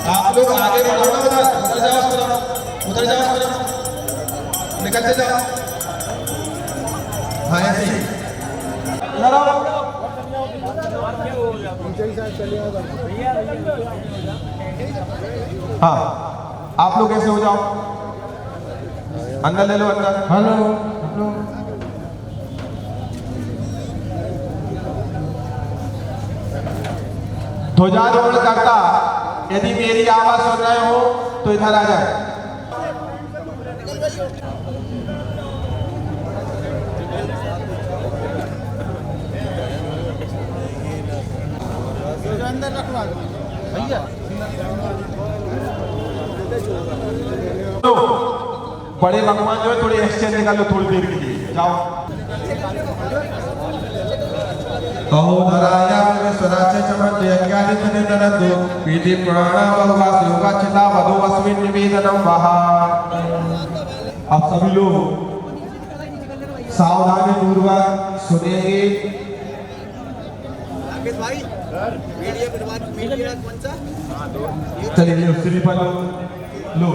आप लोग आगे बढ़ो ना, उधर जाओ, उधर जाओ, निकलते जाओ। हाँ ऐसे ही हाँ, आप लोग ऐसे हो जाओ, अंदर ले लो, अंदर। हेलो ध्वजारोहण करता यदि मेरी आवाज सुन रहे हो तो इधर आ जाए। अंदर रखवा भैया। तो बड़े भगवान जो है थोड़ी एक्सचेंज निकालो थोड़ी देर के लिए, जाओ। अहोधराया स्वराज्य चमत्य यज्ञादितने नरदो विधि प्राणा बहुवा योगा चिता वधो अस्मिन् निवेदनम वहा। अब सभी लोग सावधानी पूर्वक सुनेंगे। चलिए श्री पर लो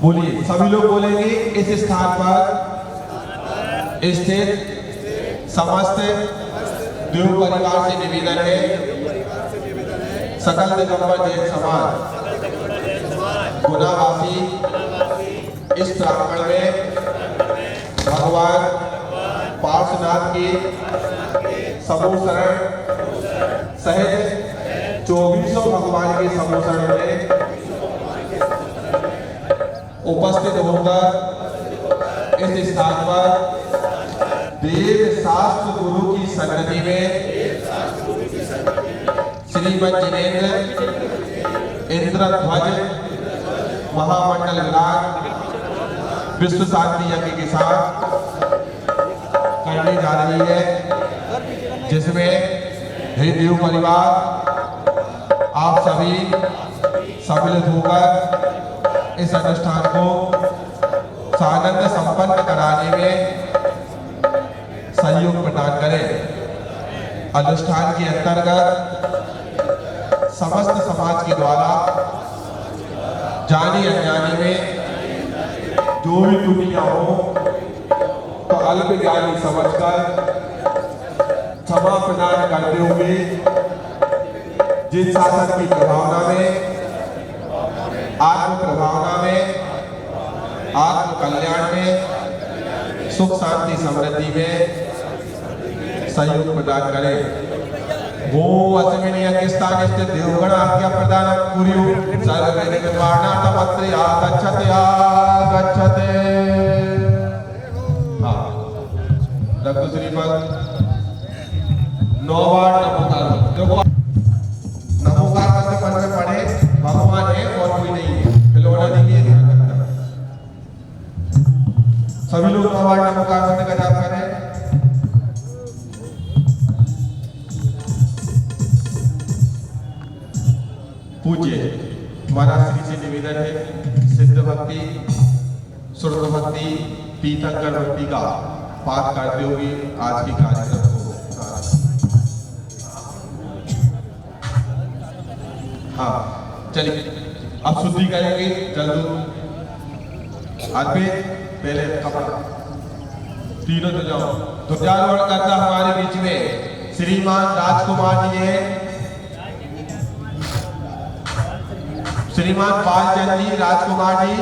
बोलिए, सभी लोग बोलेंगे। इस स्थान पर स्थित समस्त देव परिवार से निवेदन है, सकल दिगंबर जैन समाज गुनावासी इस प्रांगण में भगवान पार्श्वनाथ के समूह शरण सहित 2400 भगवान के समूह शरण में उपस्थित होकर इस स्थान पर देव शास्त्र गुरु की सन्निधि में श्रीमद जिनेन्द्र इंद्रध्वज महामंडल विराट विश्व शांति यज्ञ के साथ करने जा रही है, जिसमें हे देव परिवार आप सभी सम्मिलित होकर इस अनुष्ठान को सानंद संपन्न कराने में सहयोग प्रदान करें। अनुष्ठान के अंतर्गत समस्त समाज के द्वारा जानी अनजानी में जो भी त्रुटियां हो तो अल्प ज्ञानी समझकर क्षमा प्रदान करते हुए जिन शासन की प्रभावना में, आत्म प्रभावना में, आत्म कल्याण में, सुख शांति समृद्धि में सहयोग प्रदान करें। वो अस्मिन् यज्ञस्थाने स्थित देवगण आज्ञा प्रदान कुर्यु सर्वे निर्वाणार्थं अत्र आगच्छते आगच्छते। हाँ, रक्त श्रीपद 9 बार नमोकार करते मन में पढ़े, भगवान है और कोई नहीं है, खिलौना नहीं है, ध्यान रखना। सभी लोग 9 बार नमोकार करने का जाप करें। पूज्य महाराज श्री से निवेदन है, सिद्ध भक्ति, सुरत भक्ति, तीर्थंकर भक्ति का पाठ करते हुए आज के कार्यक्रम को हाँ चलिए अब शुद्धि करेंगे। जल्द अर्पित पहले कपड़ा तीनों तो जाओ। ध्वजारोहण करता हमारे बीच में श्रीमान राजकुमार जी है। श्रीमान बालचंद जी, राजकुमार जी,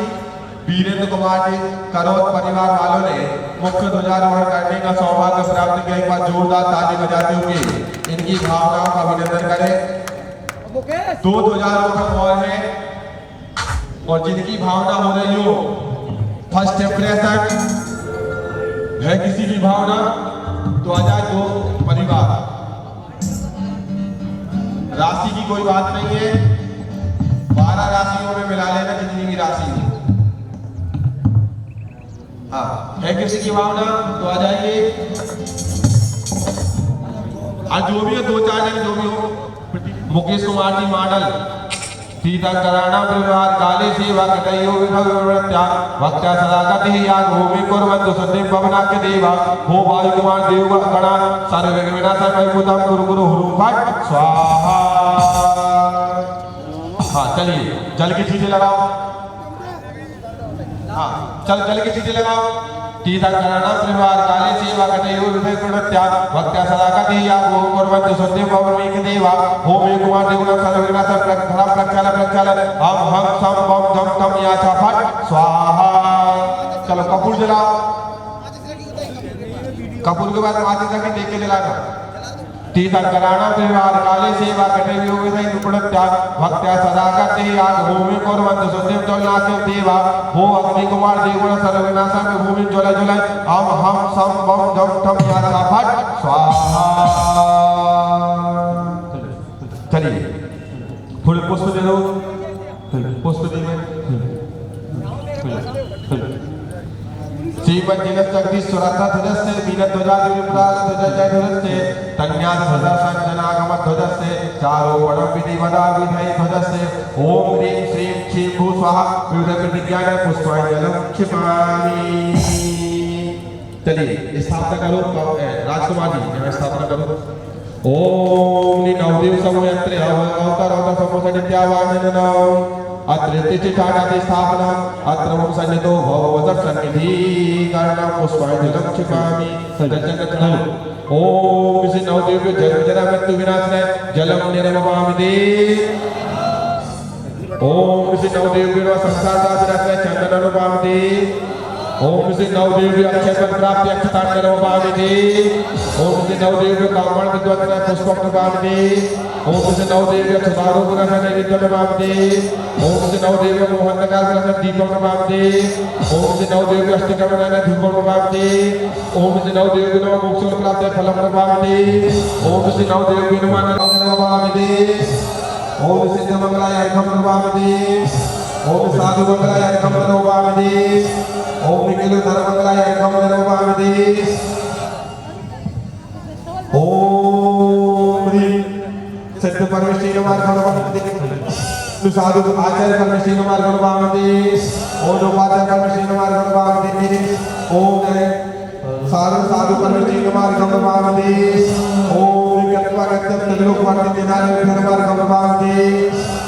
वीरेंद्र कुमार जी, करोत परिवार वालों ने मुख्य ध्वजारोहण करने का सौभाग्य प्राप्त किया। एक बार जोरदार ताली बजाते हुए इनकी भावनाओं का अभिनंदन करें। दो ध्वजारोहण और हैं और जिनकी भावना हो रही हो, फर्स्ट इंप्रेशन है किसी की भावना तो आ जाए दो परिवार। राशि की कोई बात नहीं है, 12 राशियों में मिला लेना जितनी भी राशि हो। हाँ, है किसी की भावना तो आ जाइए। आज जो भी हो, 2-4 जन जो भी हो। मुकेश कुमार जी मॉडल सीता कराना विवाद काले सेवा कटयो विभवत्या भक्त्या सदागत ही याग भूमि कुर्वन्तु सत्यं पवनाक्य देवा हो वायु कुमार देव गणा सर्व विघ्नाशं वैकुंठं गुरु गुरु हुरु फट स्वाहा। हाँ चलिए जल की चीजें लगाओ। हाँ चल जल की चीजें लगाओ। सीता कराना विवाद काले सेवा कटयो विभवत्या भक्त्या सदागत ही याग भूमि कुर्वन्तु सत्यं पवनाक्य देवा हो वायु कुमार देव गणा सर्व विघ्नाशं प्रक्षालन हम सम बम धम तम याचा फट स्वाहा। चलो कपूर जलाओ। कपूर के बाद माचिस की देख के जलाना। सीता कराना विवाद काले सेवा कटयो विभवत्या भक्त्या सदागत ही याग भूमि कुर्वन्तु सत्यं ज्वलनाशं देवा हो अग्नि कुमार देवगुण सर्वविनाशं भूमि ज्वल हम सम बम धम तम याचा फट स्वाहा। चलिए थोड़े पुष्प दे दो। पुष्प दीजिए। श्रीमद जगत जगदीश सुरता ध्वजस्य वीरत ध्वजा विप्राज ध्वज जय ध्वजस्य तन्यास ध्वजा संजनागम ध्वजस्य चारोपणं विधि वदा विधय ध्वजस्य ओम ह्रीं श्रीं क्षीं भू स्वाहा विविध प्रतिज्ञान पुष्पांजलिं क्षिपामि। चलिए स्थापना करो राजकुमार जी, स्थापना करो। ओम नवदेव समयंत्र अवतार समोसा नित्यावाननो अत्रिति चिठानादि स्थापना अत्र ओम सन्निधो भववत सन्निधि कारणं पुष्पांजलिं क्षिपामि। सज्जन ओम श्री नवदेव जन्म जरा मृत्यु विनाशनाय जलम निर्ममामि दे। ओम श्री नवदेव संसार साधनाय चंदन अनुपामि दे। ओम श्री नवदेव अक्षय पद प्राप्ति अक्षतान निर्ममामि दे। ओम श्री नवदेव कामण विद्वत्नाय पुष्पं नमामि दे। ओम श्री नवदेव क्षतारो गुणः नैवेद्यं नमामि दे। ओम श्री नवदेव मोहनकार रसं दीपं नमामि दे। ओम श्री नवदेव अष्टकमलान धूपं नमामि दे। ओम श्री नवदेव मोक्षं प्राप्त फलं नमामि दे। ओम श्री नवदेव नमामि दे। ओम सिद्धमंगलाय अर्घं नमामि दे। ओम साधु मंगलाय अर्घं नमामि दे। ओम निखिल धर्मंगलाय अर्घं नमामि दे। ओम ह्रीं सिद्ध परमेश्वरी नमः नमामि दे। साधु आचार्य परमेश्वरी नमः नमामि दे। ओम उपाचार्य परमेश्वरी नमः नमामि दे। ओम साधु परमेश्वरी नमः नमामि दे। ओम गत्वागत्यं त्रिलोक वर्तिते नारायण नमः नमामि दे।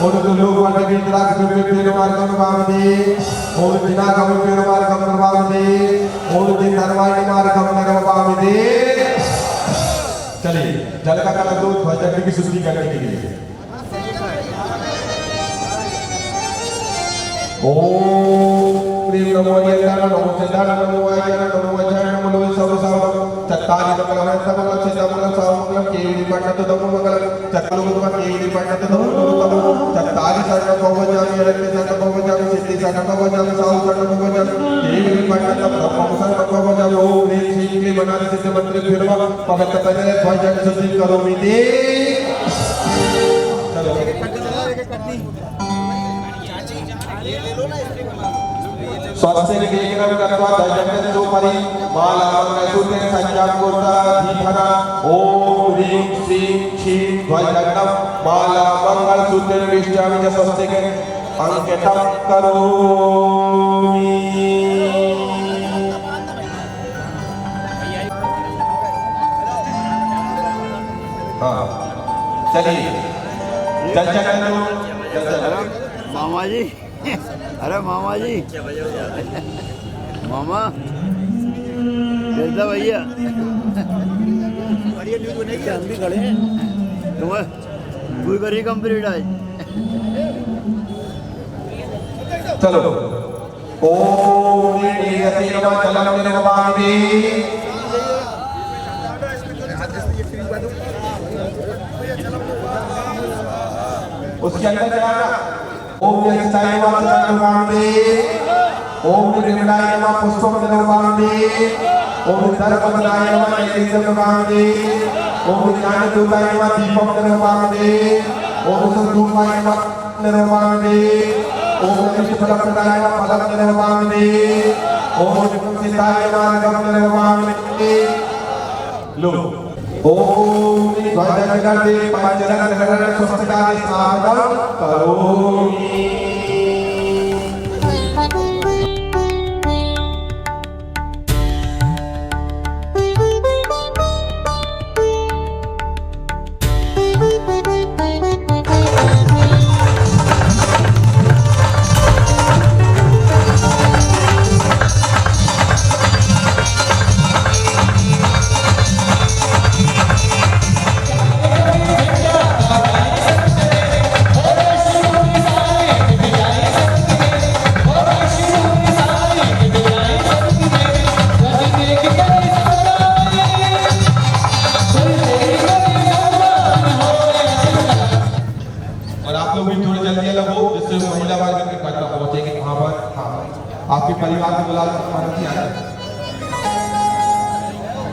ओम त्रिलोक वर्तिते विद्राग नमः नमामि दे। ओम जिनागम नमः नमामि दे। ओम जिन धर्माय नमः नमामि दे। चलिए जल का कलश दो ध्वज की शुद्धि करने के लिए। ओम ह्रीं नमो यज्ञाय नमो सिद्धाय नमो वायाय नमो वज्राय नमो लोहि सर्वसावनं चत्तारि मंगलं समगलं सिद्धमंगलं सर्वमंगलं केवली पठतु तमो मंगलं चत्तुर्मुखं केवली पठतु तमो मंगलं चत्तारि शरणं भवजामि रत्ने शरणं भवजामि सिद्धि शरणं भवजामि साहु शरणं भवजामि केवली पठतु ब्रह्मं शरणं भवजामि। ओम ह्रीं श्रीं क्लीं मनानि सिद्धमन्त्रेभ्यो नमः पवित्रतया ध्वजं शुद्धिं करोमि दे। चलो स्वस्य विवेकं कृत्वा दैजन्यतोपरि मालामङ्गलसूत्रेण सज्जां कुर्वता धीमना। ओम ह्रीं श्रीं क्षीं ध्वजगणं मालामङ्गलसूत्रेण वेष्टामि च स्वस्तिके अंकितं करोमि। हाँ चलिए चल मामा जी, अरे मामा जी, मामा भैया हम भी खड़े हैं। तुम्हें पूरी करी कंप्लीट आज चलो ओम नीयते नमः जलम निर्वाणि उसके अंदर जाना ओम यस्ताय नमः निर्वाणि ओम निर्मलाय नमः पुष्पम निर्वाणि ओम धर्मदाय नमः नैवेद्यम निर्वाणि ओम ज्ञानदूताय नमः दीपम निर्वाणि ओम संधूपाय नमः निर्वाणि ओम निष्फलप्रदाय नमः फलम निर्वाणि ओम निष्फलसिद्धाय नमः नगम निर्वाणि लो ओम ध्वजगणते पंचरत्न स्वस्तिकारि साधनं करोमि। आपके परिवार को बुला लो आ जाए।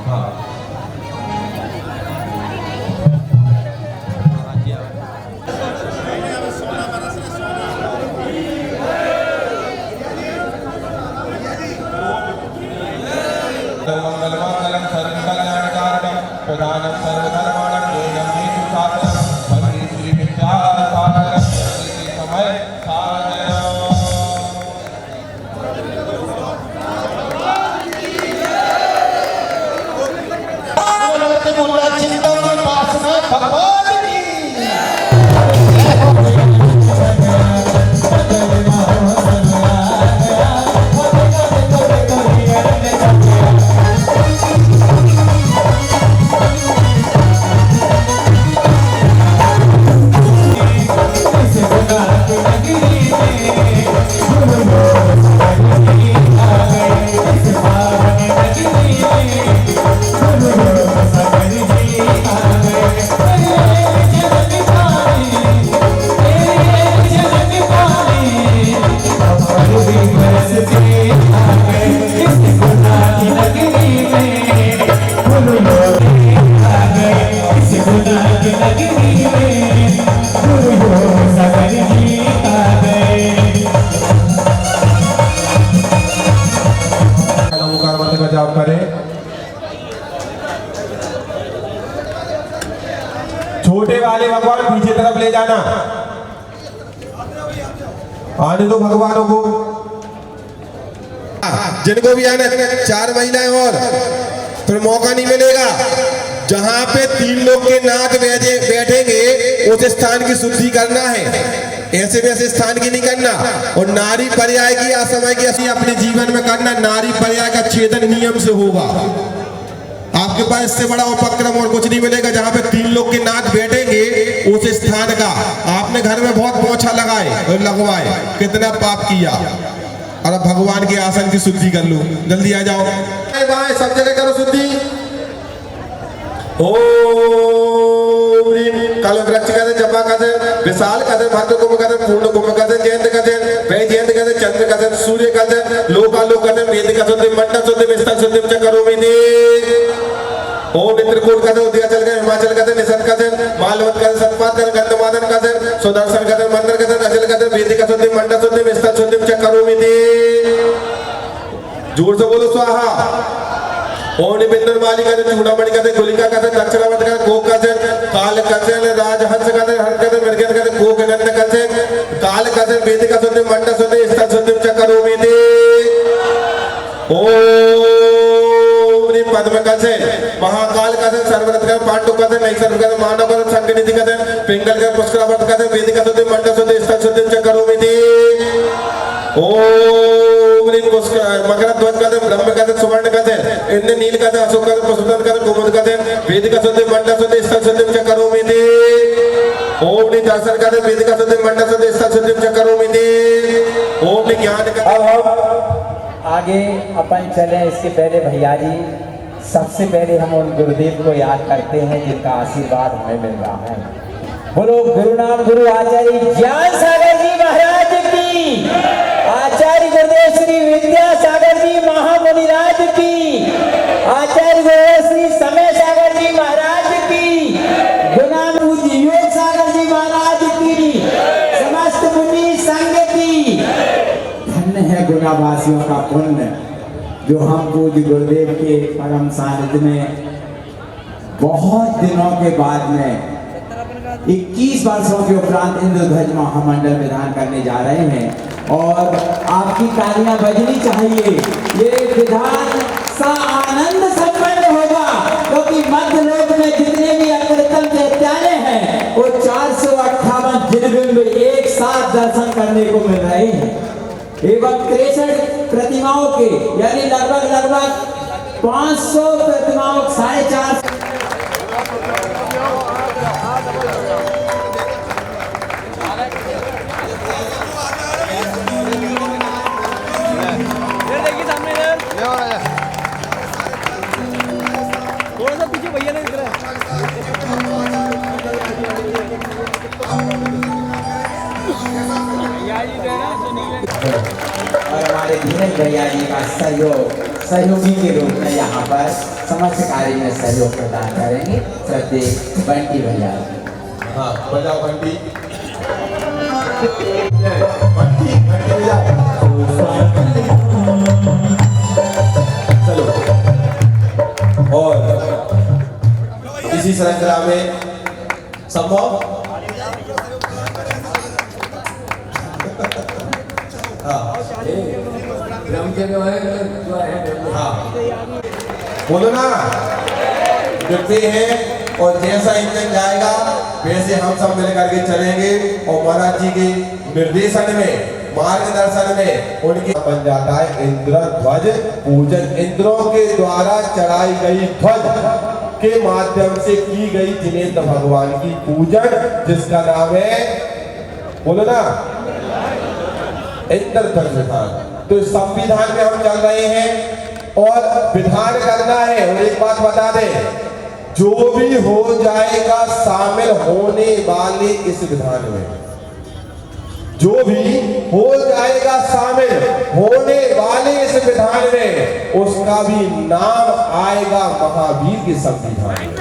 हाँ मंगलम सर्वकल्याणकारकम प्रधानम सर्वधर्माणम देयम हेतु साधनम भक्ति श्री विद्या साधनम समय छोटे वाले भगवान पीछे तरफ ले जाना, आने दो भगवानों को। जिनको भी आना 4 महिलाएं और फिर मौका नहीं मिलेगा। जहां पे 3 लोग के नाथ बैठेंगे उस स्थान की शुद्धि करना है, ऐसे वैसे स्थान की नहीं करना। और नारी पर्याय की असमय की असली अपने जीवन में करना। नारी पर्याय का छेदन नियम से होगा। आपके पास इससे बड़ा उपक्रम और कुछ नहीं मिलेगा। जहां पे 3 लोग के नाथ बैठेंगे उस स्थान का आपने घर में बहुत पोछा लगाए और लगवाए, कितना पाप किया। और अब भगवान के आसन की शुद्धि कर लो, जल्दी आ जाओ। सब जगह करो शुद्धि। ओम काल वृक्ष कहते, जपा कहते, विशाल कहते, भद्र कुंभ कहते, पूर्ण कुंभ कहते, जयंत कहते, वै जयंत कहते, चंद्र कहते, सूर्य कहते, लोकालोक कहते, वेद कहते, मंडल शुद्धि, विस्तार शुद्धि चकरोमि। ओम नित्रकूट कहते, उदयाचल कहते, हिमाचल कहते, निषद कहते, मालवंत कहते, सतपात कहते, गंधमादन कहते, सुदर्शन कहते, मंदिर कहते, अचल कहते, वेद कहते, मंडल शुद्धि, विस्तार शुद्धि चकरोमि। जोर से बोलो स्वाहा। ओम निबिंदन माली कहते, चूड़ामणि कहते, गुलिका कहते, दक्षिणावर्त कहते, गोक कहते, काल कहते, राजहंस कहते, हर कहते, मृगन कहते, गोकनंद कहते, काल कहते, वेद कहते, मंडल शुद्धि, विस्तार शुद्धि चकरोमि। ओम पद्म कहते, महाकाल कहते, सर्वरथ कहते, पांडु कहते, नैसर्ग कहते, मानव कहते, संगनिधि कहते, पिंगल कहते, पुष्करावर्त कहते, वेद कहते, मंडल शुद्धि, विस्तार शुद्धि चकरोमि। ओम मकर ध्वज कहते, ब्रह्म कहते, सुवर्ण कहते, इंद्र नील कहते, अशोक कहते, पशुधन कहते, गोमुद कहते, वेद कहते, मंडल शुद्धि, विस्तार शुद्धि चकरोमि। ओम दर्शन कहते, वेद कहते, मंडल शुद्धि, विस्तार शुद्धि चकरोमि। मूल्य ज्ञान का। अब हम आगे अपन चले, इसके पहले भैया जी सबसे पहले हम उन गुरुदेव को याद करते हैं जिनका आशीर्वाद हमें मिल रहा है। बोलो गुरु नाम गुरु आचार्य ज्ञान सागर जी महाराज की, आचार्य गुरुदेव श्री विद्यासागर जी महामुनिराज की, आचार्य गुरुदेव श्री समय सागर जी महाराज की, गुणान पूज्य योग सागर जी महाराज की, समस्त मुनि संघ की। धन्य है गुणावासियों का पुण्य जो हम पूज्य गुरुदेव के परम सानिध्य में बहुत दिनों के बाद में 21 वर्षों के उपरांत इंद्रध्वज महामंडल विधान करने जा रहे हैं और आपकी तालियां बजनी चाहिए। ये विधान सा आनंद संपन्न होगा क्योंकि मध्य लोक में जितने भी अकृतम दैत्यालय हैं वो 458 जिनबिंब एक साथ दर्शन करने को मिल रहे हैं एवं 63 प्रतिमाओं के यानी लगभग 500 प्रतिमाओं 450। थोड़ा सा पीछे भैया ने दिख रहा है। और हमारे धीरज भैया जी का सहयोगी के रूप में यहाँ पर समस्त कार्य में सहयोग प्रदान करेंगे श्रद्धे बंटी भैया। हाँ बजाओ घंटी। घंटी चलो। और इसी श्रृंखला में संभव बोलो ना गिरते हैं और जैसा इंजन जाएगा वैसे हम सब मिलकर के चलेंगे और महाराज जी के निर्देशन में मार्गदर्शन में उनकी बन जाता है इंद्र ध्वज पूजन। इंद्रों के द्वारा चढ़ाई गई ध्वज के माध्यम से की गई जिनेन्द्र भगवान की पूजन जिसका नाम है बोलो ना इंद्र ध्वज विधान। तो इस संविधान में हम चल रहे हैं और विधान करना है। और एक बात बता दें, जो भी हो जाएगा शामिल होने वाले इस विधान में, जो भी हो जाएगा शामिल होने वाले इस विधान में उसका भी नाम आएगा महावीर के संविधान में।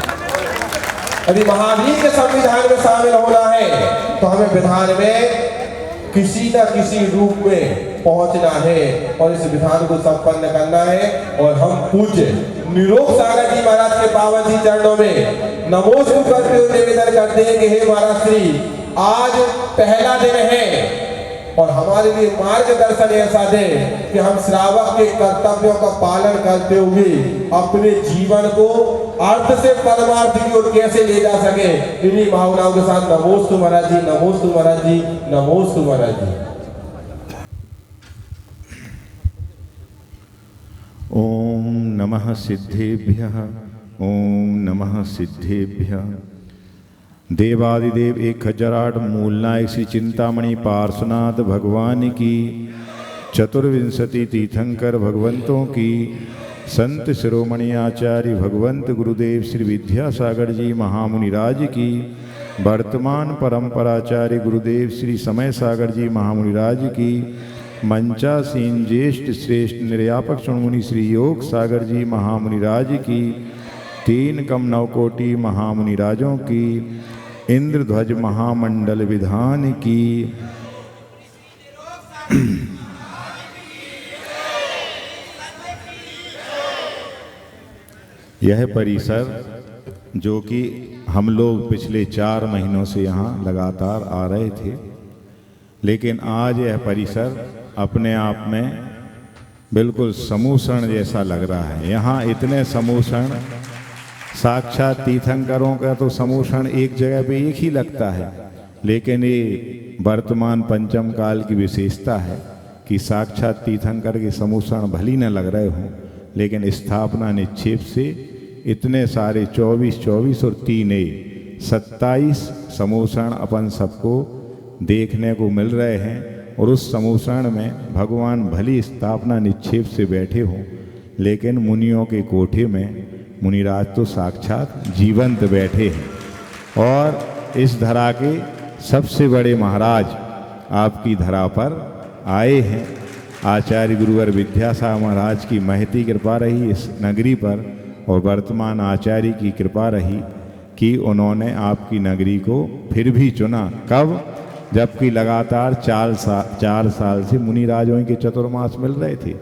यदि महावीर के संविधान में शामिल होना है तो हमें विधान में किसी न किसी रूप में पहुंचना है और इस विधान को संपन्न करना है। और हम पूज्य निरोग सागर जी महाराज के पावन जी चरणों में नमोस्तुते करते हुए निवेदन करते हैं कि हे महाराज श्री, आज पहला दिन है और हमारे लिए मार्गदर्शन ऐसा दे कि हम श्रावक के कर्तव्यों का पालन करते हुए अपने जीवन को अर्थ से परमार्थ की ओर कैसे ले जा सके। इन्हीं भावनाओं के साथ नमोस्तु महाराज जी, नमोस्तु महाराज जी, नमोस्तु महाराज जी। ओम नमः सिद्धेभ्यः, ओम नमः सिद्धेभ्यः। देवादिदेव 1008 मूलनायक श्री चिंतामणि पार्श्वनाथ भगवान की, चतुर्विंशति तीर्थंकर भगवंतों की, संत शिरोमणि आचार्य भगवंत गुरुदेव श्री विद्यासागर जी महामुनिराज की, वर्तमान परंपराचार्य गुरुदेव श्री समय सागर जी महामुनिराज की, मंचासीन ज्येष्ठ श्रेष्ठ निर्यापक शृणमुनि श्री योग सागर जी महामुनिराज की, 3 कम 9 कोटि महामुनिराजों की, इंद्रध्वज महामंडल विधान की। यह परिसर जो कि हम लोग पिछले 4 महीनों से यहाँ लगातार आ रहे थे, लेकिन आज यह परिसर अपने आप में बिल्कुल समूषण जैसा लग रहा है। यहाँ इतने समूषण, साक्षात तीर्थंकरों का तो समूषण एक जगह पे एक ही लगता है, लेकिन ये वर्तमान पंचम काल की विशेषता है कि साक्षात तीर्थंकर के समूषण भली न लग रहे हों, लेकिन स्थापना निक्षेप से इतने सारे 24 और 3 27 समूषण अपन सबको देखने को मिल रहे हैं। और उस समूषण में भगवान भली स्थापना निक्षेप से बैठे हों, लेकिन मुनियों के कोठे में मुनिराज तो साक्षात जीवंत बैठे हैं। और इस धरा के सबसे बड़े महाराज आपकी धरा पर आए हैं। आचार्य गुरुवर विद्यासागर महाराज की महती कृपा रही इस नगरी पर, और वर्तमान आचार्य की कृपा रही कि उन्होंने आपकी नगरी को फिर भी चुना। कब? जबकि लगातार 4 साल से मुनिराजों के चतुर्मास मिल रहे थे।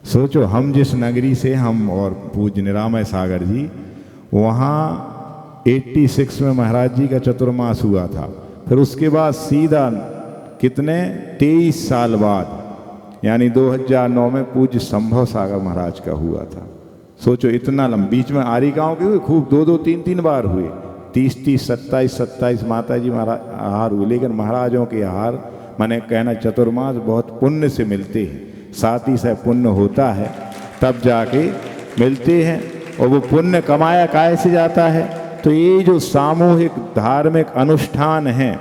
सोचो, हम जिस नगरी से, हम और पूज्य निरामय सागर जी, वहाँ 86 में महाराज जी का चतुर्मास हुआ था। फिर उसके बाद सीधा कितने 23 साल बाद यानी 2009 में पूज्य संभव सागर महाराज का हुआ था। सोचो, इतना लंबा। बीच में आरी गाँव के हुए खूब 2-2, 3-3 बार हुए, 30-30, 27-27 माता जी महाराज आहार हुए। लेकिन महाराजों के आहार मैंने कहना चतुर्मास बहुत पुण्य से मिलते हैं, साथ ही से पुण्य होता है तब जाके मिलते हैं। और वो पुण्य कमाया काहे से जाता है? तो ये जो सामूहिक धार्मिक अनुष्ठान हैं,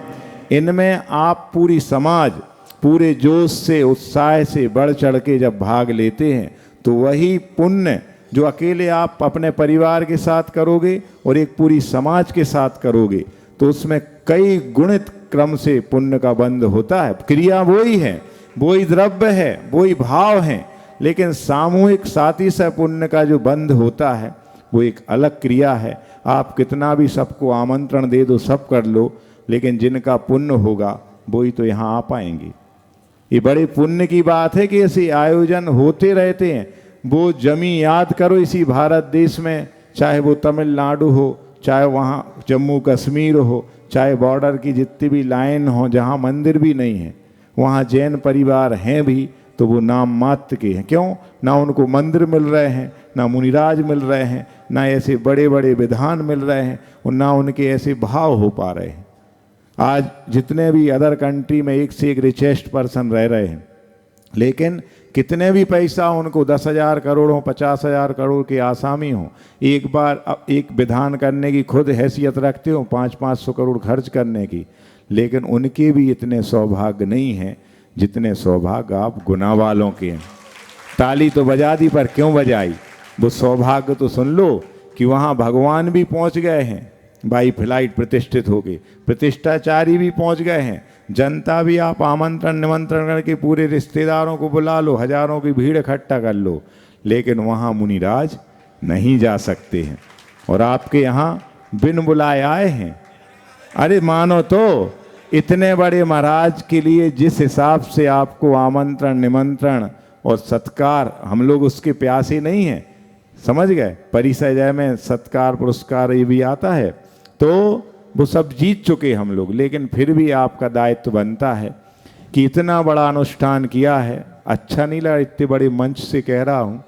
इनमें आप पूरी समाज पूरे जोश से उत्साह से बढ़ चढ़ के जब भाग लेते हैं, तो वही पुण्य जो अकेले आप अपने परिवार के साथ करोगे और एक पूरी समाज के साथ करोगे, तो उसमें कई गुणित क्रम से पुण्य का बंध होता है। क्रिया वही है, वही द्रव्य है, वही भाव है, लेकिन सामूहिक साथी से पुण्य का जो बंध होता है वो एक अलग क्रिया है। आप कितना भी सबको आमंत्रण दे दो, सब कर लो, लेकिन जिनका पुण्य होगा वही तो यहाँ आ पाएंगे। ये बड़े पुण्य की बात है कि ऐसे आयोजन होते रहते हैं। वो जमी याद करो इसी भारत देश में, चाहे वो तमिलनाडु हो, चाहे वहाँ जम्मू कश्मीर हो, चाहे बॉर्डर की जितनी भी लाइन हो जहाँ मंदिर भी नहीं है, वहाँ जैन परिवार हैं भी तो वो नाम मात्र के हैं। क्यों? ना उनको मंदिर मिल रहे हैं, ना मुनिराज मिल रहे हैं, ना ऐसे बड़े बड़े विधान मिल रहे हैं, और ना उनके ऐसे भाव हो पा रहे हैं। आज जितने भी अदर कंट्री में एक से एक रिचेस्ट पर्सन रह रहे हैं, लेकिन कितने भी पैसा उनको 10,000 करोड़ हो, 50,000 करोड़ के आसामी हो, एक बार एक विधान करने की खुद हैसियत रखते हो 500-500 करोड़ खर्च करने की, लेकिन उनके भी इतने सौभाग्य नहीं हैं जितने सौभाग्य आप गुना वालों के हैं। ताली तो बजा दी, पर क्यों बजाई? वो सौभाग्य तो सुन लो कि वहाँ भगवान भी पहुँच गए हैं, बाई फ्लाइट प्रतिष्ठित हो गए, प्रतिष्ठाचारी भी पहुँच गए हैं, जनता भी आप आमंत्रण निमंत्रण करके पूरे रिश्तेदारों को बुला लो, हजारों की भीड़ इकट्ठा कर लो, लेकिन वहाँ मुनिराज नहीं जा सकते हैं और आपके यहाँ बिन बुलाए आए हैं। अरे मानो तो इतने बड़े महाराज के लिए जिस हिसाब से आपको आमंत्रण निमंत्रण और सत्कार, हम लोग उसके प्यासे नहीं हैं, समझ गए? परिचय में सत्कार पुरस्कार ये भी आता है, तो वो सब जीत चुके हम लोग, लेकिन फिर भी आपका दायित्व बनता है कि इतना बड़ा अनुष्ठान किया है। अच्छा नहीं लगा, इतने बड़े मंच से कह रहा हूँ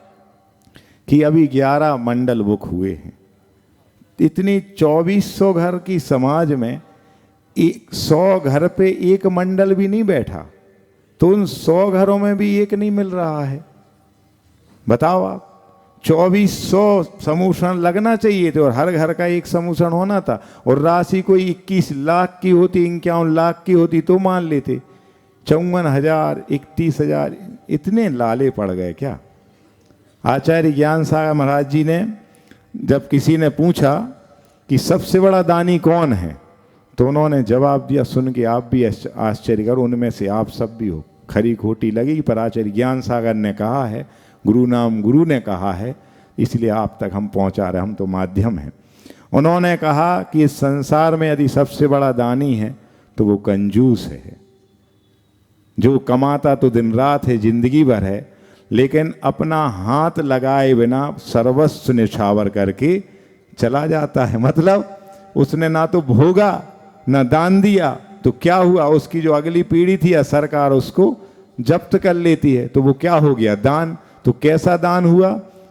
कि अभी 11 मंडल बुक हुए हैं। इतनी 2400 घर की समाज में 100 घर पे एक मंडल भी नहीं बैठा, तो उन 100 घरों में भी एक नहीं मिल रहा है। बताओ आप, 2400 समूषण लगना चाहिए थे और हर घर का एक समूषण होना था, और राशि कोई 21 लाख की होती, 51 लाख की होती तो मान लेते। 54,000, 31,000, इतने लाले पड़ गए क्या? आचार्य ज्ञान सागर महाराज जी ने जब किसी ने पूछा कि सबसे बड़ा दानी कौन है, तो उन्होंने जवाब दिया, सुन के आप भी आश्चर्य करो, उनमें से आप सब भी हो। खरी खोटी लगी, पर आचार्य ज्ञान सागर ने कहा है, गुरु नाम गुरु ने कहा है, इसलिए आप तक हम पहुंचा रहे, हम तो माध्यम हैं। उन्होंने कहा कि इस संसार में यदि सबसे बड़ा दानी है तो वो कंजूस है, जो कमाता तो दिन रात है, जिंदगी भर है, लेकिन अपना हाथ लगाए बिना सर्वस्व निछावर करके चला जाता है। मतलब उसने ना तो भोगा ना दान दिया, तो क्या हुआ? उसकी जो अगली पीढ़ी थी या सरकार उसको जब्त कर लेती है, तो वो क्या हो गया? दान। तो कैसा दान हुआ?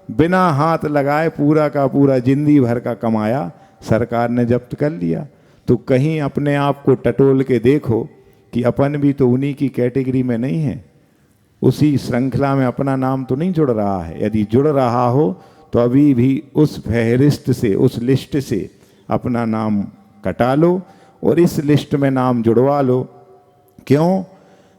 बिना हाथ लगाए पूरा का पूरा जिंदगी भर का कमाया सरकार ने जब्त कर लिया। तो कहीं अपने आप को टटोल के देखो कि अपन भी तो उन्हीं की कैटेगरी में नहीं है, उसी श्रृंखला में अपना नाम तो नहीं जुड़ रहा है। यदि जुड़ रहा हो तो अभी भी उस फहरिस्त से, उस लिस्ट से अपना नाम कटा लो और इस लिस्ट में नाम जुड़वा लो। क्यों?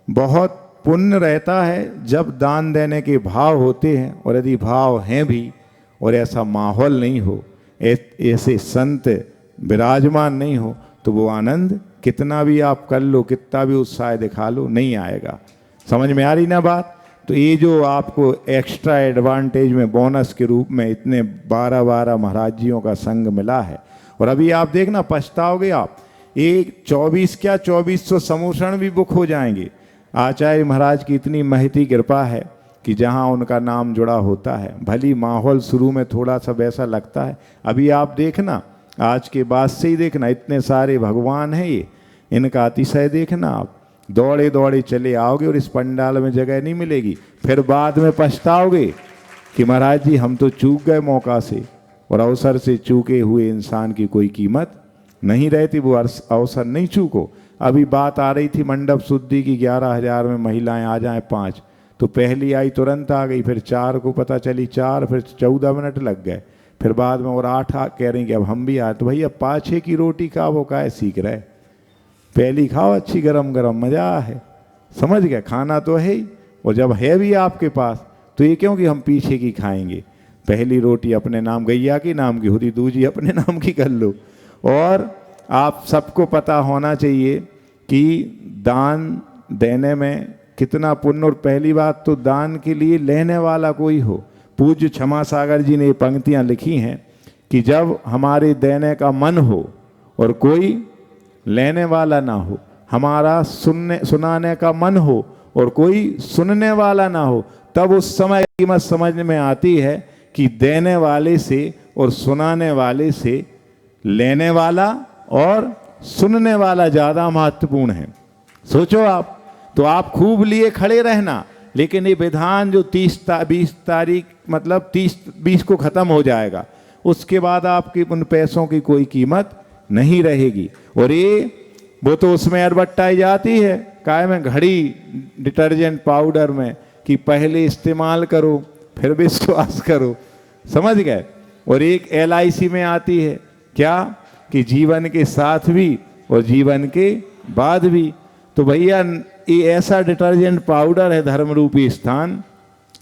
बहुत पुण्य रहता है जब दान देने के भाव होते हैं, और यदि भाव हैं भी और ऐसा माहौल नहीं हो, ऐसे संत विराजमान नहीं हो, तो वो आनंद कितना भी आप कर लो, कितना भी उत्साह दिखा लो, नहीं आएगा। समझ में आ रही ना बात? तो ये जो आपको एक्स्ट्रा एडवांटेज में बोनस के रूप में इतने 12 महाराज जियों का संग मिला है, और अभी आप देखना पछताओगे आप, एक 2400 समूषण भी बुक हो जाएंगे। आचार्य महाराज की इतनी महती कृपा है कि जहाँ उनका नाम जुड़ा होता है, भली माहौल शुरू में थोड़ा सा वैसा लगता है। अभी आप देखना, आज के बाद से ही देखना, इतने सारे भगवान हैं ये, इनका अतिशय देखना आप, दौड़े दौड़े चले आओगे और इस पंडाल में जगह नहीं मिलेगी। फिर बाद में पछताओगे कि महाराज जी हम तो चूक गए मौका से, और अवसर से चूके हुए इंसान की कोई कीमत नहीं रहती। वो अवसर नहीं चूको। अभी बात आ रही थी मंडप शुद्धि की, 11,000 में महिलाएं आ जाएं 5, तो पहली आई तुरंत आ गई, फिर 4 को पता चली 4, फिर 14 मिनट लग गए, फिर बाद में और 8 कह रही कि अब हम भी आए। तो भैया 5-6 की रोटी खाओ, वो काहे सीख रहे, पहली खाओ अच्छी गरम गरम, मजा है। समझ गए? खाना तो है ही, और जब है भी आपके पास तो ये क्यों कि हम पीछे की खाएंगे। पहली रोटी अपने नाम, गैया की नाम की होती, दूजी अपने नाम की कर लो। और आप सबको पता होना चाहिए कि दान देने में कितना पुण्य, और पहली बात तो दान के लिए लेने वाला कोई हो। पूज्य क्षमा सागर जी ने ये पंक्तियाँ लिखी हैं कि जब हमारे देने का मन हो और कोई लेने वाला ना हो, हमारा सुनाने का मन हो और कोई सुनने वाला ना हो, तब उस समय कीमत समझ में आती है कि देने वाले से और सुनाने वाले से लेने वाला और सुनने वाला ज़्यादा महत्वपूर्ण है। सोचो आप, तो आप खूब लिए खड़े रहना, लेकिन ये विधान जो 20 तारीख मतलब 20 को ख़त्म हो जाएगा, उसके बाद आपकी उन पैसों की कोई कीमत नहीं रहेगी। और ये वो तो उसमें एडवर्टाइज आती है काय में, घड़ी डिटर्जेंट पाउडर में, कि पहले इस्तेमाल करो फिर विश्वास करो। समझ गए? और एक LIC में आती है क्या, कि जीवन के साथ भी और जीवन के बाद भी। तो भैया ये ऐसा डिटर्जेंट पाउडर है धर्म रूपी स्थान,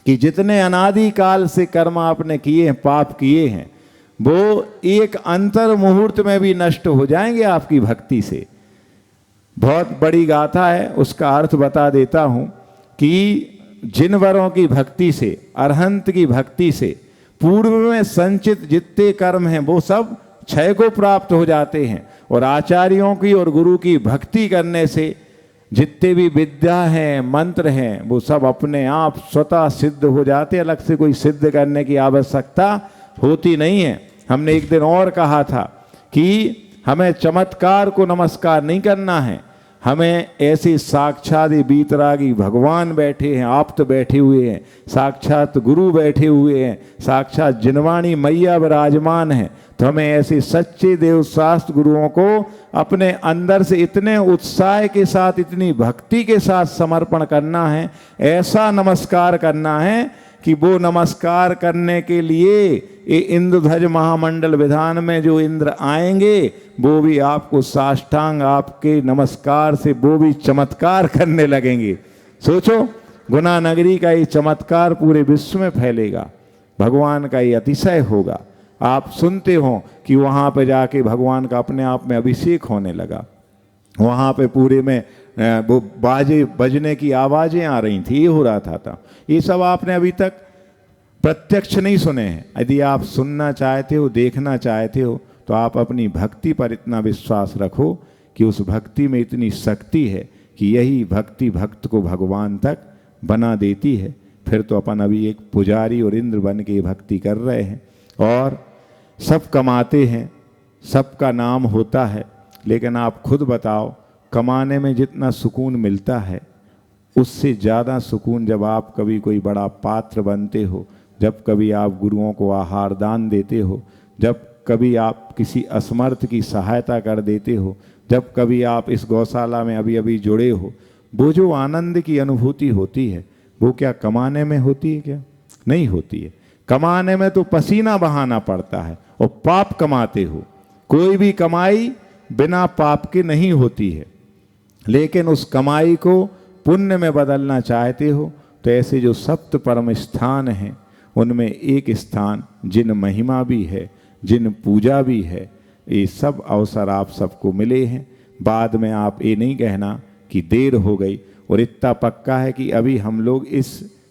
कि जितने अनादि काल से कर्म आपने किए हैं, पाप किए हैं, वो एक अंतर मुहूर्त में भी नष्ट हो जाएंगे आपकी भक्ति से। बहुत बड़ी गाथा है, उसका अर्थ बता देता हूँ कि जिन वरों की भक्ति से, अरहंत की भक्ति से पूर्व में संचित जितने कर्म हैं वो सब क्षय को प्राप्त हो जाते हैं, और आचार्यों की और गुरु की भक्ति करने से जितने भी विद्या हैं, मंत्र हैं, वो सब अपने आप स्वतः सिद्ध हो जाते, अलग से कोई सिद्ध करने की आवश्यकता होती नहीं है। हमने एक दिन और कहा था कि हमें चमत्कार को नमस्कार नहीं करना है, हमें ऐसे साक्षात बीतरागी भगवान बैठे हैं, आप तो बैठे हुए हैं, साक्षात गुरु बैठे हुए हैं, साक्षात जिनवाणी मैया विराजमान हैं, तो हमें ऐसे सच्चे देवशास्त्र गुरुओं को अपने अंदर से इतने उत्साह के साथ, इतनी भक्ति के साथ समर्पण करना है, ऐसा नमस्कार करना है कि वो नमस्कार करने के लिए ये इंद्रध्वज महामंडल विधान में जो इंद्र आएंगे वो भी आपको साष्टांग आपके नमस्कार से वो भी चमत्कार करने लगेंगे। सोचो, गुना नगरी का ये चमत्कार पूरे विश्व में फैलेगा, भगवान का ये अतिशय होगा। आप सुनते हो कि वहाँ पे जाके भगवान का अपने आप में अभिषेक होने लगा, वहाँ पे पूरे में वो बाजे बजने की आवाज़ें आ रही थी, ये हो रहा था। ये सब आपने अभी तक प्रत्यक्ष नहीं सुने हैं। यदि आप सुनना चाहते हो, देखना चाहते हो, तो आप अपनी भक्ति पर इतना विश्वास रखो कि उस भक्ति में इतनी शक्ति है कि यही भक्ति भक्त को भगवान तक बना देती है। फिर तो अपन अभी एक पुजारी और इंद्र बन के भक्ति कर रहे हैं और सब कमाते हैं, सबका नाम होता है, लेकिन आप खुद बताओ, कमाने में जितना सुकून मिलता है उससे ज़्यादा सुकून जब आप कभी कोई बड़ा पात्र बनते हो, जब कभी आप गुरुओं को आहार दान देते हो, जब कभी आप किसी असमर्थ की सहायता कर देते हो, जब कभी आप इस गौशाला में अभी अभी जुड़े हो, वो जो आनंद की अनुभूति होती है वो क्या कमाने में होती है? क्या नहीं होती है। कमाने में तो पसीना बहाना पड़ता है और पाप कमाते हो। कोई भी कमाई बिना पाप के नहीं होती है, लेकिन उस कमाई को पुण्य में बदलना चाहते हो तो ऐसे जो सप्त परम स्थान हैं उनमें एक स्थान जिन महिमा भी है, जिन पूजा भी है, ये सब अवसर आप सबको मिले हैं। बाद में आप ये नहीं कहना कि देर हो गई। और इतना पक्का है कि अभी हम लोग इस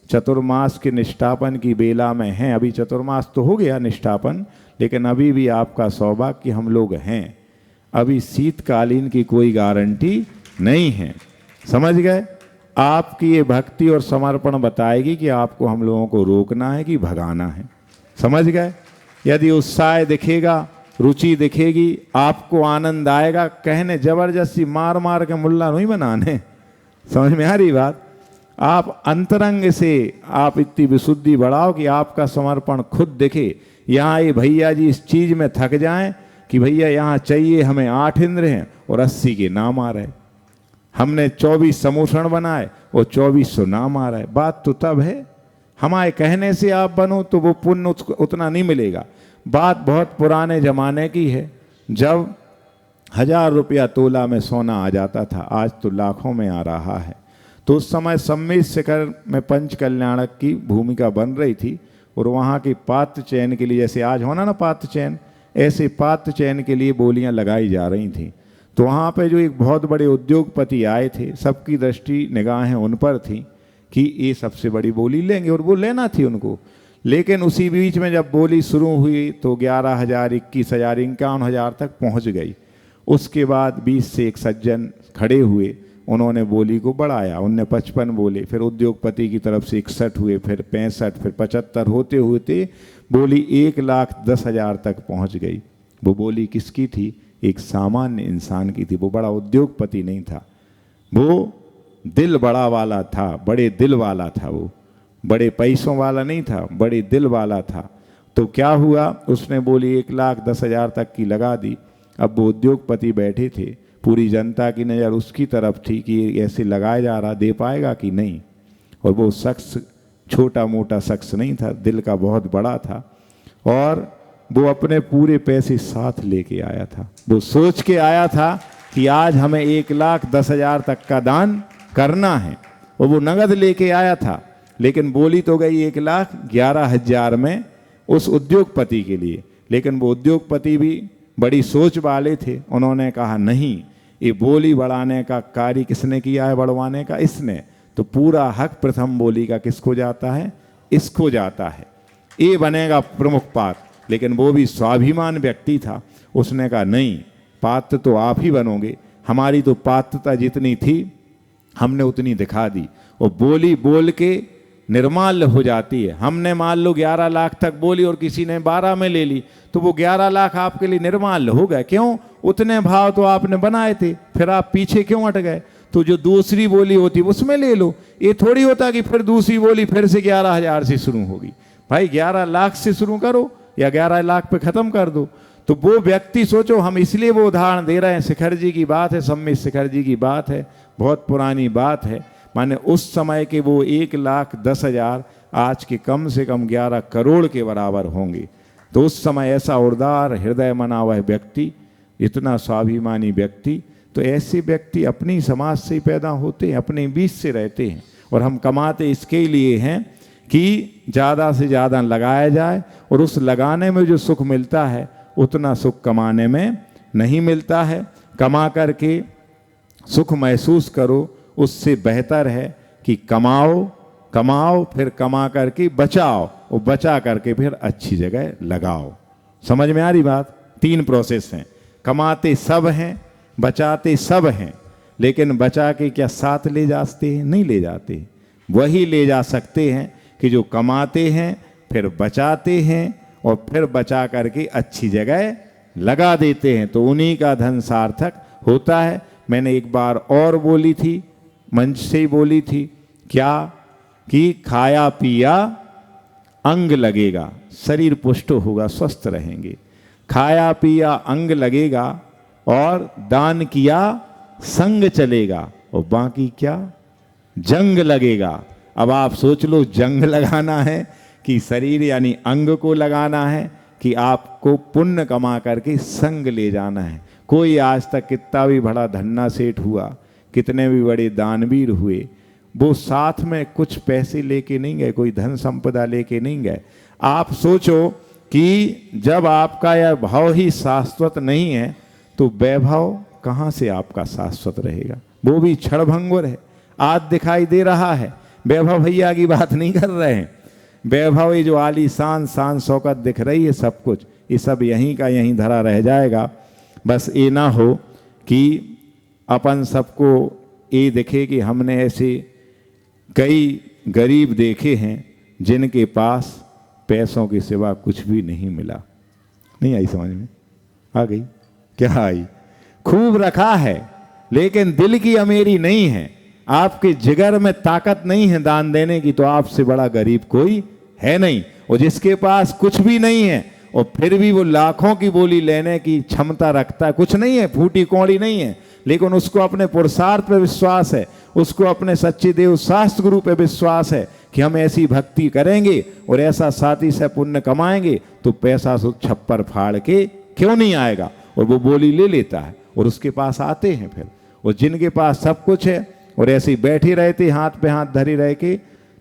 चतुर्मास के निष्ठापन की बेला में हैं। अभी चतुर्मास तो हो गया निष्ठापन, लेकिन अभी भी आपका सौभाग्य कि हम लोग हैं। अभी शीतकालीन की कोई गारंटी नहीं है, समझ गए। आपकी ये भक्ति और समर्पण बताएगी कि आपको हम लोगों को रोकना है कि भगाना है, समझ गए। यदि उत्साह दिखेगा, रुचि दिखेगी, आपको आनंद आएगा, कहने जबरदस्ती मार मार के मुल्ला नहीं बनाने, समझ में आ रही बात। आप अंतरंग से आप इतनी विशुद्धि बढ़ाओ कि आपका समर्पण खुद दिखे। यहाँ ये भैया जी इस चीज़ में थक जाएं कि भैया यहाँ चाहिए हमें 8 इंद्र हैं और 80 के नाम आ रहे। हमने 24 समूषण बनाए और 2400 नाम आ रहा है। बात तो तब है हमारे कहने से आप बनो तो वो पुण्य उतना नहीं मिलेगा। बात बहुत पुराने जमाने की है, जब 1000 रुपया तोला में सोना आ जाता था, आज तो लाखों में आ रहा है। तो उस समय सम्मिलित शिखर में पंच कल्याणक की भूमिका बन रही थी और वहाँ की पात्र चयन के लिए, जैसे आज होना ना पात्र चयन, ऐसे पात्र चयन के लिए बोलियाँ लगाई जा रही थी। तो वहाँ पे जो एक बहुत बड़े उद्योगपति आए थे, सबकी दृष्टि निगाहें उन पर थी कि ये सबसे बड़ी बोली लेंगे और वो लेना थी उनको। लेकिन उसी बीच में जब बोली शुरू हुई तो 11,000, 21,000, 51,000 तक पहुँच गई। उसके बाद 20 से एक सज्जन खड़े हुए, उन्होंने बोली को बढ़ाया, उनने 55 बोले, फिर उद्योगपति की तरफ से 61 हुए, फिर 65, फिर 75 होते होते बोली 1,10,000 तक पहुंच गई। वो बोली किसकी थी? एक सामान्य इंसान की थी। वो बड़ा उद्योगपति नहीं था, वो दिल बड़ा वाला था, बड़े दिल वाला था। वो बड़े पैसों वाला नहीं था, बड़े दिल वाला था। तो क्या हुआ, उसने बोली 1,10,000 तक की लगा दी। अब वो उद्योगपति बैठे थे, पूरी जनता की नज़र उसकी तरफ थी कि ऐसे लगाया जा रहा, दे पाएगा कि नहीं। और वो शख्स छोटा मोटा शख्स नहीं था, दिल का बहुत बड़ा था और वो अपने पूरे पैसे साथ लेके आया था। वो सोच के आया था कि आज हमें 1,10,000 तक का दान करना है और वो नगद लेके आया था। लेकिन बोली तो गई 1,11,000 में उस उद्योगपति के लिए। लेकिन वो उद्योगपति भी बड़ी सोच वाले थे, उन्होंने कहा नहीं, ये बोली बढ़ाने का कार्य किसने किया है, बढ़वाने का इसने। तो पूरा हक प्रथम बोली का किसको जाता है? इसको जाता है, ये बनेगा प्रमुख पात्र। लेकिन वो भी स्वाभिमान व्यक्ति था, उसने कहा नहीं, पात्र तो आप ही बनोगे। हमारी तो पात्रता जितनी थी हमने उतनी दिखा दी। और बोली बोल के निर्माल्य हो जाती है। हमने मान लो 11 लाख तक बोली और किसी ने 12 में ले ली, तो वो 11 लाख आपके लिए निर्माल्य हो गए। क्यों? उतने भाव तो आपने बनाए थे, फिर आप पीछे क्यों हट गए? तो जो दूसरी बोली होती उसमें ले लो। ये थोड़ी होता कि फिर दूसरी बोली फिर से 11,000 से शुरू होगी। भाई 11 लाख से शुरू करो या 11 लाख पे ख़त्म कर दो। तो वो व्यक्ति सोचो, हम इसलिए वो उदाहरण दे रहे हैं, शिखर जी की बात है, सम्मित शिखर जी की बात है, बहुत पुरानी बात है। माने उस समय के वो 1,10,000 आज के कम से कम 11 करोड़ के बराबर होंगे। तो उस समय ऐसा उदार हृदय मना हुआ व्यक्ति, इतना स्वाभिमानी व्यक्ति, तो ऐसे व्यक्ति अपनी समाज से पैदा होते हैं, अपने बीच से रहते हैं। और हम कमाते इसके लिए हैं कि ज़्यादा से ज़्यादा लगाया जाए, और उस लगाने में जो सुख मिलता है उतना सुख कमाने में नहीं मिलता है। कमा करके सुख महसूस करो, उससे बेहतर है कि कमाओ, कमाओ फिर कमा करके बचाओ, और बचा करके फिर अच्छी जगह लगाओ। समझ में आ रही बात? 3 प्रोसेस हैं। कमाते सब हैं, बचाते सब हैं, लेकिन बचा के क्या साथ ले जाते हैं? नहीं ले जाते। वही ले जा सकते हैं कि जो कमाते हैं, फिर बचाते हैं और फिर बचा करके अच्छी जगह लगा देते हैं, तो उन्हीं का धन सार्थक होता है। मैंने एक बार और बोली थी, मंच से ही बोली थी, क्या कि खाया पिया अंग लगेगा, शरीर पुष्ट होगा, स्वस्थ रहेंगे। खाया पिया अंग लगेगा और दान किया संग चलेगा, और बाकी क्या? जंग लगेगा। अब आप सोच लो, जंग लगाना है कि शरीर यानी अंग को लगाना है, कि आपको पुण्य कमा करके संग ले जाना है। कोई आज तक कितना भी बड़ा धन्ना सेठ हुआ, कितने भी बड़े दानवीर हुए, वो साथ में कुछ पैसे लेके नहीं गए, कोई धन संपदा लेके नहीं गए। आप सोचो कि जब आपका यह भाव ही शाश्वत नहीं है तो वैभव कहाँ से आपका शाश्वत रहेगा? वो भी क्षणभंगुर है, आज दिखाई दे रहा है। वैभव भैया की बात नहीं कर रहे हैं। वैभव ये जो आलीशान शान शौकत दिख रही है, सब कुछ ये सब यहीं का यहीं धरा रह जाएगा। बस ये ना हो कि अपन सबको ये दिखे कि हमने ऐसे कई गरीब देखे हैं जिनके पास पैसों के सिवा कुछ भी नहीं मिला। नहीं आई समझ में? आ गई? क्या आई? खूब रखा है लेकिन दिल की अमीरी नहीं है, आपके जिगर में ताकत नहीं है दान देने की, तो आपसे बड़ा गरीब कोई है नहीं। और जिसके पास कुछ भी नहीं है और फिर भी वो लाखों की बोली लेने की क्षमता रखता है, कुछ नहीं है, फूटी कौड़ी नहीं है, लेकिन उसको अपने पुरुषार्थ पे विश्वास है, उसको अपने सच्चे देव शास्त्र गुरु पे विश्वास है कि हम ऐसी भक्ति करेंगे और ऐसा साथी से पुण्य कमाएंगे तो पैसा छप्पर फाड़ के क्यों नहीं आएगा, और वो बोली ले लेता है और उसके पास आते हैं फिर। और जिनके पास सब कुछ है और ऐसे ही बैठी रहते हाथ पे हाथ धरी रह के,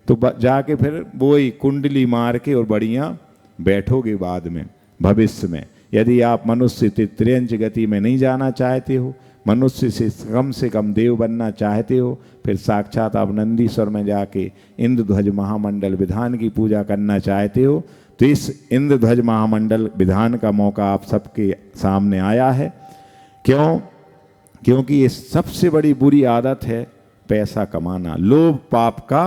तो जाके फिर वो ही कुंडली मार के और बढ़िया बैठोगे बाद में भविष्य में। यदि आप मनुष्य त्रियंच गति में नहीं जाना चाहते हो, मनुष्य से कम देव बनना चाहते हो, फिर साक्षात आप नंदीश्वर में जाके इंद्रध्वज महामंडल विधान की पूजा करना चाहते हो, तो इस इंद्रध्वज महामंडल विधान का मौका आप सबके सामने आया है। क्यों? क्योंकि ये सबसे बड़ी बुरी आदत है पैसा कमाना, लोभ पाप का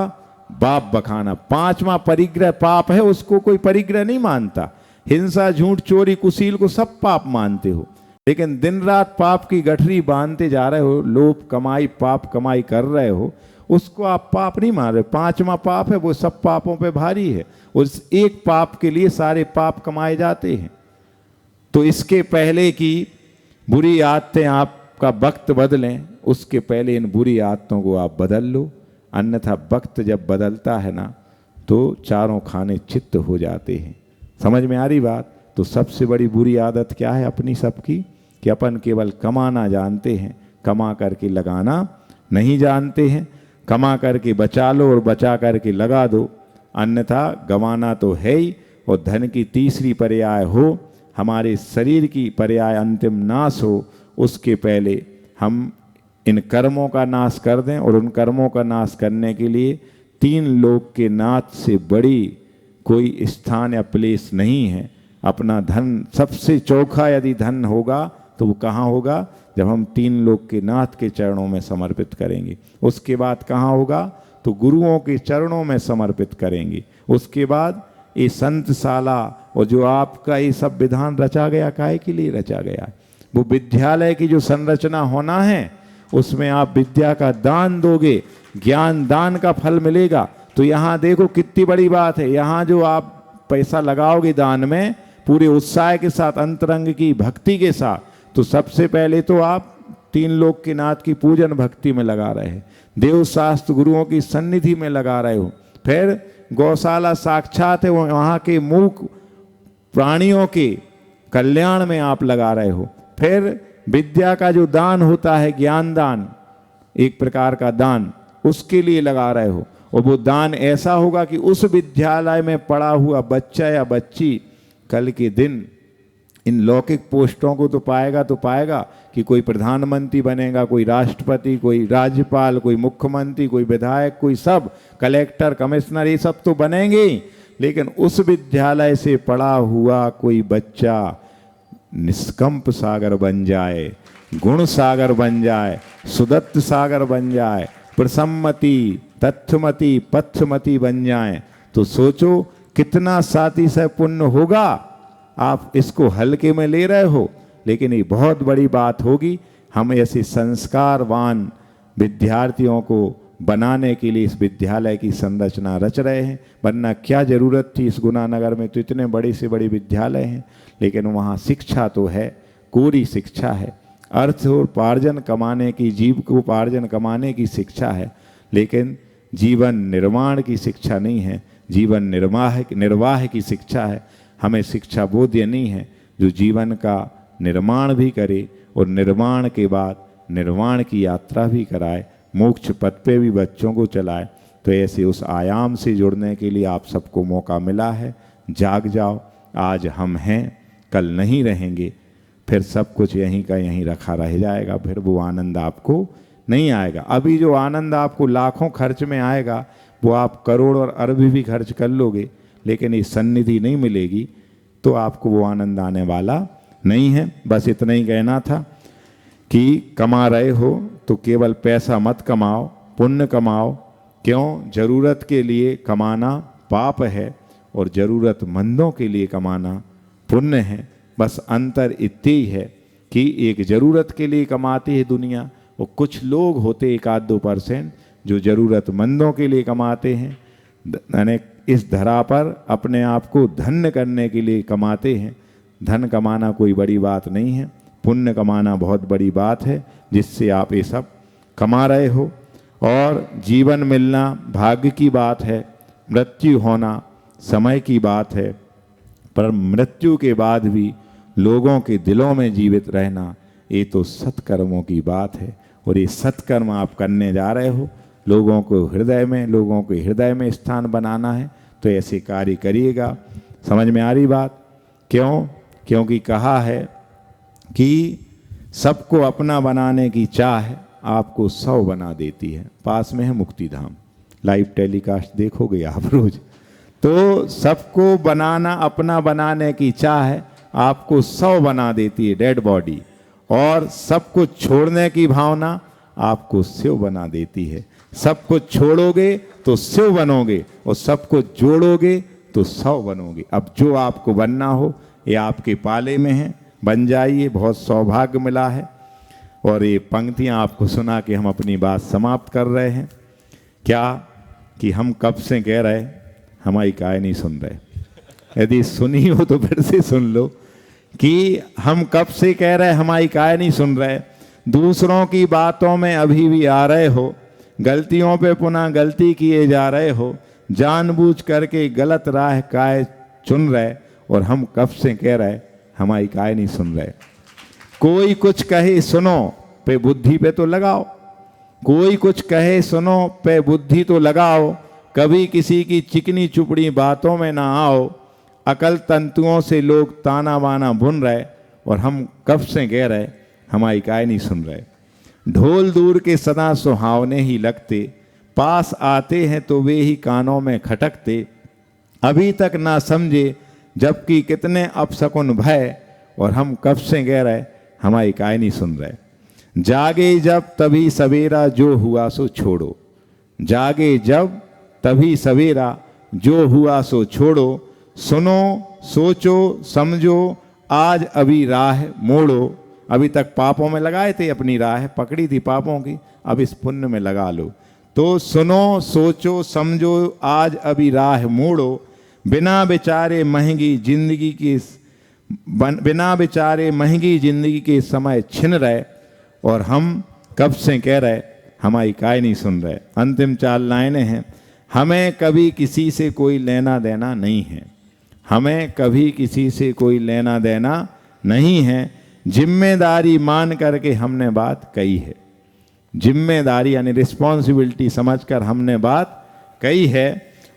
बाप बखाना। पांचवा परिग्रह पाप है, उसको कोई परिग्रह नहीं मानता। हिंसा, झूठ, चोरी, कुशील को सब पाप मानते हो, लेकिन दिन रात पाप की गठरी बांधते जा रहे हो, लोभ कमाई पाप कमाई कर रहे हो, उसको आप पाप नहीं मान रहे। पांचवा पाप है, वो सब पापों पे भारी है। उस एक पाप के लिए सारे पाप कमाए जाते हैं। तो इसके पहले की बुरी आदतें आपका वक्त बदलें, उसके पहले इन बुरी आदतों को आप बदल लो, अन्यथा वक्त जब बदलता है ना तो चारों खाने चित्त हो जाते हैं। समझ में आ रही बात? तो सबसे बड़ी बुरी आदत क्या है अपनी सबकी? कि अपन केवल कमाना जानते हैं, कमा करके लगाना नहीं जानते हैं। कमा करके बचा लो और बचा करके लगा दो, अन्यथा गंवाना तो है ही। और धन की तीसरी पर्याय हो, हमारे शरीर की पर्याय अंतिम नाश हो, उसके पहले हम इन कर्मों का नाश कर दें। और उन कर्मों का नाश करने के लिए तीन लोक के नाथ से बड़ी कोई स्थान या प्लेस नहीं है। अपना धन सबसे चोखा यदि धन होगा तो वो कहाँ होगा? जब हम तीन लोक के नाथ के चरणों में समर्पित करेंगे। उसके बाद कहाँ होगा? तो गुरुओं के चरणों में समर्पित करेंगे। उसके बाद ये संतशाला और जो आपका ये सब विधान रचा गया, काहे के लिए रचा गया? वो विद्यालय की जो संरचना होना है, उसमें आप विद्या का दान दोगे, ज्ञान दान का फल मिलेगा। तो यहाँ देखो कितनी बड़ी बात है, यहाँ जो आप पैसा लगाओगे दान में पूरे उत्साह के साथ, अंतरंग की भक्ति के साथ, तो सबसे पहले तो आप तीन लोक के नाथ की पूजन भक्ति में लगा रहे हैं, देव शास्त्र गुरुओं की सन्निधि में लगा रहे हो। फिर गौशाला साक्षात है, वहाँ के मूक प्राणियों के कल्याण में आप लगा रहे हो। फिर विद्या का जो दान होता है, ज्ञान दान, एक प्रकार का दान, उसके लिए लगा रहे हो। और वो दान ऐसा होगा कि उस विद्यालय में पढ़ा हुआ बच्चा या बच्ची कल के दिन इन लौकिक पोस्टों को तो पाएगा कि कोई प्रधानमंत्री बनेगा, कोई राष्ट्रपति, कोई राज्यपाल, कोई मुख्यमंत्री, कोई विधायक, कोई सब कलेक्टर, कमिश्नर, ये सब तो बनेंगे ही। लेकिन उस विद्यालय से पढ़ा हुआ कोई बच्चा निष्कंप सागर बन जाए, गुण सागर बन जाए, सुदत्त सागर बन जाए, प्रसम्मति, तथ्यमति, पथ्यमति बन जाए, तो सोचो कितना साथी से पुण्य होगा। आप इसको हल्के में ले रहे हो, लेकिन ये बहुत बड़ी बात होगी। हम ऐसे संस्कारवान विद्यार्थियों को बनाने के लिए इस विद्यालय की संरचना रच रहे हैं। वरना क्या जरूरत थी? इस गुनानगर में तो इतने बड़े से बड़े विद्यालय हैं, लेकिन वहाँ शिक्षा तो है, कोरी शिक्षा है, अर्थ और उपार्जन कमाने की, जीव को उपार्जन कमाने की शिक्षा है, लेकिन जीवन निर्माण की शिक्षा नहीं है, जीवन निर्वाह की शिक्षा है। हमें शिक्षा बोध्य नहीं है जो जीवन का निर्माण भी करे और निर्माण के बाद निर्वाण की यात्रा भी कराए। मोक्ष पथ पे भी बच्चों को चलाए। तो ऐसे उस आयाम से जुड़ने के लिए आप सबको मौका मिला है। जाग जाओ, आज हम हैं, कल नहीं रहेंगे, फिर सब कुछ यहीं का यहीं रखा रह जाएगा, फिर वो आनंद आपको नहीं आएगा। अभी जो आनंद आपको लाखों खर्च में आएगा वो आप करोड़ और अरब भी खर्च कर लोगे, लेकिन ये सन्निधि नहीं मिलेगी तो आपको वो आनंद आने वाला नहीं है। बस इतना ही कहना था कि कमा रहे हो तो केवल पैसा मत कमाओ, पुण्य कमाओ। क्यों? ज़रूरत के लिए कमाना पाप है और ज़रूरतमंदों के लिए कमाना पुण्य है। बस अंतर इतने ही है कि एक ज़रूरत के लिए कमाती है दुनिया, और कुछ लोग होते 1-2% जो ज़रूरतमंदों के लिए कमाते हैं। यानी इस धरा पर अपने आप को धन्य करने के लिए कमाते हैं। धन कमाना कोई बड़ी बात नहीं है, पुण्य कमाना बहुत बड़ी बात है, जिससे आप ये सब कमा रहे हो। और जीवन मिलना भाग्य की बात है, मृत्यु होना समय की बात है, पर मृत्यु के बाद भी लोगों के दिलों में जीवित रहना ये तो सत्कर्मों की बात है। और ये सत्कर्म आप करने जा रहे हो, लोगों के हृदय में स्थान बनाना है, तो ऐसे कार्य करिएगा। समझ में आ रही बात? क्यों? क्योंकि कहा है कि सबको अपना बनाने की चाह आपको 100 बना देती है। पास में है मुक्ति धाम, लाइव टेलीकास्ट देखोगे आप रोज। तो सबको बनाना, अपना बनाने की चाह आपको 100 बना देती है, डेड बॉडी। और सब कुछ छोड़ने की भावना आपको शिव बना देती है। सब कुछ छोड़ोगे तो शिव बनोगे, और सब कुछ जोड़ोगे तो 100 बनोगे। अब जो आपको बनना हो ये आपके पाले में है, बन जाइए, बहुत सौभाग्य मिला है। और ये पंक्तियाँ आपको सुना के हम अपनी बात समाप्त कर रहे हैं। क्या कि हम कब से कह रहे, हमारी काय नहीं सुन रहे। यदि सुनी हो तो फिर से सुन लो कि हम कब से कह रहे हमारी काय नहीं सुन रहे। दूसरों की बातों में अभी भी आ रहे हो, गलतियों पे पुनः गलती किए जा रहे हो, जानबूझ करके गलत राह काय चुन रहे, और हम कब से कह रहे हमारी काय नहीं सुन रहे। कोई कुछ कहे सुनो पे बुद्धि पे तो लगाओ, कोई कुछ कहे सुनो पे बुद्धि तो लगाओ, कभी किसी की चिकनी चुपड़ी बातों में ना आओ। अकल तंतुओं से लोग ताना बाना बुन रहे, और हम कब से कह रहे हमारी काय नहीं सुन रहे। ढोल दूर के सदा सुहावने ही लगते, पास आते हैं तो वे ही कानों में खटकते। अभी तक ना समझे जबकि कितने अपशकुन भय, और हम कब से कह रहे हमारी काय नहीं सुन रहे। जागे जब तभी सवेरा जो हुआ सो छोड़ो, जागे जब तभी सवेरा जो हुआ सो छोड़ो। सुनो सोचो समझो आज अभी राह मोड़ो। अभी तक पापों में लगाए थे, अपनी राह पकड़ी थी पापों की, अब इस पुण्य में लगा लो। तो सुनो सोचो समझो आज अभी राह मोड़ो। बिना बेचारे महंगी जिंदगी की, बिना बेचारे महंगी जिंदगी के समय छिन रहे, और हम कब से कह रहे हमारी काय नहीं सुन रहे। अंतिम 4 लाइनें हैं। हमें कभी किसी से कोई लेना देना नहीं है, हमें कभी किसी से कोई लेना देना नहीं है। जिम्मेदारी मान करके हमने बात कही है, जिम्मेदारी यानी रिस्पॉन्सिबिलिटी समझकर हमने बात कही है।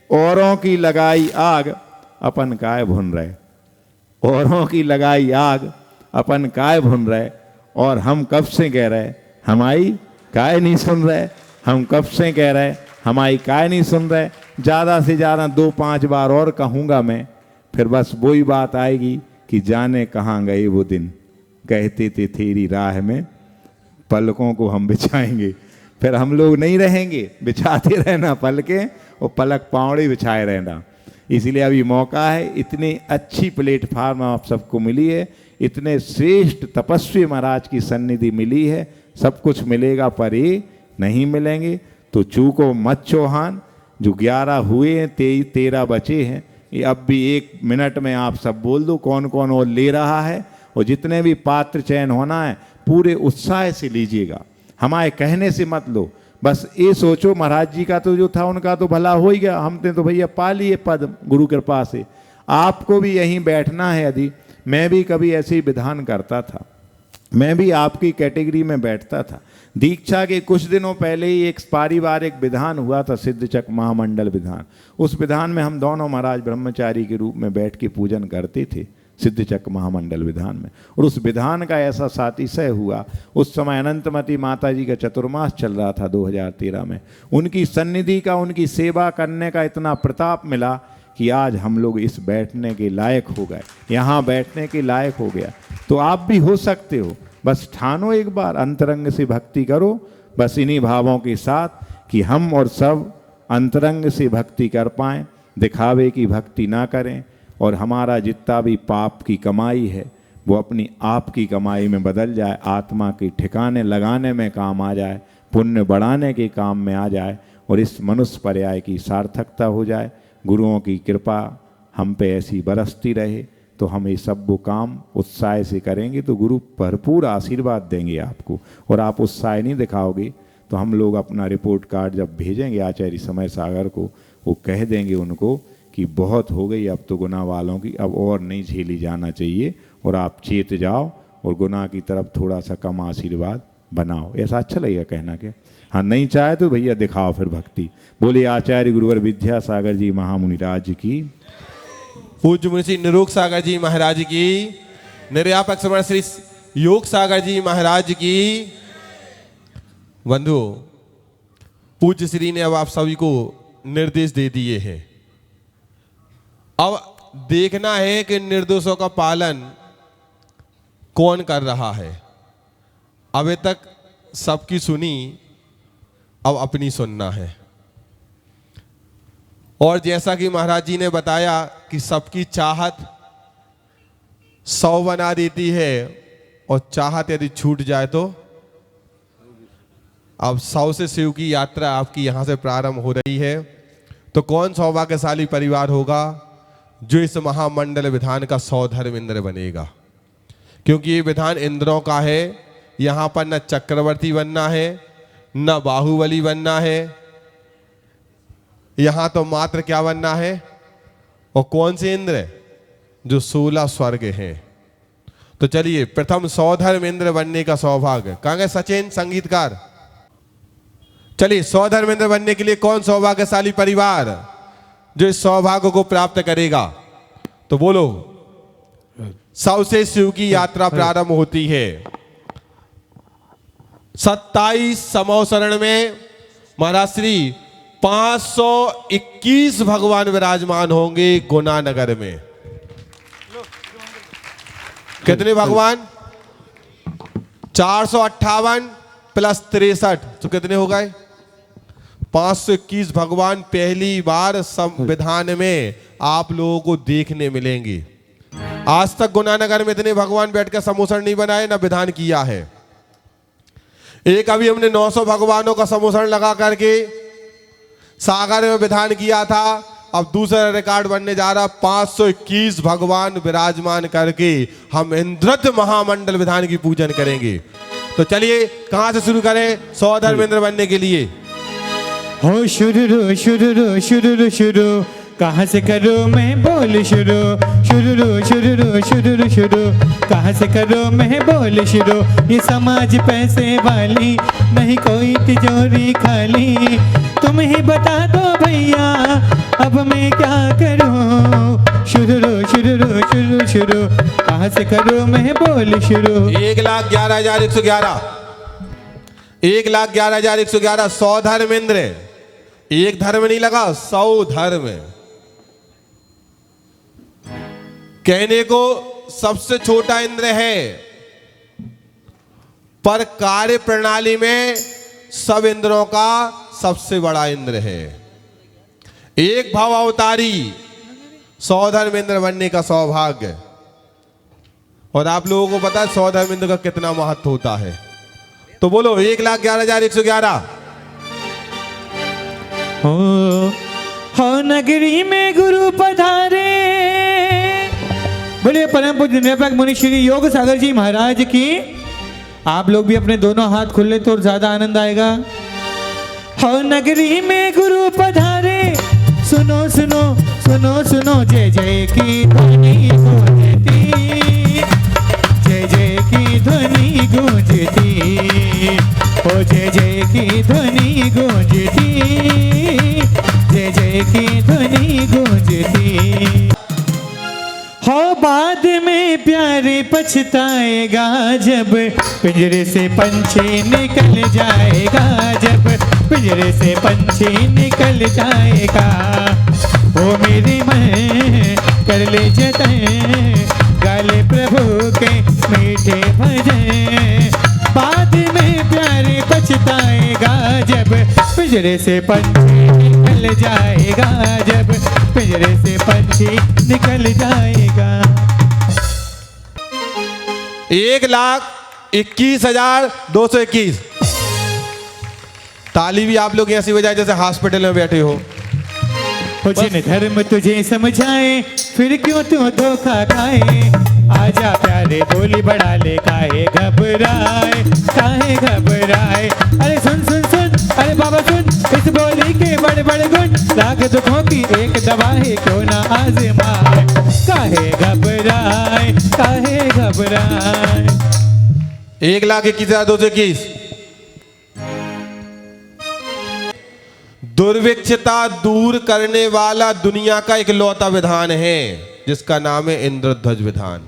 औरों की लगाई आग अपन काय भुन रहे, औरों की लगाई आग अपन काय भुन रहे, और हम कब से कह रहे हमारी काय नहीं सुन रहे। हम कब से कह रहे हमारी काय नहीं सुन रहे। ज़्यादा से ज़्यादा 2-5 बार और कहूँगा मैं, फिर बस वही बात आएगी कि जाने कहाँ गए वो दिन, कहते थे तेरी राह में पलकों को हम बिछाएंगे। फिर हम लोग नहीं रहेंगे, बिछाते रहना पलकें, और पलक पावड़े बिछाए रहना। इसलिए अभी मौका है, इतनी अच्छी प्लेटफार्म आप सबको मिली है, इतने श्रेष्ठ तपस्वी महाराज की सन्निधि मिली है। सब कुछ मिलेगा पर ये नहीं मिलेंगे, तो चूको मत चौहान। जो 11 हुए हैं 13 बचे हैं, ये अब भी 1 मिनट में आप सब बोल दो कौन कौन और ले रहा है। और जितने भी पात्र चयन होना है पूरे उत्साह से लीजिएगा, हमारे कहने से मत लो। बस ये सोचो महाराज जी का तो जो था उनका तो भला हो ही गया, हमने तो भैया पा लिए पद गुरु कृपा से। आपको भी यहीं बैठना है। यदि मैं भी कभी ऐसे ही विधान करता था, मैं भी आपकी कैटेगरी में बैठता था, दीक्षा के कुछ दिनों पहले ही एक पारिवारिक विधान हुआ था, सिद्धचक महामंडल विधान। उस विधान में हम दोनों महाराज ब्रह्मचारी के रूप में बैठ के पूजन करते थे सिद्धचक महामंडल विधान में। और उस विधान का ऐसा सातिशय हुआ, उस समय अनंतमती माता जी का चतुर्मास चल रहा था 2013 में। उनकी सन्निधि का, उनकी सेवा करने का इतना प्रताप मिला कि आज हम लोग इस बैठने के लायक हो गए, यहाँ बैठने के लायक हो गया। तो आप भी हो सकते हो, बस ठानो एक बार, अंतरंग से भक्ति करो, बस इन्हीं भावों के साथ कि हम और सब अंतरंग से भक्ति कर पाएँ, दिखावे की भक्ति ना करें, और हमारा जितना भी पाप की कमाई है वो अपनी आप की कमाई में बदल जाए, आत्मा के ठिकाने लगाने में काम आ जाए, पुण्य बढ़ाने के काम में आ जाए, और इस मनुष्य पर्याय की सार्थकता हो जाए। गुरुओं की कृपा हम पे ऐसी बरसती रहे तो हम ये सब वो काम उत्साह से करेंगे तो गुरु भरपूर आशीर्वाद देंगे आपको। और आप उत्साह नहीं दिखाओगे तो हम लोग अपना रिपोर्ट कार्ड जब भेजेंगे आचार्य समय सागर को, वो कह देंगे उनको कि बहुत हो गई अब तो गुनाह वालों की, अब और नहीं झेली जाना चाहिए, और आप चेत जाओ और गुनाह की तरफ थोड़ा सा कम आशीर्वाद बनाओ। ऐसा अच्छा लगेगा कहना के? हाँ, नहीं चाहे तो भैया दिखाओ फिर भक्ति। बोलिए आचार्य गुरुवर विद्यासागर जी महामुनिराज की, पूज्य मुनि श्री निरोग सागर जी महाराज की, निर्यापक समर्थ श्री योग सागर जी महाराज की। बंधु, पूज्य श्री ने अब आप सभी को निर्देश दे दिए हैं। अब देखना है कि निर्देशों का पालन कौन कर रहा है। अभी तक सबकी सुनी, अब अपनी सुनना है। और जैसा कि महाराज जी ने बताया कि सबकी चाहत 100 बना देती है, और चाहत यदि छूट जाए तो अब 100 से शिव की यात्रा आपकी यहां से प्रारंभ हो रही है। तो कौन सौभाग्यशाली परिवार होगा जो इस महामंडल विधान का 100 धर्मेंद्र बनेगा? क्योंकि ये विधान इंद्रों का है। यहां पर न चक्रवर्ती बनना है, न बाहुबली बनना है, यहां तो मात्र क्या बनना है? और कौन से इंद्र? जो 16 स्वर्ग हैं। तो चलिए, प्रथम 100 धर्मेंद्र बनने का सौभाग्य कहां गए सचिन संगीतकार? चलिए, 100 धर्मेंद्र बनने के लिए कौन सौभाग्यशाली परिवार जो इस सौभाग्य को प्राप्त करेगा? तो बोलो। 100 से शिव की यात्रा प्रारंभ होती है। 27 समोसरण में महाराज श्री 521 भगवान विराजमान होंगे गुना नगर में। कितने भगवान? 458 प्लस 63, तो कितने हो गए? 521 भगवान पहली बार संविधान में आप लोगों को देखने मिलेंगे। आज तक गुनानगर में इतने भगवान बैठकर समोसण नहीं बनाए, ना विधान किया है। एक अभी हमने 900 भगवानों का समोसण लगा करके सागर में विधान किया था। अब दूसरा रिकॉर्ड बनने जा रहा, 521 भगवान विराजमान करके हम इंद्रथ महामंडल विधान की पूजन करेंगे। तो चलिए, कहां से शुरू करें 100 धर्मेंद्र बनने के लिए? हो शुरू शुरू शुरू शुरू, कहाँ से करो मैं बोल शुरू, शुरू शुरू शुरू शुरू, कहाँ से करो मैं बोल शुरू। ये समाज पैसे वाली नहीं, कोई तिजोरी खाली, तुम ही बता दो भैया अब मैं क्या करूं। शुरू शुरू शुरू शुरू, कहाँ से करो मैं बोल शुरू। 1,11,111, 1,11,111, 100 धर्मेंद्र। एक धर्म नहीं लगा, 100 धर्म। कहने को सबसे छोटा इंद्र है, पर कार्य प्रणाली में सब इंद्रों का सबसे बड़ा इंद्र है। एक भाव अवतारी 100 धर्मेंद्र बनने का सौभाग्य। और आप लोगों को पता है 100 धर्मेंद्र का कितना महत्व होता है। तो बोलो 1,11,111। हो नगरी में गुरु पधारे, बोलिए परम पूज्य निरपेक्ष मुनि श्री योग सागर जी महाराज की। आप लोग भी अपने दोनों हाथ खुले तो और ज्यादा आनंद आएगा। हो नगरी में गुरु पधारे, सुनो सुनो सुनो सुनो, जय जय की ध्वनि गूंजती, जय जय की ध्वनि गूंजती। हो की ध्वनि गूंजती, जय जय की ध्वनि गूंजती। हो बाद में प्यारे पछताएगा जब पिंजरे से पंछी निकल जाएगा, जब पिंजरे से पंछी निकल जाएगा। ओ मेरी मैं कर ले जतन, गाले प्रभु के मीठे भजन। बाद में प्यारे पछताएगा जब पिंजरे से पंछी निकल जाएगा, जब पिंजरे से पंछी निकल जाएगा। 1,21,221। ताली भी आप लोग ऐसी बजाए जैसे हॉस्पिटल में बैठे हो। जिन धर्म तुझे समझाए फिर क्यों तू धोखा खाए। आजा प्यारे बोली बढ़ा ले, काहे घबराए, काहे घबराए। अरे सुन सुन सुन, अरे बाबा सुन, इस बोली के बड़े बड़े गुण, लाख दुखों की एक दवा है, क्यों ना आजमाए। काहे घबराए, काहे घबराए। 1,21,221। दुर्भिक्षता दूर करने वाला दुनिया का इकलौता विधान है, जिसका नाम है इंद्रध्वज विधान।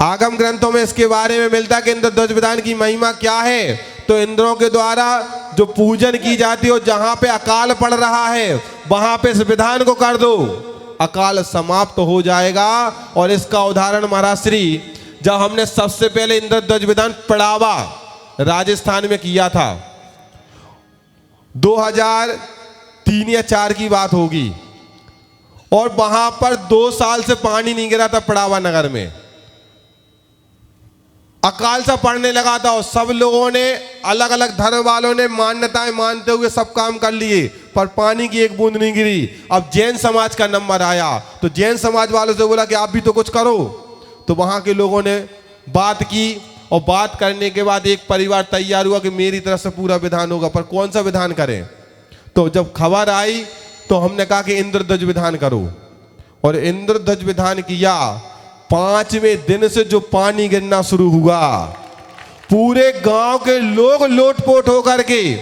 आगम ग्रंथों में इसके बारे में मिलता है कि इंद्रध्वज विधान की महिमा क्या है। तो इंद्रों के द्वारा जो पूजन की जाती है, जहां पे अकाल पड़ रहा है वहां पे इस विधान को कर दो, अकाल समाप्त हो जाएगा। और इसका उदाहरण महाराज श्री, जब हमने सबसे पहले इंद्रध्वज विधान पढ़ावा राजस्थान में किया था, 2003 या 4 की बात होगी, और वहां पर 2 साल से पानी नहीं गिरा था पड़ावा नगर में। अकाल सा पड़ने लगा था और सब लोगों ने, अलग अलग धर्म वालों ने मान्यताएं मानते हुए सब काम कर लिए, पर पानी की एक बूंद नहीं गिरी। अब जैन समाज का नंबर आया तो जैन समाज वालों से बोला कि आप भी तो कुछ करो। तो वहां के लोगों ने बात की, और बात करने के बाद एक परिवार तैयार हुआ कि मेरी तरफ से पूरा विधान होगा, पर कौन सा विधान करें। तो जब खबर आई तो हमने कहा कि इंद्रध्वज विधान करो, और इंद्रध्वज विधान किया। 5वें दिन से जो पानी गिरना शुरू हुआ, पूरे गांव के लोग लोटपोट होकर के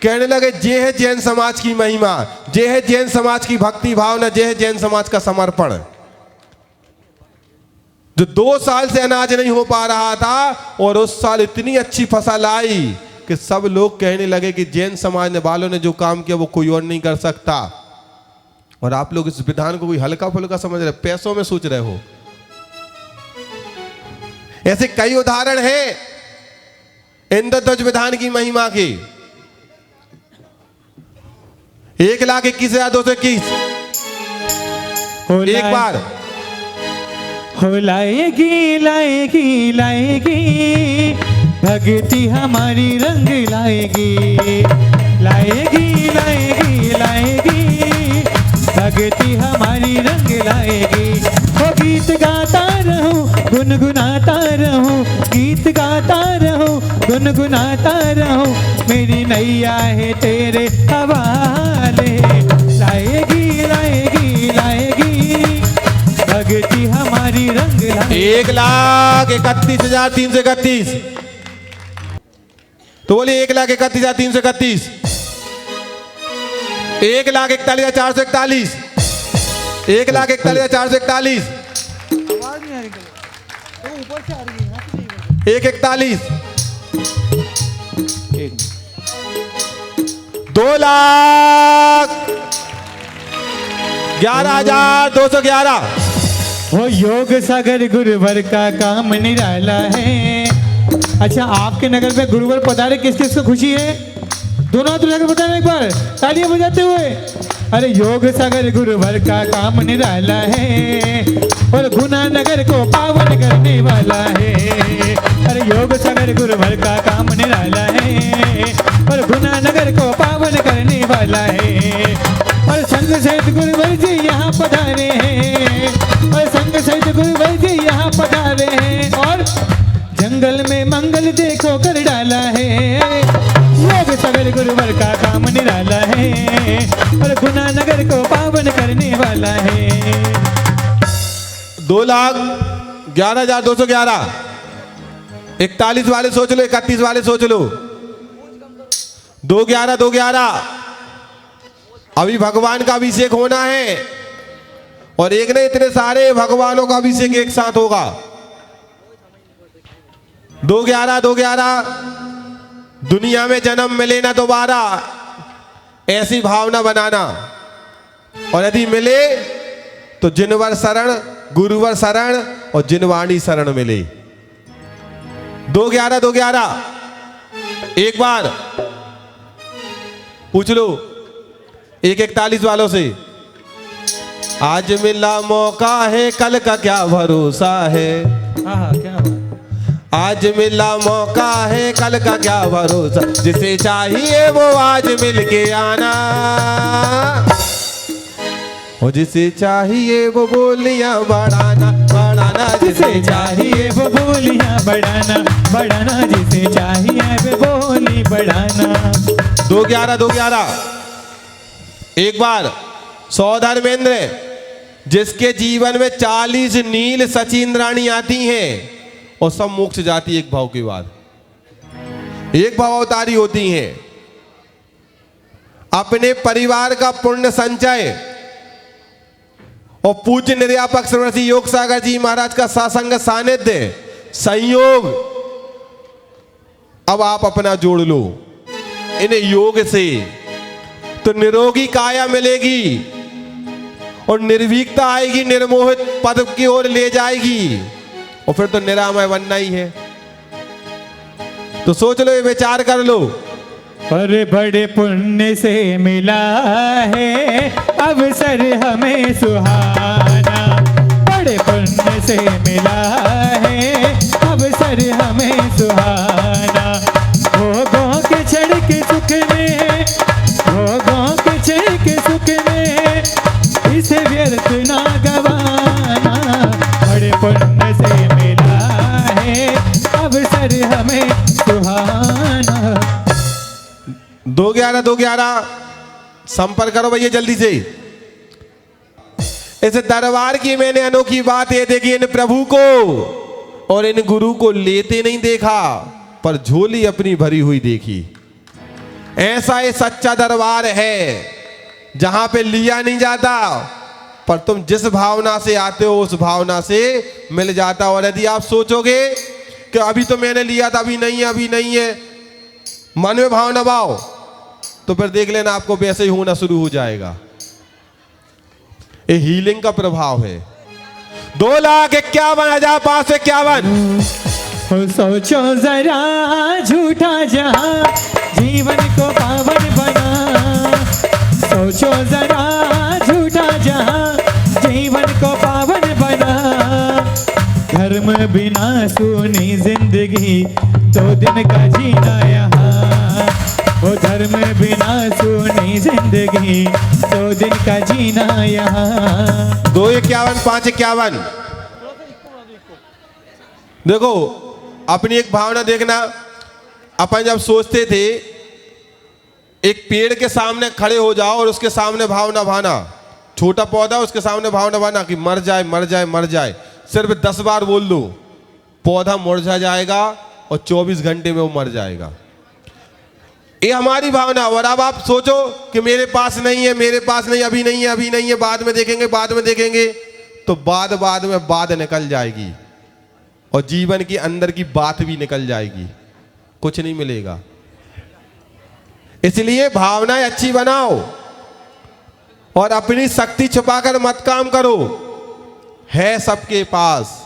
कहने लगे, ये है जैन समाज की महिमा, ये है जैन समाज की भक्ति भावना, ये है जैन समाज का समर्पण। जो 2 साल से अनाज नहीं हो पा रहा था, और उस साल इतनी अच्छी फसल आई कि सब लोग कहने लगे कि जैन समाज वालों ने जो काम किया वो कोई और नहीं कर सकता। और आप लोग इस विधान को कोई हल्का फुल्का समझ रहे, पैसों में सोच रहे हो। ऐसे कई उदाहरण हैं इंद्रध्वज विधान की महिमा के। 1,21,221। एक बार हो लाएगी लाएगी लाएगी, भक्ति हमारी रंग लाएगी, लाएगी लाएगी लाएगी, भक्ति हमारी रंग लाएगी। वो गीत गाता रहूं गुनगुनाता रहूं, गीत गाता रहूं गुनगुनाता रहूं, मेरी नैया है तेरे हवाले। लाएगी लाएगी लाएगी, भक्ति हमारी रंग लाएगी। 1,31,331। तो बोलिए 1,31,331। 1,41,441। 1,41,441। आवाज नहीं आ रही, वो ऊपर से आ रही है, यहाँ से नहीं आ रही। 1,41। 2,11,211। वो योग सागर गुरुवर का काम निराला है। अच्छा, आपके नगर में गुरुवर पधारे, किस किस को खुशी है? दोनों हाथ उठाकर बताना एक बार, तालियां बजाते हुए। अरे योग सागर गुरुवर का काम निराला है, और गुना नगर को पावन करने वाला है। अरे योग सागर गुरुवर का काम निराला है, और गुना नगर को पावन करने वाला है। और संग सहित गुरुवर जी यहाँ पधारे हैं, और संग सहित गुरुवर जी यहाँ पधारे हैं, और जंगल में मंगल देखो कर डाला है। योग सागर गुरुवर का काम निराला है, और गुना नगर को पावन करने वाला है। 2,11,211। 41 वाले सोच लो, 31 वाले सोच लो। 211 211 अभी भगवान का अभिषेक होना है और एक ने इतने सारे भगवानों का अभिषेक एक साथ होगा। 211 211 दुनिया में जन्म मिले ना दोबारा, ऐसी भावना बनाना। और यदि मिले तो जिनवर शरण, गुरुवर शरण और जिनवाणी शरण मिले। 211 211 एक बार पूछ लो 41 वालों से। आज मिला मौका है, कल का क्या भरोसा है। हाँ क्या बात। आज मिला मौका है, कल का क्या भरोसा। जिसे चाहिए वो आज मिल के आना, और जिसे चाहिए वो बोलियां बढ़ाना बढ़ाना। जिसे चाहिए वो बोलियां बढ़ाना बढ़ाना, जिसे चाहिए वो बोली बढ़ाना। 211 211 एक बार। 100 धर्मेंद्र जिसके जीवन में 40 नील सचिंद्राणी आती हैं और सब मोक्ष जाती एक भाव के बाद, एक भाव अवतारी होती हैं। अपने परिवार का पुण्य संचय और पूज्य निर्यापक श्री योग सागर जी महाराज का सत्संग सानिध्य संयोग अब आप अपना जोड़ लो इन योग से, तो निरोगी काया मिलेगी और निर्भीकता आएगी, निर्मोहित पद की ओर ले जाएगी और फिर तो निरामय बनना ही है। तो सोच लो, ये विचार कर लो। पर बड़े पुण्य से मिला है अवसर हमें सुहाना, बड़े पुण्य से मिला है अवसर हमें सुहाना। भोगों के क्षण के सुख में, भोगों के क्षण के सुख में, इसे व्यर्थ ना गवाना। बड़े पुण्य से मिला है अवसर हमें सुहाना। 211 211 संपर्क करो भैया जल्दी से। इस दरबार की मैंने अनोखी बात ये देखी, इन प्रभु को और इन गुरु को लेते नहीं देखा, पर झोली अपनी भरी हुई देखी। ऐसा ये सच्चा दरबार है जहां पे लिया नहीं जाता, पर तुम जिस भावना से आते हो उस भावना से मिल जाता। और यदि आप सोचोगे कि अभी तो मैंने लिया था, अभी नहीं है, अभी नहीं है, मन में भावना भाव, तो फिर देख लेना आपको वैसे ही होना शुरू हो जाएगा। ये हीलिंग का प्रभाव है। 2,51,551 सोचो जरा झूठा जहां जीवन को पावन बना, सोचो जरा झूठा जहां जीवन को पावन बना। धर्म बिना सुनी जिंदगी 2 दिन का जीना यहाँ, वो धर्म बिना सुनी जिंदगी 2 दिन का जीना यहाँ। 2,51,551 देखो अपनी एक भावना देखना। अपन जब सोचते थे एक पेड़ के सामने खड़े हो जाओ और उसके सामने भावना भाना, छोटा पौधा उसके सामने भावना भाना कि मर जाए मर जाए मर जाए, सिर्फ 10 बार बोल दो पौधा मुरझा जाएगा और 24 घंटे में वो मर जाएगा। ये हमारी भावना। और अब आप सोचो कि मेरे पास नहीं है, मेरे पास नहीं, अभी नहीं है, अभी नहीं है, बाद में देखेंगे, बाद में देखेंगे, तो बाद में बात निकल जाएगी और जीवन की अंदर की बात भी निकल जाएगी, कुछ नहीं मिलेगा। इसलिए भावनाएं अच्छी बनाओ और अपनी शक्ति छुपाकर मत काम करो, है सबके पास।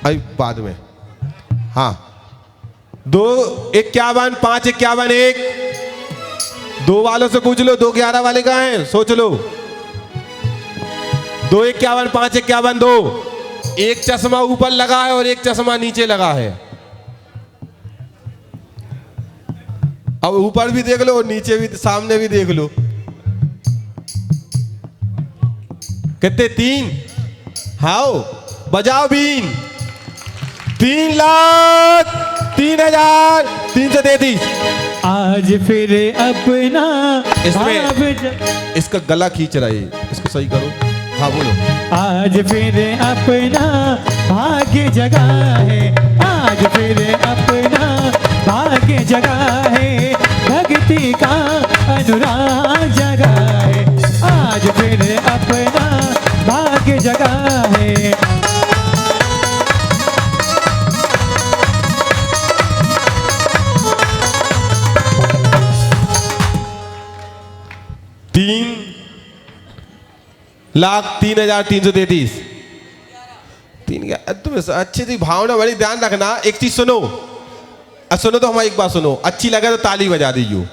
अभी बाद में, हाँ। 2,51,551 2 वालों से पूछ लो, 2,11 वाले कहाँ हैं, सोच लो। 2,51,551 2, एक चश्मा ऊपर लगा है और एक चश्मा नीचे लगा है। अब ऊपर भी देख लो और नीचे भी, सामने भी देख लो। कितने? 3। हाओ बजाओ बीन। 3,03,333। आज फिर अपना इसमें इसका गला खींच रहा है, इसको सही करो। हाँ बोलो। आज फिर अपना भाग्य जगा है, आज फिर अपना भाग्य जगा है, भक्ति का अनुराग जगा है, आज फिर अपना भाग्य जगा है। तीन लाख 3,333। तुम अच्छी थी भावना बड़ी, ध्यान रखना। एक चीज सुनो, सुनो तो हमारी एक बात सुनो, अच्छी लगे तो ताली बजा दीजिए।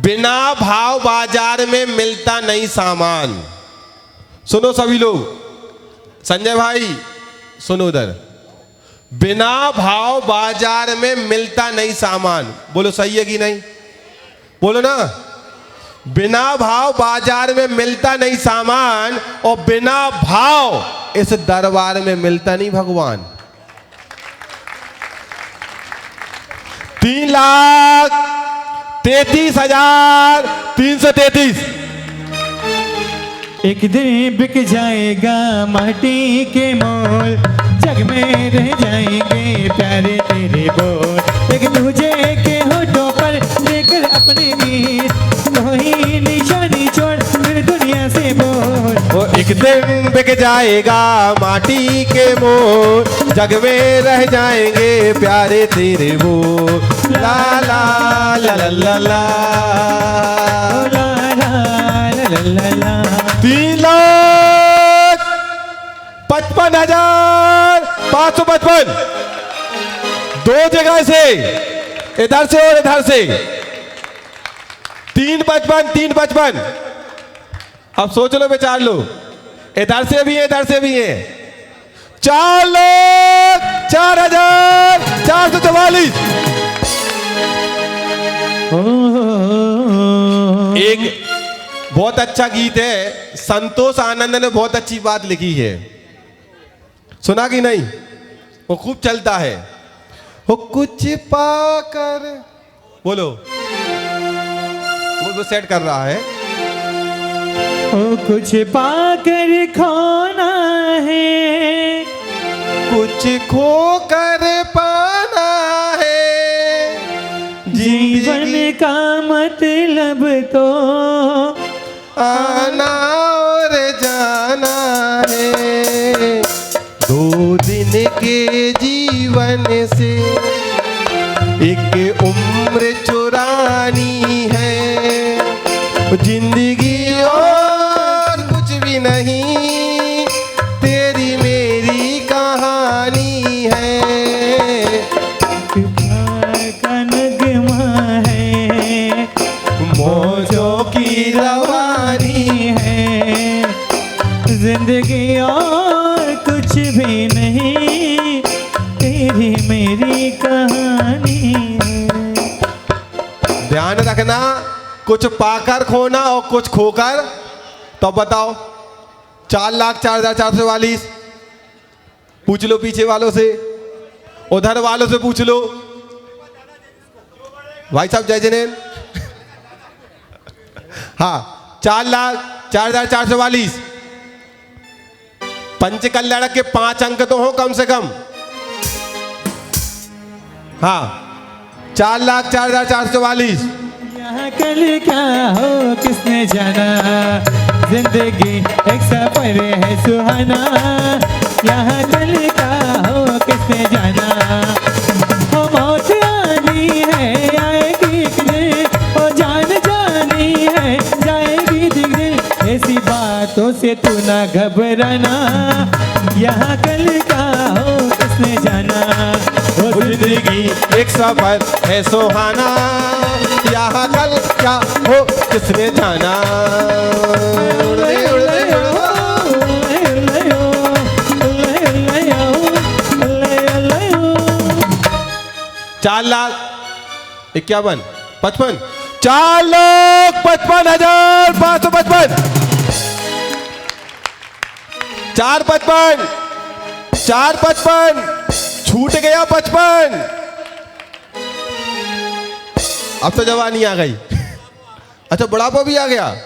बिना भाव बाजार में मिलता नहीं सामान। सुनो सभी लोग, संजय भाई सुनो उधर। बिना भाव बाजार में मिलता नहीं सामान। बोलो सही है कि नहीं? बोलो ना। बिना भाव बाजार में मिलता नहीं सामान, और बिना भाव इस दरबार में मिलता नहीं भगवान। 3,33,333। एक दिन बिक जाएगा माटी के मोल, जग में रह जाएंगे प्यारे तेरे बोल, एक दूजे के होठों पर लेकर अपने मीत, वही निशानी छोड़ फिर दुनिया से बोल। वो एक दिन बिक जाएगा माटी के मोल, जग में रह जाएंगे प्यारे तेरे बोल। ला ला ला ला ला ला ला ला ला ला ला। 3,55,555। दो जगह से, इधर से और इधर से। 3,55,3,55। अब सोच लो, विचार लो, इधर से भी है इधर से भी है। 4,04,444। एक बहुत अच्छा गीत है, संतोष आनंद ने बहुत अच्छी बात लिखी है, सुना कि नहीं? वो खूब चलता है। वो कुछ पाकर, बोलो, वो सेट कर रहा है। ओ कुछ पाकर खोना है, कुछ खोकर पाना है, जीवन का मतलब तो आना और जाना है। 2 दिन के जीवन से एक उम्र चुरानी है, जिंदगी और कुछ भी नहीं, तेरी मेरी कहानी है। का नगमा है, मौजों की रवानी है, जिंदगी और कुछ भी नहीं, तेरी मेरी कहानी है। ध्यान रखना, कुछ पाकर खोना और कुछ खोकर। तो बताओ, 4,04,444। पूछ लो पीछे वालों से, उधर वालों से पूछ लो। भाई साहब जय जनेन। हाँ, 4,04,444। पंच कल्याण के 5 अंक तो हो कम से कम। हाँ, 4,04,444। यहाँ कल क्या हो किसने जाना, जिंदगी एक सफर है सुहाना, यहाँ कल क्या हो किसने जाना। हो मौत आनी है आएगी एक दिन, हो जान जानी है जाएगी एक दिन, ऐसी बातों से तू ना घबराना, यहाँ कल क्या हो किसने जाना। वो जिंदगी एक सफर है सुहाना, यहाँ कल क्या हो किसने जाना। उड़े उड़े उड़ो। 4,51,55। 4,55,555। 4,55,455। छूट गया 55। अब तो जवानी आ गई। अच्छा, बुढ़ापा भी आ गया।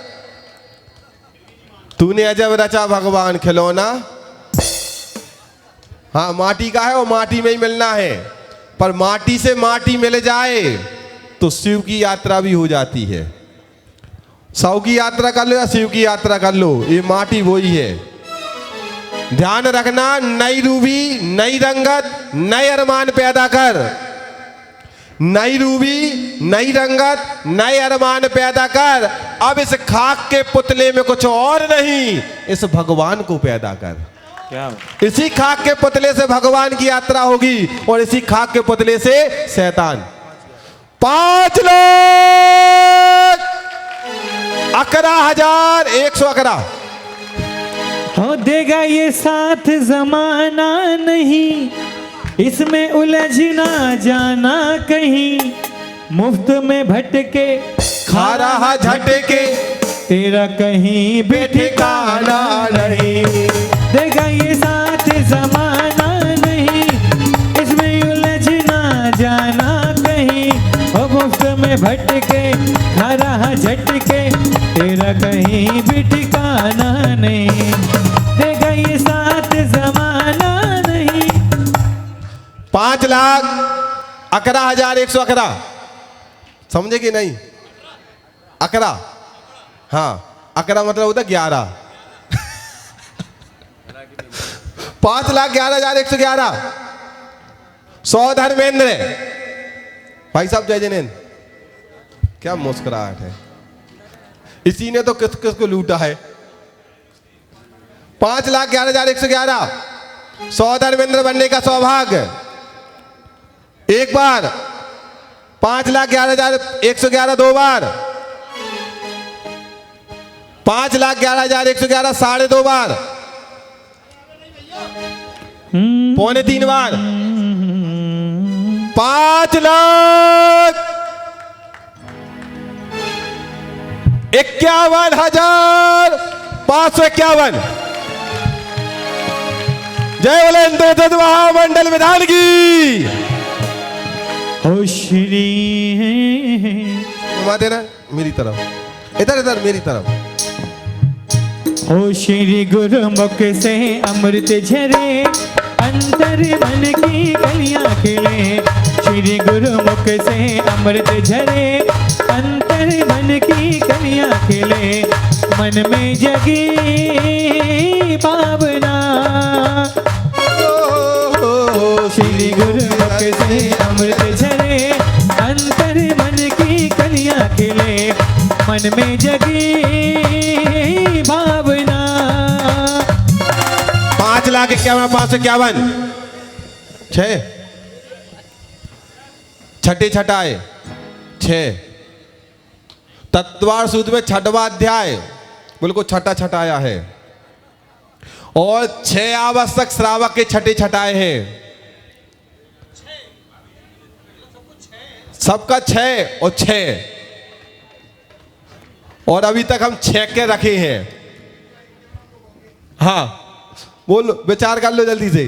तूने अजब रचा भगवान खिलौना। हाँ, माटी का है और माटी में ही मिलना है, पर माटी से माटी मिल जाए तो शिव की यात्रा भी हो जाती है। सौ की यात्रा कर लो या शिव की यात्रा कर लो, ये माटी वही है। ध्यान रखना, नई रूबी, नई रंगत, नए अरमान पैदा कर। नई रूबी, नई रंगत, नए अरमान पैदा कर। अब इस खाक के पुतले में कुछ और नहीं, इस भगवान को पैदा कर। क्या इसी खाक के पुतले से भगवान की यात्रा होगी और इसी खाक के पुतले से शैतान। 5 लाख 11,111 हो देगा ये साथ जमाना नहीं, इसमें उलझना जाना कहीं। मुफ्त में भटके खा रहा झटके, तेरा कहीं भी ठिकाना नहीं। देगा ये साथ जमाना नहीं, इसमें उलझना जाना कहीं। हो मुफ्त में भटके खा रहा झटके, तेरा कहीं भी ठिकाना नहीं। देगा ये साथ जमाना नहीं। 5,11,111 समझे कि नहीं? 11, हाँ 11 मतलब होता 11। 5,11,111 100 धर्मेंद्र। भाई साहब जय जिनेन्द्र, क्या मुस्कुराहट है। इसी ने तो किस किस को लूटा है। 5,11,111 100 धर्मेंद्र बनने का सौभाग्य। एक बार 5,11,111 दो बार, 5,11,111 साढ़े 2 बार, 2.25 बार, 5,51,551। जय बोले इंद्रजित महामंडल विधान की। हो श्री घुमा देना मेरी तरफ, इधर इधर मेरी तरफ। हो श्री गुरुमुख से अमृत झरे, अंतर मन की कलियां खिले। श्री गुरुमुख से अमृत झरे, अंतर मन की कलियां खिले। मन में जगी भावना, श्री गुरुमुख से अमृत झरे, अंतर मन की कलियां खिले। मन में जगी भावना। 5,51,551 6 छठे छठाए 6 तत्वार सूत्र में 6वां अध्याय बिल्कुल छठा छठाया है और 6 आवश्यक श्रावक के छठे छठाए हैं। सबका 6 और 6 और अभी तक हम 6 के रखे हैं। हाँ बोलो, विचार कर लो जल्दी से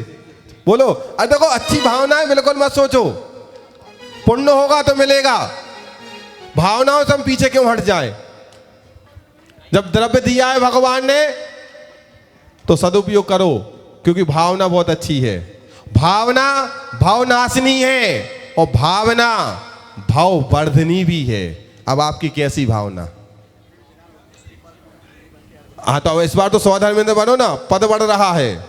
बोलो। अरे देखो अच्छी भावना है, बिल्कुल मत सोचो पुण्य होगा तो मिलेगा। भावनाओं से हम पीछे क्यों हट जाएं? जब द्रव्य दिया है भगवान ने तो सदुपयोग करो, क्योंकि भावना बहुत अच्छी है। भावना भावनाशिनी है और भावना भाववर्धनी भी है। अब आपकी कैसी भावना? हाँ तो इस बार तो 100 धर्मेंद्र बनो ना, पद बढ़ रहा है।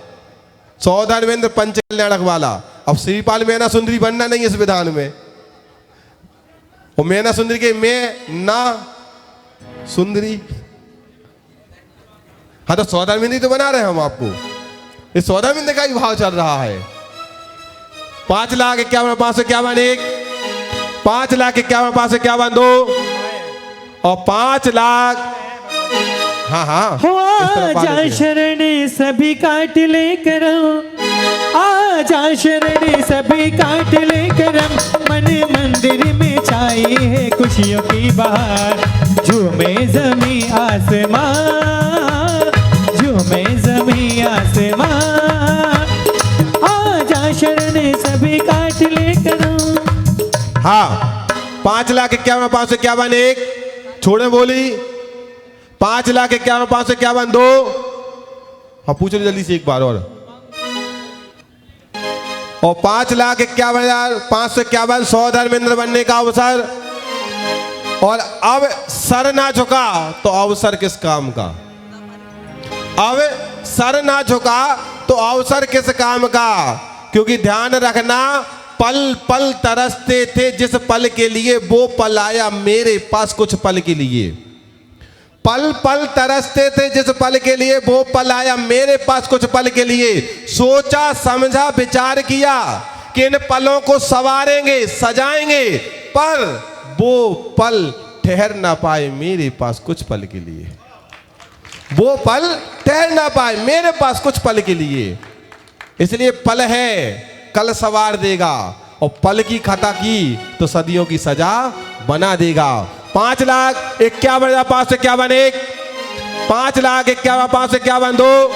100 धर्मेंद्र पंच कल्याणक वाला। अब श्रीपाल मैना सुंदरी बनना नहीं इस विधान में। और मैना सुंदरी के मैं ना सुंदरी। हाँ तो 100 धर्मेंद्र तो बना रहे हैं हम आपको। इस 100 धर्मेंद्र का ही भाव चल रहा है। 5,51,551 5,51,551 2 और 5 लाख। हाँ हाँ हो आजा शरण सभी काट लेकर, आजा शरण सभी काट लेकर। मन मंदिर में छाई है खुशियों की बहार। झूमे जमी आसमां, झूमे जमी आसमां। आजा शरण सभी काट लेकर। हाँ 5,51,551 1 छोड़े बोली 5,51,551 2। हाँ पूछ लो जल्दी से एक बार और 5,51,551 100 धर्मेंद्र बनने का अवसर। और अब सर ना झुका तो अवसर किस काम का? अब सर ना झुका तो अवसर किस काम का? क्योंकि ध्यान रखना, पल पल तरसते थे जिस पल के लिए, वो पल आया मेरे पास कुछ पल के लिए। पल पल तरसते थे जिस पल के लिए, वो पल आया मेरे पास कुछ पल के लिए। सोचा समझा विचार किया कि इन पलों को संवारेंगे सजाएंगे, पर वो पल ठहर ना पाए मेरे पास कुछ पल के लिए। वो पल ठहर ना पाए मेरे पास कुछ पल के लिए। इसलिए पल है, कल सवार देगा, और पल की खता की तो सदियों की सजा बना देगा। 5,51,551 1, 5,51,551 2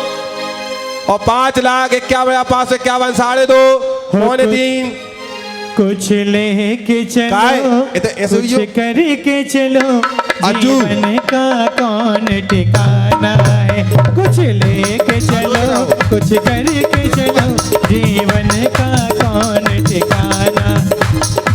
और 5,51,551 2.5 पौने 3। कुछ लेके चलो, कुछ करके चलो, जीवन का कौन ठिकाना है। कुछ लेके चलो, कुछ करके चलो, जीवन का कौन ठिकाना,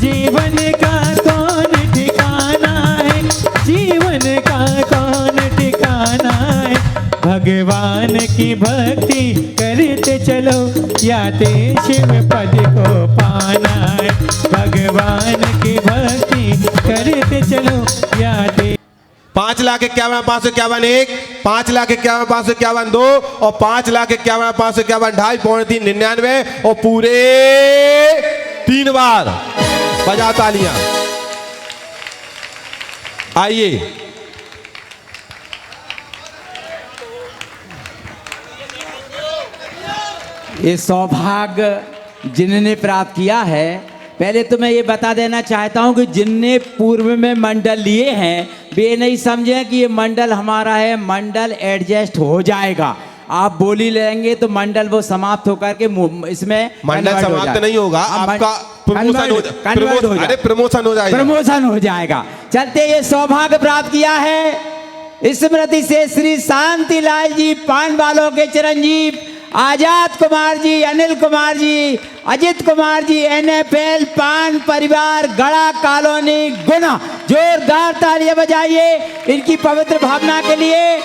जीवन का कौन ठिकाना है, जीवन का कौन ठिकाना है। भगवान की भक्ति करते चलो, याते शिव पद को पाना है। भगवान की भक्ति करते चलो, याते 5,51,551 1, 5,51,551 2 और 5,51,551 2.5 पौने 3 99 और पूरे 3 बार बजा तालियां। आइए ये सौभाग्य जिनने प्राप्त किया है, पहले तो मैं ये बता देना चाहता हूं कि जिनने पूर्व में मंडल लिए हैं वे नहीं समझें कि ये मंडल हमारा है, मंडल एडजस्ट हो जाएगा। आप बोली लेंगे तो मंडल वो समाप्त होकर के इसमें मंडल समाप्त नहीं होगा, आपका प्रमोशन हो जाएगा, प्रमोशन हो जाएगा। चलते ये सौभाग्य प्राप्त किया है स्मृति से श्री शांतिलाल जी पान वालों के चिरंजीव आजाद कुमार जी, अनिल कुमार जी, अजित कुमार जी, NFL पान परिवार गड़ा कॉलोनी गुना। जोरदार तालियां बजाइए इनकी पवित्र भावना के लिए।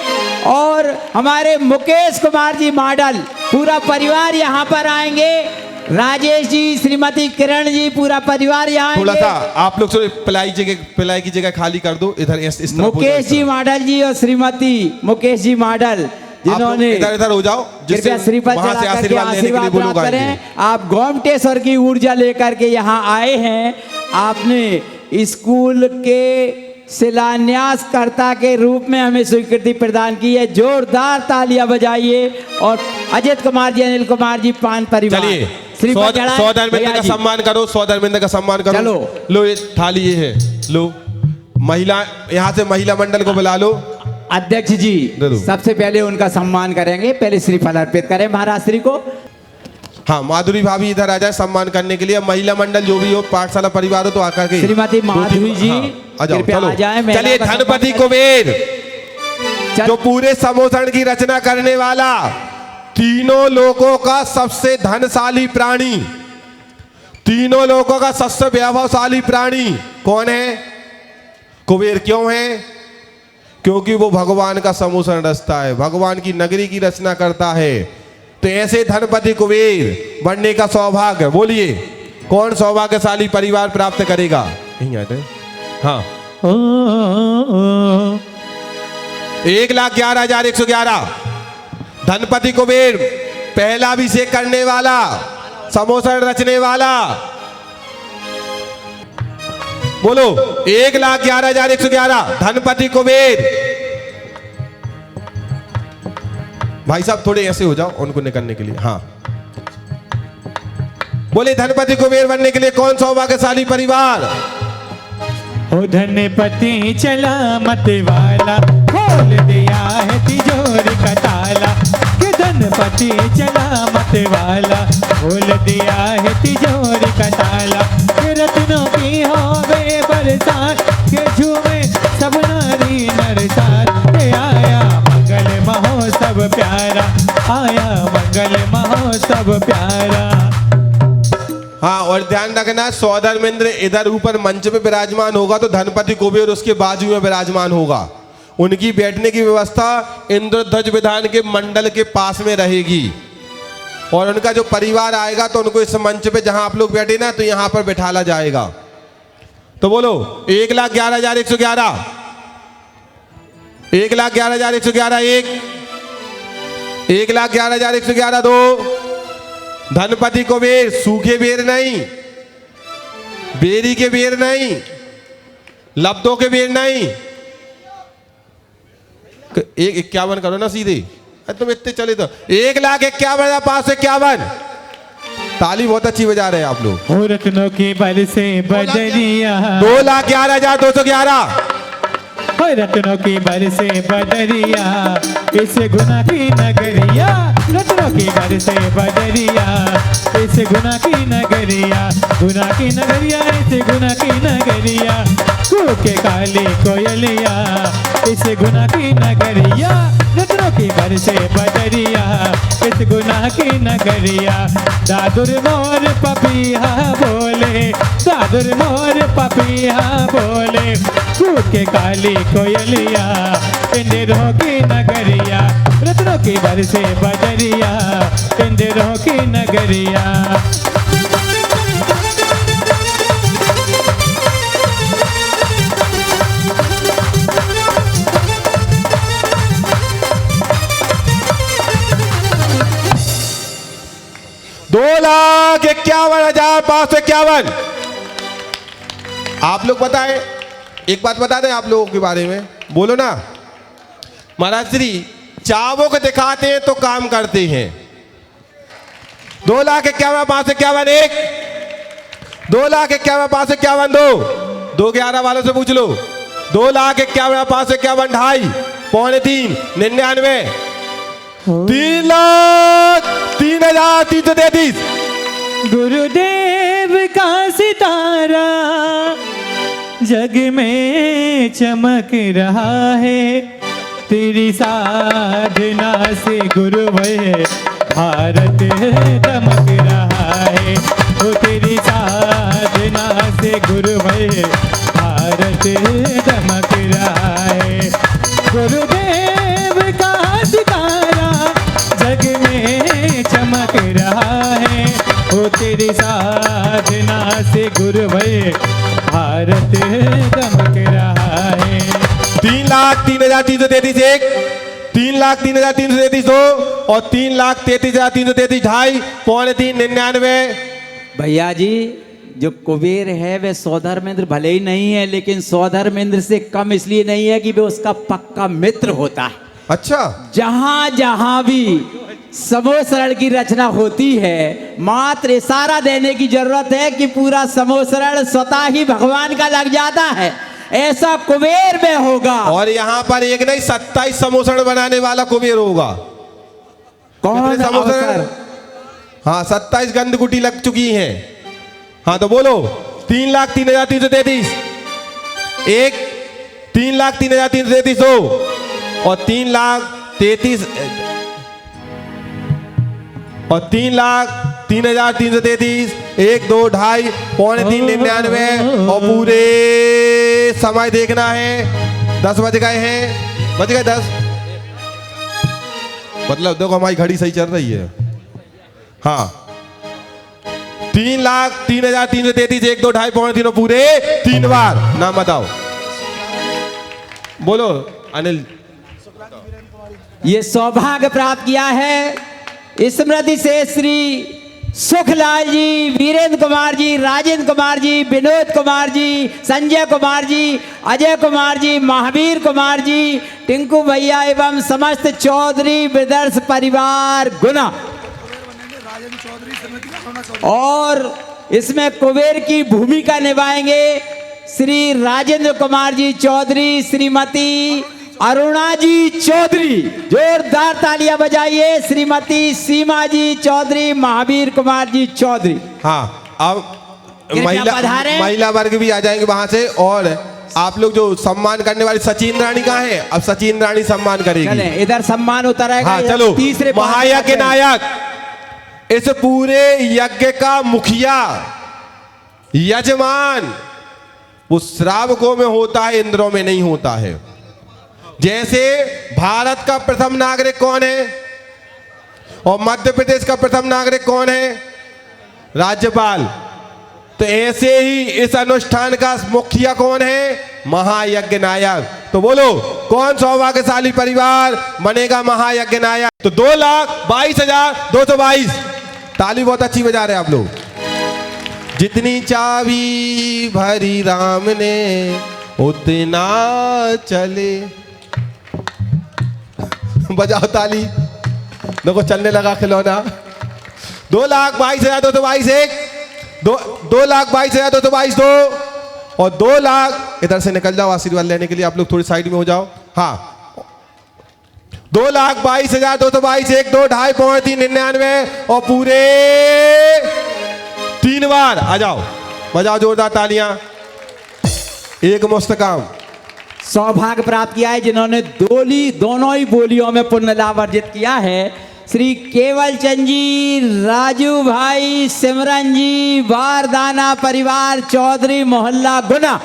और हमारे मुकेश कुमार जी मॉडल पूरा परिवार यहाँ पर आएंगे। राजेश जी, श्रीमती किरण जी, पूरा परिवार यहाँ थोड़ा सा आप लोग पिलाई की जगह खाली कर दो इधर। इस मुकेश जी मॉडल जी और श्रीमती मुकेश जी मॉडल जिन्होंने इधर हो जाओ, कृपया श्रीफल चढ़ा करके आशीर्वाद प्राप्त करें। आप गोमटेश्वर की ऊर्जा लेकर के यहाँ आए हैं। आपने स्कूल के शिलान्यासकर्ता के रूप में हमें स्वीकृति प्रदान की है। जोरदार तालियां बजाइए। और अजित कुमार जी, अनिल कुमार जी पान परिवार, चलिए 100 धर्मेंद्र का सम्मान करो, 100 धर्मेंद्र का सम्मान करो। चलो लो ये थाली ये है, लो महिला, यहाँ से महिला मंडल को बुला लो। अध्यक्ष जी सबसे पहले उनका सम्मान करेंगे, पहले श्रीफल अर्पित करें महाराज श्री को। हाँ माधुरी भाभी इधर आ जाए सम्मान करने के लिए। महिला मंडल जो भी हो, पाठशाला परिवार हो तो आकर के श्रीमती माधुरी जी कृपया आ जाए। चलिए धनपति कुबेर जो पूरे समोसन की रचना करने वाला, तीनों लोगों का सबसे धनशाली प्राणी, तीनों लोगों का सबसे वैभवशाली प्राणी कौन है? कुबेर। क्यों है? क्योंकि वो भगवान का समोसन रचता है, भगवान की नगरी की रचना करता है। तो ऐसे धनपति कुबेर बनने का सौभाग्य, बोलिए कौन सौभाग्यशाली परिवार प्राप्त करेगा? यहीं आते हैं। हाँ 1,11,111 धनपति कुबेर, पहला अभिषेक करने वाला, समोसन रचने वाला। बोलो 1,11,111 धनपति कुबेर। भाई साहब थोड़े ऐसे हो जाओ उनको निकलने के लिए। हाँ बोले धनपति कुबेर बनने के लिए कौन सौभाग्यशाली परिवार? ओ धनपति चला मत वाला, खोल दिया है तिजोरी का ताला। कि धनपति चला मत वाला, खोल दिया है तिजोरी का ताला। कि रत्नों की होवे बरसात, के झूमे सब नारी नरसात। हाँ, और ध्यान रखना सौधर्मेंद्र इधर ऊपर मंच पे विराजमान होगा तो धनपति कुबेर उसके बाजू में विराजमान होगा। उनकी बैठने की व्यवस्था इंद्रध्वज विधान के मंडल के पास में रहेगी और उनका जो परिवार आएगा तो उनको इस मंच पे जहां आप लोग बैठे ना तो यहां पर बैठाला जाएगा। तो बोलो 1,11,111, 1,11,111, 1,11,111, 2। धनपति कुबेर, सूखे बेर नहीं, बेरी के बेर नहीं, लब्धों के बेर नहीं। 1,51 करो ना सीधे, तुम इतने चले तो 1,51,551। ताली बहुत अच्छी बजा रहे हैं आप लोग। हो रत्नों की बरसे बदरिया, 2,11,211, हो रत्नों की बरसे बदरिया, इस गुना की नगरिया, रत्नों की बरसे बदरिया, इस गुना की नगरिया, गुना की नगरिया, इस गुना की नगरिया, कूके काली कोयलिया, इस गुना की नगरिया, रत्नों की बरसे बदरिया, इस गुना की नगरिया। दादुर मोर पपिया बोले, दादुर मोर पपिया बोले, कूके काली कोयलिया, इंदिरों की नगरिया, रत्नों की बरसे बदरिया, इंदिरों की नगरिया। दो 2,51,551। आप लोग बताएं, एक बात बता दें आप लोगों के बारे में, बोलो ना। महाराज श्री चावों को दिखाते हैं तो काम करते हैं। 2,51,551 1, 2,51,551 2, 2,11 वालों से पूछ लो। 2,51,551 2.5, 3.5, 99, 3,03,333। गुरुदेव का सितारा जग में चमक रहा है, तेरी साधना से गुरुवर भारत दमक रहा है, वो तेरी साधना से गुरुवर भारत दमक रहा है। गुरुदेव का सितारा जग में चमक रहा है, वो तेरी साधना से गुरुवर भारत दमक रहा है। 3,03,333 1, 3,03,333 2 और 3,33,333 2.5, 3.5, 99। भैया जी जो कुबेर है वे सौधर्मेंद्र भले ही नहीं है, लेकिन सौधर्मेंद्र से कम इसलिए नहीं है कि वे उसका पक्का मित्र होता है। अच्छा, जहां जहां भी समूह शरण की रचना होती है, मात्र इशारा देने की जरूरत है कि पूरा समूह शरण स्वतः ही भगवान का लग जाता है। ऐसा कुबेर में होगा। और यहाँ पर एक नहीं 27 समोसण बनाने वाला कुबेर होगा। कौन कितने समोसण? अवसर? हाँ, 27 गंधकुटी लग चुकी हैं। हाँ तो बोलो 3,03,333 1, 3,03,333 2 और 3,33,000 और 3,03,333 1, 2, 2.5, 3.5, 99 और पूरे समय देखना है। 10 बज गए हैं, बज गए 10। मतलब देखो हमारी घड़ी सही चल रही है। हाँ 3,03,333 1, 2, 2.5, 3.5 और पूरे 3 बार। नाम बताओ, बोलो अनिल। ये सौभाग्य प्राप्त किया है स्मृति से श्री सुखलाल जी, वीरेंद्र कुमार जी, राजेंद्र कुमार जी, विनोद कुमार जी, संजय कुमार जी, अजय कुमार जी, महावीर कुमार जी, टिंकू भैया एवं समस्त चौधरी ब्रदर्स परिवार गुना। और इसमें कुबेर की भूमिका निभाएंगे श्री राजेंद्र कुमार जी चौधरी, श्रीमती अरुणा जी चौधरी। जोरदार तालियां बजाइए। श्रीमती सीमा जी चौधरी, महावीर कुमार जी चौधरी। हाँ, अब कृपया पधारें। महिला वर्ग भी आ जाएंगे वहां से। और आप लोग जो सम्मान करने वाली सचिन रानी कहाँ है? अब सचिन रानी सम्मान करेगी। चलें, इधर सम्मान होता रहेगा। हाँ चलो, तीसरे महायज्ञ नायक इस पूरे यज्ञ का मुखिया यजमान वो श्रावकों में होता है, इंद्रों में नहीं होता है। जैसे भारत का प्रथम नागरिक कौन है और मध्य प्रदेश का प्रथम नागरिक कौन है? राज्यपाल। तो ऐसे ही इस अनुष्ठान का मुखिया कौन है? महायज्ञ नायक। तो बोलो कौन सौभाग्यशाली परिवार बनेगा महायज्ञ नायक? तो 2,22,222। ताली बहुत अच्छी बजा रहे हैं आप लोग। जितनी चाबी भरी राम ने उतना चले। बजाओ ताली। देखो चलने लगा खिलौना। 2,22,222 एक, 2,22,222 दो, और 2 लाख इधर से निकल जाओ आशीर्वाद लेने के लिए। आप लोग थोड़ी साइड में हो जाओ। हाँ, 2,22,222 1 2 2.5 5 3 99 और पूरे 3 बार आ जाओ। बजाओ जोरदार तालियां। एक मुश्त काम। सौभाग्य प्राप्त किया है जिन्होंने दोनों ही बोलियों में पुण्य लाभ अर्जित किया है। श्री केवल चंद जी, राजू भाई, सिमरन जी, वारदाना परिवार, चौधरी मोहल्ला गुना।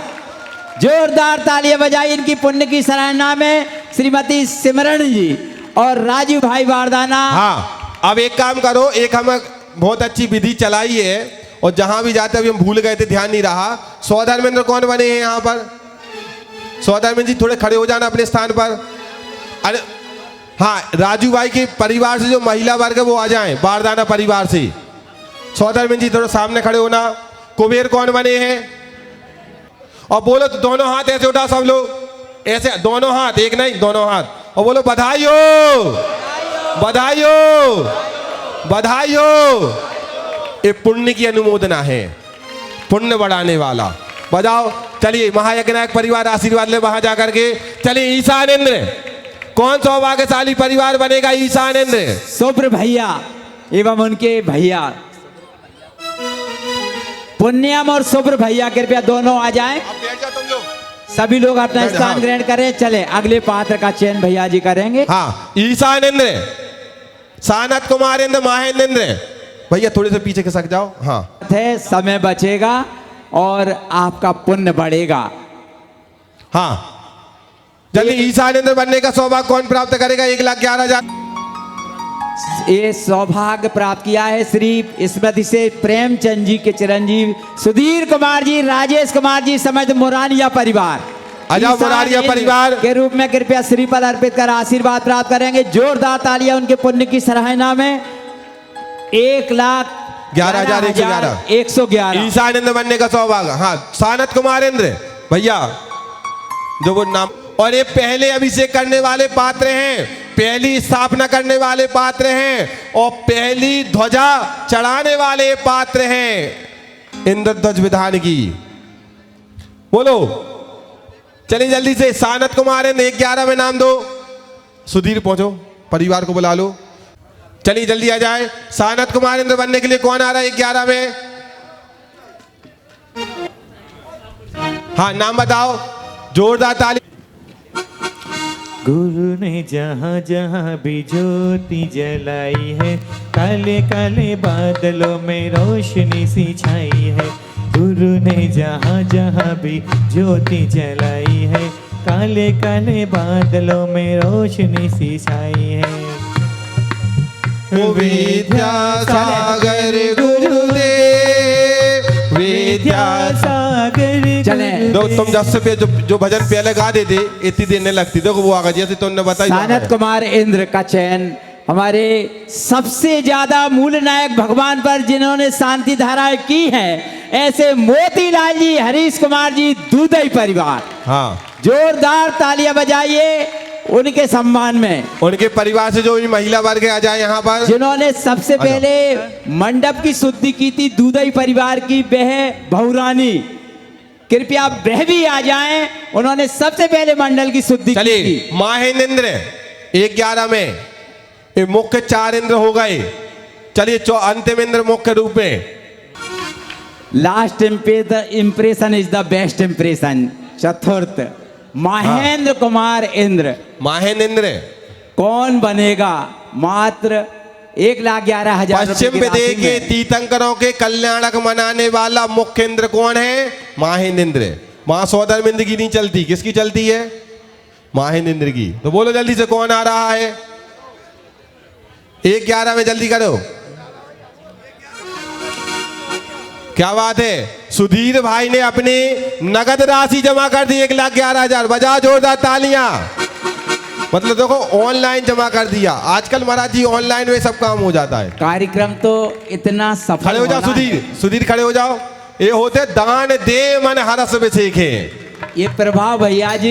जोरदार तालियां बजाई इनकी पुण्य की सराहना में। श्रीमती सिमरन जी और राजू भाई वारदाना। हाँ, अब एक काम करो, एक हम बहुत अच्छी विधि चलाई है और जहां भी जाते अभी हम भूल गए थे, ध्यान नहीं रहा। सौधर्मेंद्र कौन बने हैं यहाँ पर? सौधर्मेंद्र जी थोड़े खड़े हो जाना अपने स्थान पर। अरे हाँ, राजू भाई के परिवार से जो महिला वर्ग है वो आ जाएं, वारदाना परिवार से। सौधर्मेंद्र जी थोड़ा सामने खड़े होना। कुबेर कौन बने हैं? और बोलो तो दोनों हाथ ऐसे उठा सब लोग, ऐसे दोनों हाथ, एक नहीं दोनों हाथ, और बोलो बधाई हो, बधाई हो, बधाई हो। ये पुण्य की अनुमोदना है, पुण्य बढ़ाने वाला। बजाओ। चलिए महायज्ञ नायक परिवार आशीर्वाद ले वहां जाकर के। चलिए ईशानेंद्र, कौन सौभाग्यशाली परिवार बनेगा? ईशानेंद्र। शुभ्र भैया एवं उनके भैया पुण्यम और शुभ्र भैया कृपया दोनों आ जाएं। सभी लोग अपना स्थान ग्रहण करें। चले अगले पात्र का चयन भैया जी करेंगे। हाँ, ईशानेंद्र, सानत कुमारेंद्र, महेंद्र। भैया थोड़े से पीछे खिसक जाओ। हाँ, समय बचेगा और आपका पुण्य बढ़ेगा। हाँ, जल्दी ईशानेंद्र बनने का सौभाग्य कौन प्राप्त करेगा? 1,11,000। ये सौभाग्य प्राप्त किया है श्री स्मृति से प्रेमचंद जी के चिरंजीव सुधीर कुमार जी, राजेश कुमार जी समेत मुरारिया परिवार। अजाओ मुरारिया परिवार के रूप में कृपया श्रीफल अर्पित कर आशीर्वाद प्राप्त करेंगे। जोरदार तालियां उनके पुण्य की सराहना में। 1,11,111 ईशानेंद्र बनने का सौभाग्य। हाँ, सानत कुमारेंद्र भैया जो वो नाम, और ये पहले अभिषेक करने वाले पात्र हैं, पहली स्थापना करने वाले पात्र हैं और पहली ध्वजा चढ़ाने वाले पात्र हैं इंद्रध्वज विधान की। बोलो चलिए जल्दी से। सानत कुमारेंद्र 1,11 में नाम दो। सुधीर पहुंचो, परिवार को बुला लो। चलिए जल्दी आ जाए। सानत कुमारेंद्र बनने के लिए कौन आ रहा है 1,11 में? हाँ, नाम बताओ। जोरदार ताली। गुरु ने जहाँ जहाँ भी ज्योति जलाई है, काले काले बादलों में रोशनी सी छाई है। गुरु ने जहाँ जहाँ भी ज्योति जलाई है, काले काले बादलों में रोशनी सी छाई है। विद्यासागर गुरुदेव, विद्यासागर। चले तुम जब से जो भजन पहले गा देते इतनी देर नहीं लगती। देखो वो आ गया जैसे तुमने बताया। सानत कुमार इंद्र का चयन हमारे सबसे ज्यादा मूल नायक भगवान पर जिन्होंने शांति धाराएं की हैं, ऐसे मोतीलाल जी, हरीश कुमार जी, दूधई परिवार। हाँ, जोरदार तालियां बजाइए उनके सम्मान में। उनके परिवार से जो महिला वर्ग आ जाए यहाँ पर, जिन्होंने सबसे पहले मंडप की शुद्धि की थी, दूधई परिवार की वह बहुरानी। कृपया वह भी आ जाएं, उन्होंने सबसे पहले मंडल की शुद्धि की थी। चलिए महेंद्र 1,11 में ये मुख्य 4 इंद्र हो गए। चलिए अंतिम इंद्र मुख्य रूप में। Last impression is the best impression. चतुर्थ महेंद्र कुमार इंद्र। महेंद्र कौन बनेगा? मात्र 1,11,000 पश्चिम रुपए की विदेह राशि के में। तीर्थंकरों के कल्याणक मनाने वाला मुख्य इंद्र कौन है? माहिंद्र इंद्र। वहां सौधर्म की नहीं चलती, किसकी चलती है? माहिंद्र इंद्र की। तो बोलो जल्दी से कौन आ रहा है? 1,11 में जल्दी करो। क्या बात है, सुधीर भाई ने अपनी नगद राशि जमा कर दी 1,11,000। बजाओ जोरदार तालियां। मतलब देखो ऑनलाइन जमा कर दिया। आजकल महाराज जी ऑनलाइन में सब काम हो जाता है। कार्यक्रम तो इतना सफल खड़े हो जाओ होना सुधीर, है। सुधीर खड़े हो जाओ। ये होते दान दे मन हरस विसेखे। ये प्रभाव भैया जी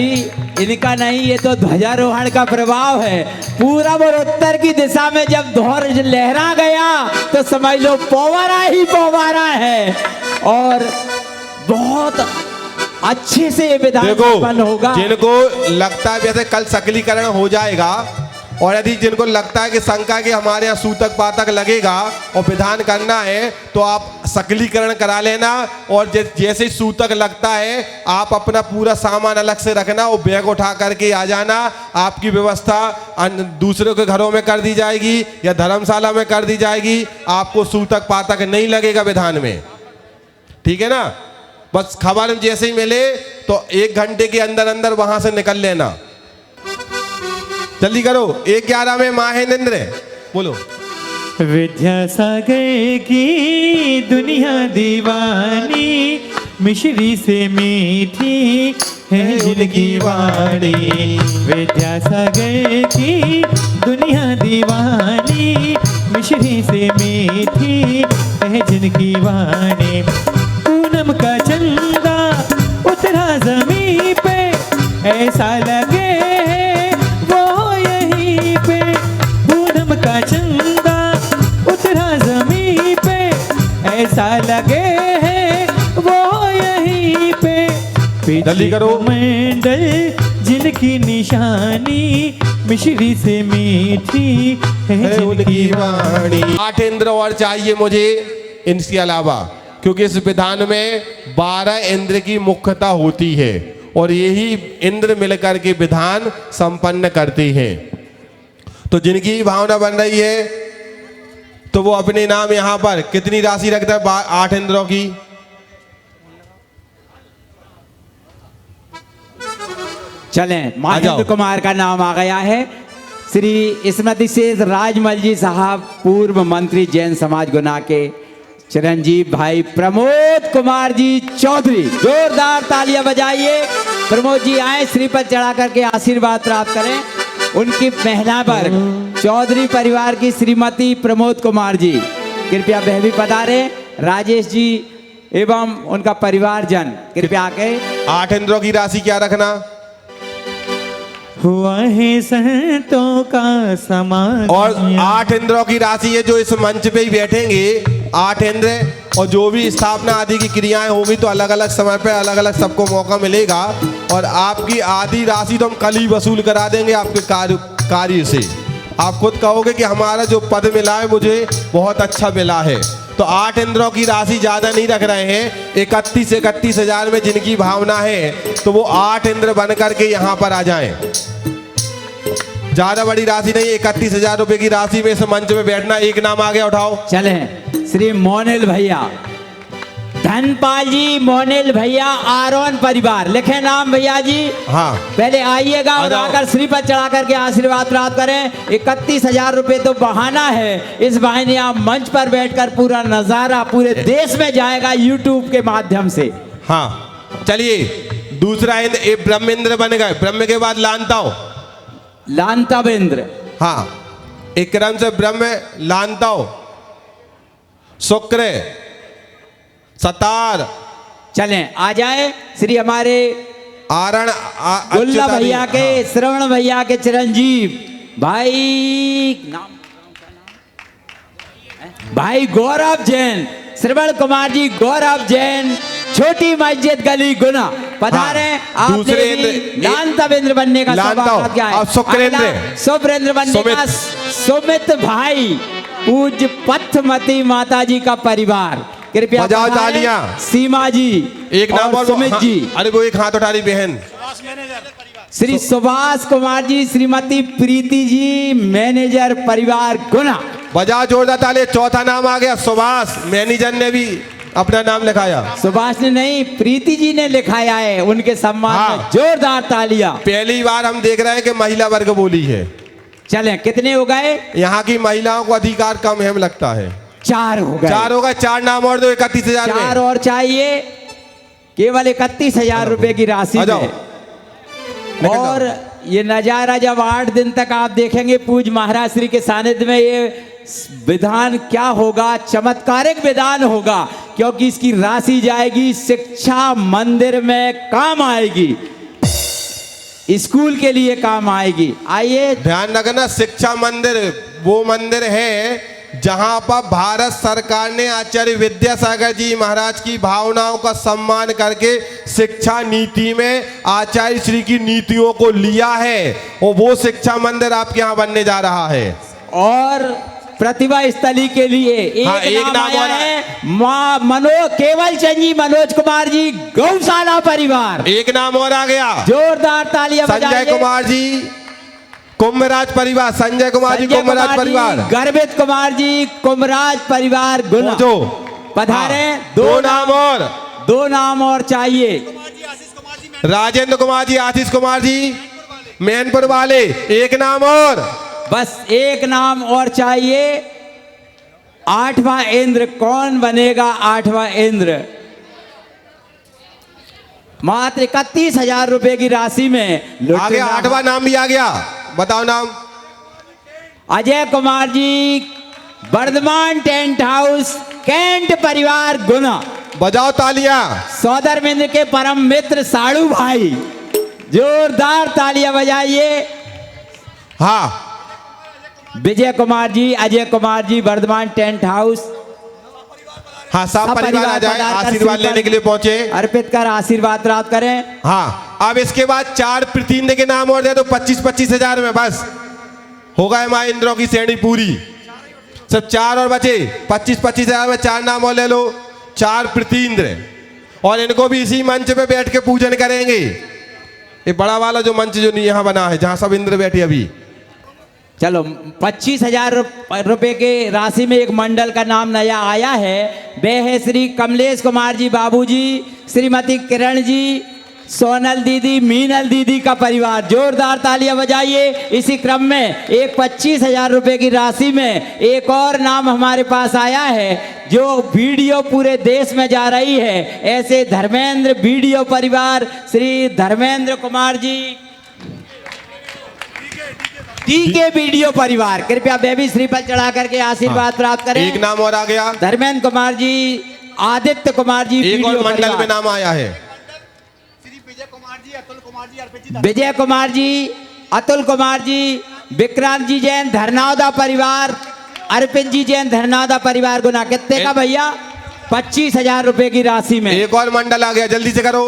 इनका नहीं, ये तो ध्वजारोहण का प्रभाव है। पूरब और उत्तर की दिशा में जब ध्वज लहरा गया तो समझ लो पोवारा ही पोवारा है। और बहुत अच्छे से ये विधान संपन्न होगा। जिनको लगता है जैसे कल सकलीकरण हो जाएगा, और यदि जिनको लगता है कि शंका के हमारे यहाँ सूतक पातक लगेगा और विधान करना है, तो आप सकलीकरण करा लेना। और जैसे ही सूतक लगता है आप अपना पूरा सामान अलग से रखना और बैग उठा करके आ जाना। आपकी व्यवस्था दूसरों के घरों में कर दी जाएगी या धर्मशाला में कर दी जाएगी। आपको सूतक पातक नहीं लगेगा विधान में, ठीक है ना? बस खबर जैसे ही मिले तो 1 घंटे के अंदर अंदर वहां से निकल लेना। जल्दी करो। 1,11 में माहेंद्र बोलो। विद्यासागर की दुनिया दीवानी, मिश्री से मीठी है जिनकी वाणी। विद्यासागर की दुनिया दीवानी, मिश्री से मीठी है जिनकी वाणी। पूनम का चंदा उतरा जमीन पे, ऐसा लगे वो यहीं पे। पूनम का चंदा उतरा जमीन पे, ऐसा लगे है वो यहीं पे। जल्दी करो। मंडल जिनकी निशानी, मिश्री से मीठी है जिनकी वाणी। 8 इंद्र और चाहिए मुझे इनके अलावा, क्योंकि इस विधान में 12 इंद्र की मुख्यता होती है और यही इंद्र मिलकर के विधान संपन्न करते हैं। तो जिनकी भावना बन रही है तो वो अपने नाम यहां पर कितनी राशि रखता है? 8 इंद्रों की। चलें, महेंद्र जाओ। कुमार का नाम आ गया है। श्री स्मृति शेष राजमल जी साहब, पूर्व मंत्री जैन समाज गुना के। चिरंजीव भाई प्रमोद कुमार जी चौधरी, जोरदार तालियां बजाइए। प्रमोद जी आए, श्रीपद चढ़ा करके आशीर्वाद प्राप्त करें। उनकी महिला पर चौधरी परिवार की श्रीमती प्रमोद कुमार जी, कृपया वह भी पधारे। राजेश जी एवं उनका परिवार जन कृपया आके। 8 इंद्रों की राशि क्या रखना? हुआ है संतों का समान। और 8 इंद्रों की राशि है जो इस मंच पे ही बैठेंगे। 8 इंद्र और जो भी स्थापना आदि की क्रियाएं होंगी तो अलग अलग समय पे अलग अलग सबको मौका मिलेगा। और आपकी आधी राशि तो हम कल ही वसूल करा देंगे आपके कार्य से। आप खुद कहोगे कि हमारा जो पद मिला है मुझे बहुत अच्छा मिला है। तो 8 इंद्रों की राशि ज्यादा नहीं रख रहे हैं। 31 हजार में जिनकी भावना है तो वो 8 इंद्र बन करके यहाँ पर आ जाएं। ज्यादा बड़ी राशि नहीं, 31,000 रुपए की राशि में इस मंच में बैठना। एक नाम आ गया, उठाओ। चले श्री मोनिल भैया, धनपाल जी, मोनिल भैया, आरोन परिवार, लिखे नाम भैया जी। हाँ, पहले आइएगा और आकर श्रीपद चढ़ा करके आशीर्वाद प्राप्त करें। 31,000 रुपए तो बहाना है। इस बहाने आप मंच पर बैठकर पूरा नजारा पूरे देश में जाएगा यूट्यूब के माध्यम से। हाँ, चलिए दूसरा इंद्र, एक ब्रह्म इंद्र बन गए। ब्रह्म के बाद लानताओ, लांतवेंद्र। हाँ, एक क्रम से ब्रह्म, लानताओ, शुक्र, सतार। चलें, आ जाए श्री हमारे आरण गुल्ला भैया के, श्रवण भैया के चिरंजीव भाई, नाम भाई गौरव जैन, श्रवण कुमार जी गौरव जैन, छोटी मस्जिद गली गुना पधारे। हाँ, दूसरे इंद्र, लांतवेंद्र बनने का सौभाग्य क्या है? अब शुक्रेंद्र, शुक्रेंद्र बनने का सुमित भाई, पूज्य पथमती माता जी का परिवार, कृपया बजाओ तालियां। सीमा जी, एक नाम और और सुमित हाँ, जी, अरे वो एक हाथ उठा रही बहन, श्री सुभाष कुमार जी, श्रीमती प्रीति जी, मैनेजर परिवार गुना। बजाओ जोरदार ताली। चौथा नाम आ गया सुभाष, मैनेजर ने भी अपना नाम लिखाया। सुभाष ने नहीं, प्रीति जी ने लिखाया है उनके सम्मान हाँ। में। जोरदार तालियां। पहली बार हम देख रहे हैं कि महिला वर्ग बोली है। चलें, कितने हो गए? यहाँ की महिलाओं को अधिकार कम है, हमें लगता है। 4 हो गए। 4 हो गए। 4 नाम और दो, 31,000 में। 4 और चाहिए, केवल 31,000 रुपए की राशि आ जाओ। में। और ये नजारा जब 8 दिन तक आप देखेंगे पूज महाराज श्री के सानिध्य में, ये विधान क्या होगा, चमत्कारिक विधान होगा, क्योंकि इसकी राशि जाएगी शिक्षा मंदिर में काम आएगी, स्कूल के लिए काम आएगी। आइए ध्यान रखना, शिक्षा मंदिर वो मंदिर है जहां पर भारत सरकार ने आचार्य विद्यासागर जी महाराज की भावनाओं का सम्मान करके शिक्षा नीति में आचार्य श्री की नीतियों को लिया है, और वो शिक्षा मंदिर आपके यहाँ बनने जा रहा है। और प्रतिभा स्थली के लिए एक, हाँ, एक नाम आया और है, मां केवल चंद जी, मनोज कुमार जी, गौशाला परिवार। एक नाम और आ गया, जोरदार तालियां संजय बजाइए। कुमार जी, कुंभराज परिवार। संजय कुमार जी, कुंभराज परिवार। गर्भित कुमार जी, कुंभराज परिवार गुना। पधारे। हाँ, 2 नाम और, 2 नाम और चाहिए। राजेंद्र कुमार जी, आशीष कुमार जी, मैनपुर वाले। एक नाम और, बस एक नाम और चाहिए। 8वां इंद्र कौन बनेगा? 8वां इंद्र मात्र 31,000 रुपए की राशि में आ गया। 8वां नाम भी आ गया। बताओ नाम। Ajay Kumar ji, Varthaman tent house, cantt परिवार गुना। बजाओ तालियां। सौदर मित्र के परम मित्र साड़ू भाई। जोरदार तालियां बजाइए। हाँ, विजय कुमार जी, अजय कुमार जी, वर्धमान टेंट हाउस। हाँ, सब परिवार आ जाए, आशीर्वाद लेने के लिए पहुंचे। अर्पित कर आशीर्वाद प्राप्त करें। हाँ, अब इसके बाद 4 प्रतिनिधि के नाम और दे दो। 25,000 में बस होगा हमारे इंद्रों की श्रेणी पूरी। सब 4 और बचे। 25,000 में 4 नाम और ले लो। 4 प्रतिनिधि, और इनको भी इसी मंच पे बैठ के पूजन करेंगे। ये बड़ा वाला जो मंच जो यहाँ बना है, जहाँ सब इंद्र बैठे अभी। चलो, 25,000 रुपए के राशि में एक मंडल का नाम नया आया है। वे है श्री कमलेश कुमार जी बाबूजी, श्रीमती किरण जी, सोनल दीदी, मीनल दीदी का परिवार। जोरदार तालियां बजाइए। इसी क्रम में एक 25,000 रुपए की राशि में एक और नाम हमारे पास आया है, जो वीडियो पूरे देश में जा रही है। ऐसे धर्मेंद्र वीडियो परिवार, श्री धर्मेंद्र कुमार जी, टीके वीडियो परिवार, कृपया बेबी श्रीफल चढ़ा करके आशीर्वाद प्राप्त करें। एक नाम और आ गया। धर्मेंद्र कुमार जी, आदित्य कुमार जी, एक और वीडियो मंडल परिवार। में नाम आया है। विजय कुमार जी, अतुल कुमार जी, विक्रांत जी जैन, धरनावदा परिवार, अर्पित जी जैन, धरनावदा परिवार गुना। कितने का भैया? 25,000 रुपए की राशि में। एक और मंडल आ गया, जल्दी से करो।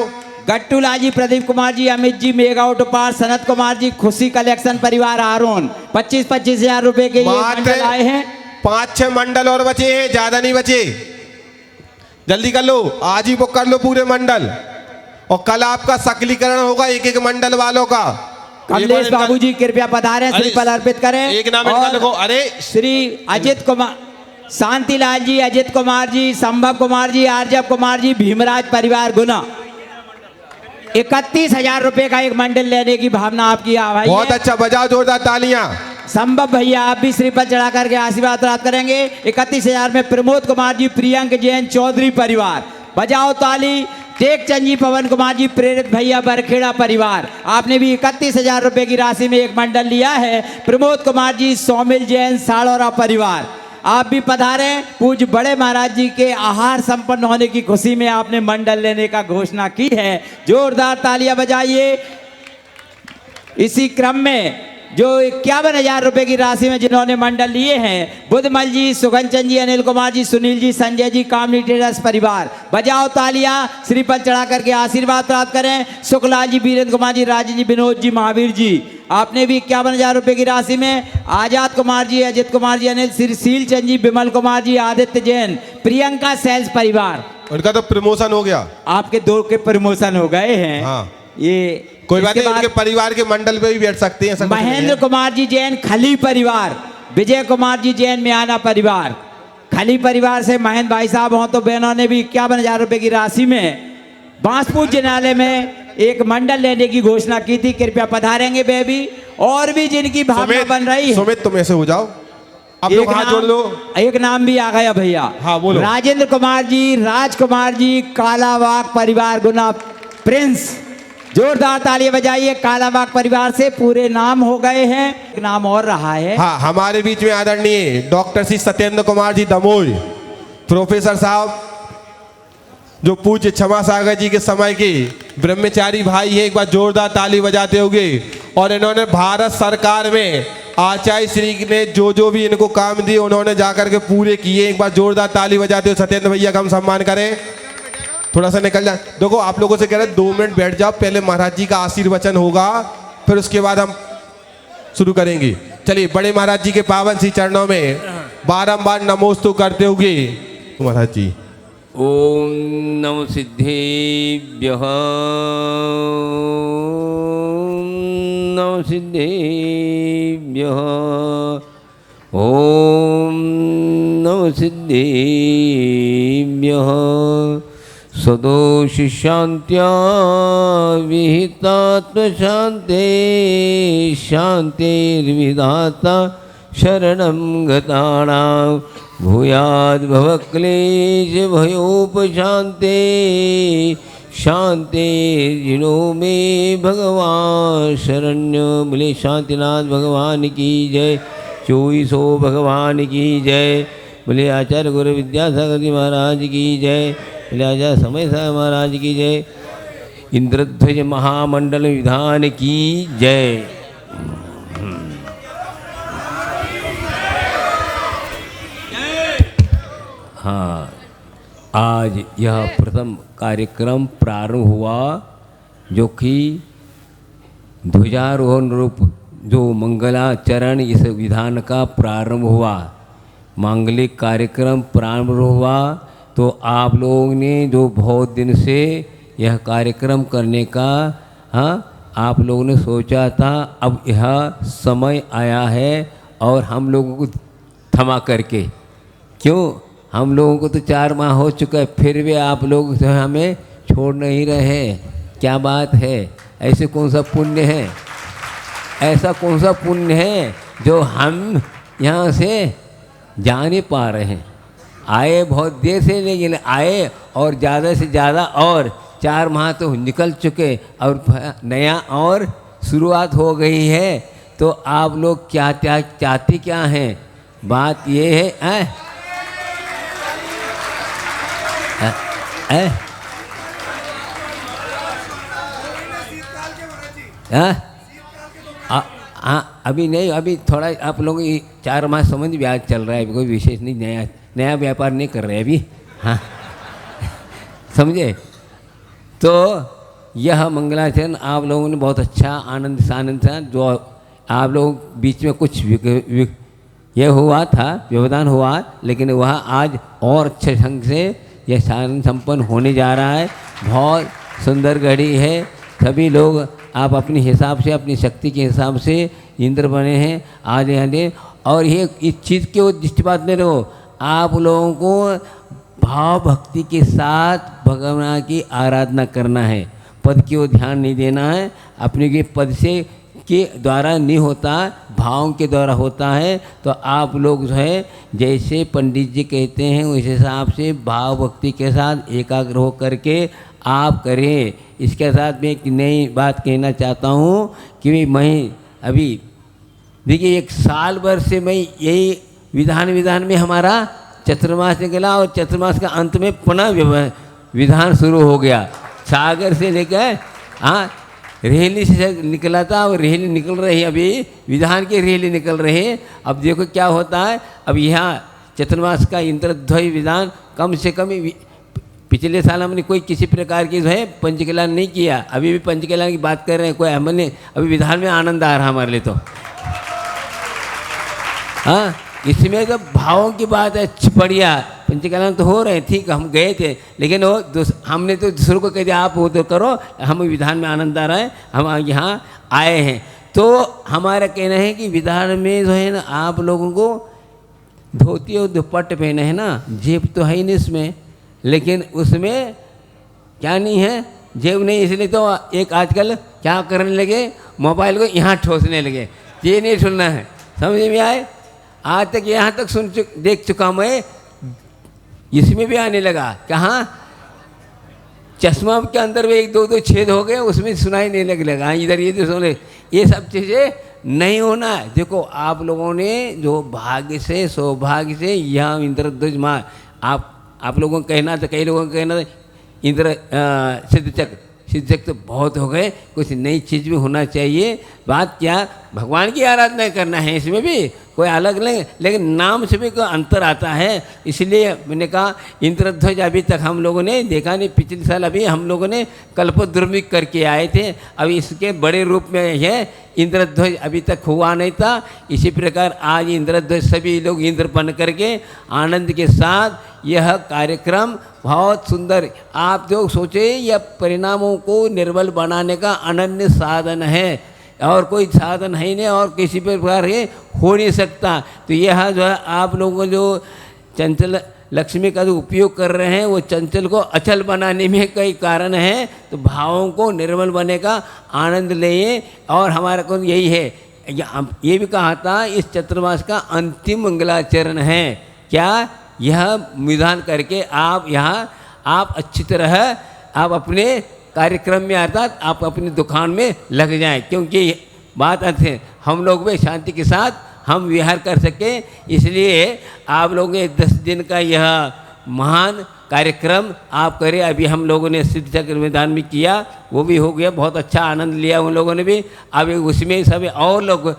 Gattu Lal ji, Pradeep Kumar ji, Amit ji, mega auto part, Sanat Kumar ji, Khushi collection परिवार आरोन। 25,000 रुपए के ये मंडल आए हैं। 5-6 मंडल और बचे हैं, ज्यादा नहीं बचे। जल्दी कर लो, आज ही बुक कर लो पूरे मंडल, और कल आपका सकलीकरण होगा एक मंडल वालों का। कमलेश बाबू जी कृपया पधारें, श्रीफल अर्पित करें। एक नाम इनका लिखो। अरे श्री अजित कुमार, शांतिलाल जी, अजित कुमार जी, संभव कुमार जी, आर्जव कुमार जी, भीमराज परिवार गुना। 31,000 रुपए का एक मंडल लेने की भावना आपकी आ भाई। बहुत अच्छा, बजाओ जोरदार तालियां। संभव भैया, आप भी श्रीफल चढ़ा करके आशीर्वाद प्राप्त करेंगे। 31,000 में प्रमोद कुमार जी, प्रियंक जैन, चौधरी परिवार। बजाओ ताली। टेकचंद जी, पवन कुमार जी, प्रेरित भैया, बरखेड़ा परिवार। आपने भी 31,000 रुपए की राशि में एक मंडल लिया है। प्रमोद कुमार जी, सौमिल जैन, साड़ौरा परिवार। आप भी पधारें। पूज्य बड़े महाराज जी के आहार संपन्न होने की खुशी में आपने मंडल लेने का घोषणा की है। जोरदार तालियां बजाइए। इसी क्रम में जो 51,000 रुपए की राशि में जिन्होंने मंडल लिए हैं, बुद्धमल जी, सुगंचन जी, अनिल कुमार जी, सुनील जी, संजय जी, कामनी ट्रेडर्स परिवार। बजाओ तालियां। श्रीफल चढ़ा करके आशीर्वाद प्राप्त करें। शुक्लाल जी, वीरेंद्र कुमार जी, राजन जी, विनोद जी, महावीर जी। आपने भी 51,000 रुपए की राशि में आजाद कुमार जी, अजित कुमार जी, अनिल, शील चंद जी, विमल कुमार जी, आदित्य जैन, प्रियंका सेल्स परिवार। उनका तो प्रमोशन हो गया। आपके 2 के प्रमोशन हो गए हैं। हाँ, ये कोई बात नहीं, उनके परिवार के मंडल पे भी बैठ सकते हैं। महेंद्र कुमार जी जैन, खली परिवार। विजय कुमार जी जैन मियाना परिवार, खली परिवार से महेंद्र भाई साहब हों, तो बहनों ने भी 51,000 रुपए की राशि में बांसपुर जिनालय में एक मंडल लेने की घोषणा की थी। कृपया पधारेंगे बेबी। और भी जिनकी भावना बन रही है, सुमित तुम ऐसे हो जाओ, आप लोग हाथ जोड़ लो। एक नाम भी आ गया भैया। हाँ, बोलो। राजेंद्र कुमार जी, राजकुमार जी, कालावाग परिवार गुना प्रिंस। जोरदार तालियां बजाइए। कालाबाग परिवार से पूरे नाम हो गए हैं। एक नाम और रहा है। हाँ, हमारे बीच में आदरणीय डॉक्टर श्री सत्येंद्र कुमार जी दमोई, प्रोफेसर साहब, जो पूज्य क्षमा सागर जी के समय के ब्रह्मचारी भाई है। एक बार जोरदार ताली बजाते होंगे। और इन्होंने भारत सरकार में आचार्य श्री ने जो भी इनको काम दिए उन्होंने जाकर के पूरे किए। एक बार जोरदार ताली बजाते हो सत्येंद्र भैया का हम सम्मान करें। थोड़ा सा निकल जाए। देखो आप लोगों से कह रहे हैं 2 मिनट बैठ जाओ, पहले महाराज जी का आशीर्वचन होगा, फिर उसके बाद हम शुरू करेंगे। चलिए, बड़े महाराज जी के पावन सी चरणों में बारंबार नमोस्तु करते होंगे महाराज जी। ओम नमो सिद्धेभ्यः, नमो सिद्धेभ्यः, ओम नमो सिद्धेभ्यः। सदोषि शान्त्या विहितात्मशान्ते, शान्तिर्विधाता शरणं गतानां। भूयाद्भवक्लेशभयोपशान्ते, शान्तिर्जिनो मे भगवान शरण्य। बोले शांतिनाथ भगवान की जय। 2400 भगवान की जय। बोले आचार्य गुरु विद्यासागर जी महाराज की जय। बोले आचार्य समय साहब महाराज की जय। इंद्रध्वज महामंडल विधान की जय। हाँ, आज यह प्रथम कार्यक्रम प्रारंभ हुआ, जो कि ध्वजारोहण रूप जो मंगलाचरण इस विधान का प्रारंभ हुआ, मांगलिक कार्यक्रम प्रारंभ हुआ। तो आप लोगों ने जो बहुत दिन से यह कार्यक्रम करने का आप लोगों ने सोचा था, अब यह समय आया है और हम लोगों को थमा करके, क्यों हम लोगों को तो 4 माह हो चुका है, फिर भी आप लोग जो है हमें छोड़ नहीं रहे। क्या बात है? ऐसे कौन सा पुण्य है, ऐसा कौन सा पुण्य है जो हम यहाँ से जा नहीं पा रहे हैं? आए बहुत देर से, लेकिन आए और ज़्यादा से ज़्यादा, और 4 माह तो निकल चुके और नया और शुरुआत हो गई है। तो आप लोग क्या चाहते क्या हैं? बात ये है अभी नहीं, अभी थोड़ा आप लोग 4 माह समझ ब्याज चल रहा है, कोई विशेष नहीं, नया व्यापार नहीं कर रहे अभी। हाँ, समझे? तो यह मंगलाचरण आप लोगों ने बहुत अच्छा आनंद था। जो आप लोग बीच में कुछ यह हुआ था, व्यवधान हुआ, लेकिन वह आज और अच्छे ढंग से यह साधन संपन्न होने जा रहा है। बहुत सुंदर घड़ी है। सभी लोग आप अपने हिसाब से, अपनी शक्ति के हिसाब से इंद्र बने हैं आज आने। और ये इस चीज़ के दृष्टिपात में रहो, आप लोगों को भाव भक्ति के साथ भगवान की आराधना करना है। पद की ओर ध्यान नहीं देना है। अपने के पद से के द्वारा नहीं होता, भाव के द्वारा होता है। तो आप लोग जो है जैसे पंडित जी कहते हैं उस हिसाब से भाव भक्ति के साथ एकाग्र हो करके आप करें। इसके साथ मैं एक नई बात कहना चाहता हूँ कि मैं अभी देखिए 1 साल भर से मैं यही विधान में हमारा चतुर्मास निकला और चतुर्मास का अंत में पुनः विधान शुरू हो गया। सागर से लेकर रेली से निकला था और रेली निकल रही है, अभी विधान की रेली निकल रही है। अब देखो क्या होता है। अब यहाँ चतुर्मास का इंद्रध्वज विधान कम से कम पिछले साल हमने कोई किसी प्रकार की जो है पंचकल्याण नहीं किया, अभी भी पंचकल्याण की बात कर रहे हैं। कोई हमने अभी विधान में आनंद आ रहा हमारे लिए। तो हाँ, इसमें तो भावों की बात है। बढ़िया पंचकल्याण तो हो रहे हैं, ठीक, हम गए थे, लेकिन वो हमने तो दूसरों को कह दिया आप वो तो करो, हम विधान में आनंद आ रहा है, हम यहाँ आए हैं। तो हमारा कहना है कि विधान में जो है ना आप लोगों को धोती और दुपट्टे पहने हैं ना, जेब तो है ही नहीं इसमें, लेकिन उसमें क्या नहीं है, जेब नहीं, इसलिए तो एक आजकल क्या करने लगे, मोबाइल को यहाँ ठोसने लगे। ये नहीं सुनना है, समझ में आए? आज तक यहाँ तक देख चुका मैं, इसमें भी आने लगा। कहाँ? चश्मा के अंदर में 1-2 छेद हो गए, उसमें सुनाई नहीं लगे लगा। इधर ये तो सुने, ये सब चीज़ें नहीं होना है। देखो आप लोगों ने जो भाग्य से, सौभाग्य से यह इंद्रध्वज माँ, आप लोगों को कहना था, कई लोगों को कहना था इंद्र सिद्धचक तो बहुत हो गए, कुछ नई चीज़ भी होना चाहिए। बात क्या, भगवान की आराधना करना है, इसमें भी कोई अलग नहीं, लेकिन नाम से भी कोई अंतर आता है। इसलिए मैंने कहा इंद्रध्वज अभी तक हम लोगों ने देखा नहीं। पिछले साल अभी हम लोगों ने कल्पद्रुमि करके आए थे, अभी इसके बड़े रूप में है इंद्रध्वज, अभी तक हुआ नहीं था। इसी प्रकार आज इंद्रध्वज सभी लोग इंद्र बन करके आनंद के साथ यह कार्यक्रम बहुत सुंदर, आप जो सोचे यह परिणामों को निर्बल बनाने का अनन्य साधन है, और कोई साधन है नहीं और किसी प्रकार के हो नहीं सकता। तो यह जो है आप लोगों को जो चंचल लक्ष्मी का जो उपयोग कर रहे हैं, वो चंचल को अचल बनाने में कई कारण है। तो भावों को निर्मल बने का आनंद लें, और हमारा को यही है। ये भी कहा था इस चतुर्मास का अंतिम मंगलाचरण है। क्या? यह विधान करके आप यहाँ आप अच्छी तरह आप अपने कार्यक्रम में, अर्थात आप अपनी दुकान में लग जाएं, क्योंकि बात है हम लोग भी शांति के साथ हम विहार कर सकें। इसलिए आप लोगों ने 10 दिन का यह महान कार्यक्रम आप करें। अभी हम लोगों ने सिद्ध चक्र मैदान में किया, वो भी हो गया, बहुत अच्छा आनंद लिया उन लोगों ने भी। अब उसमें सब और लोग,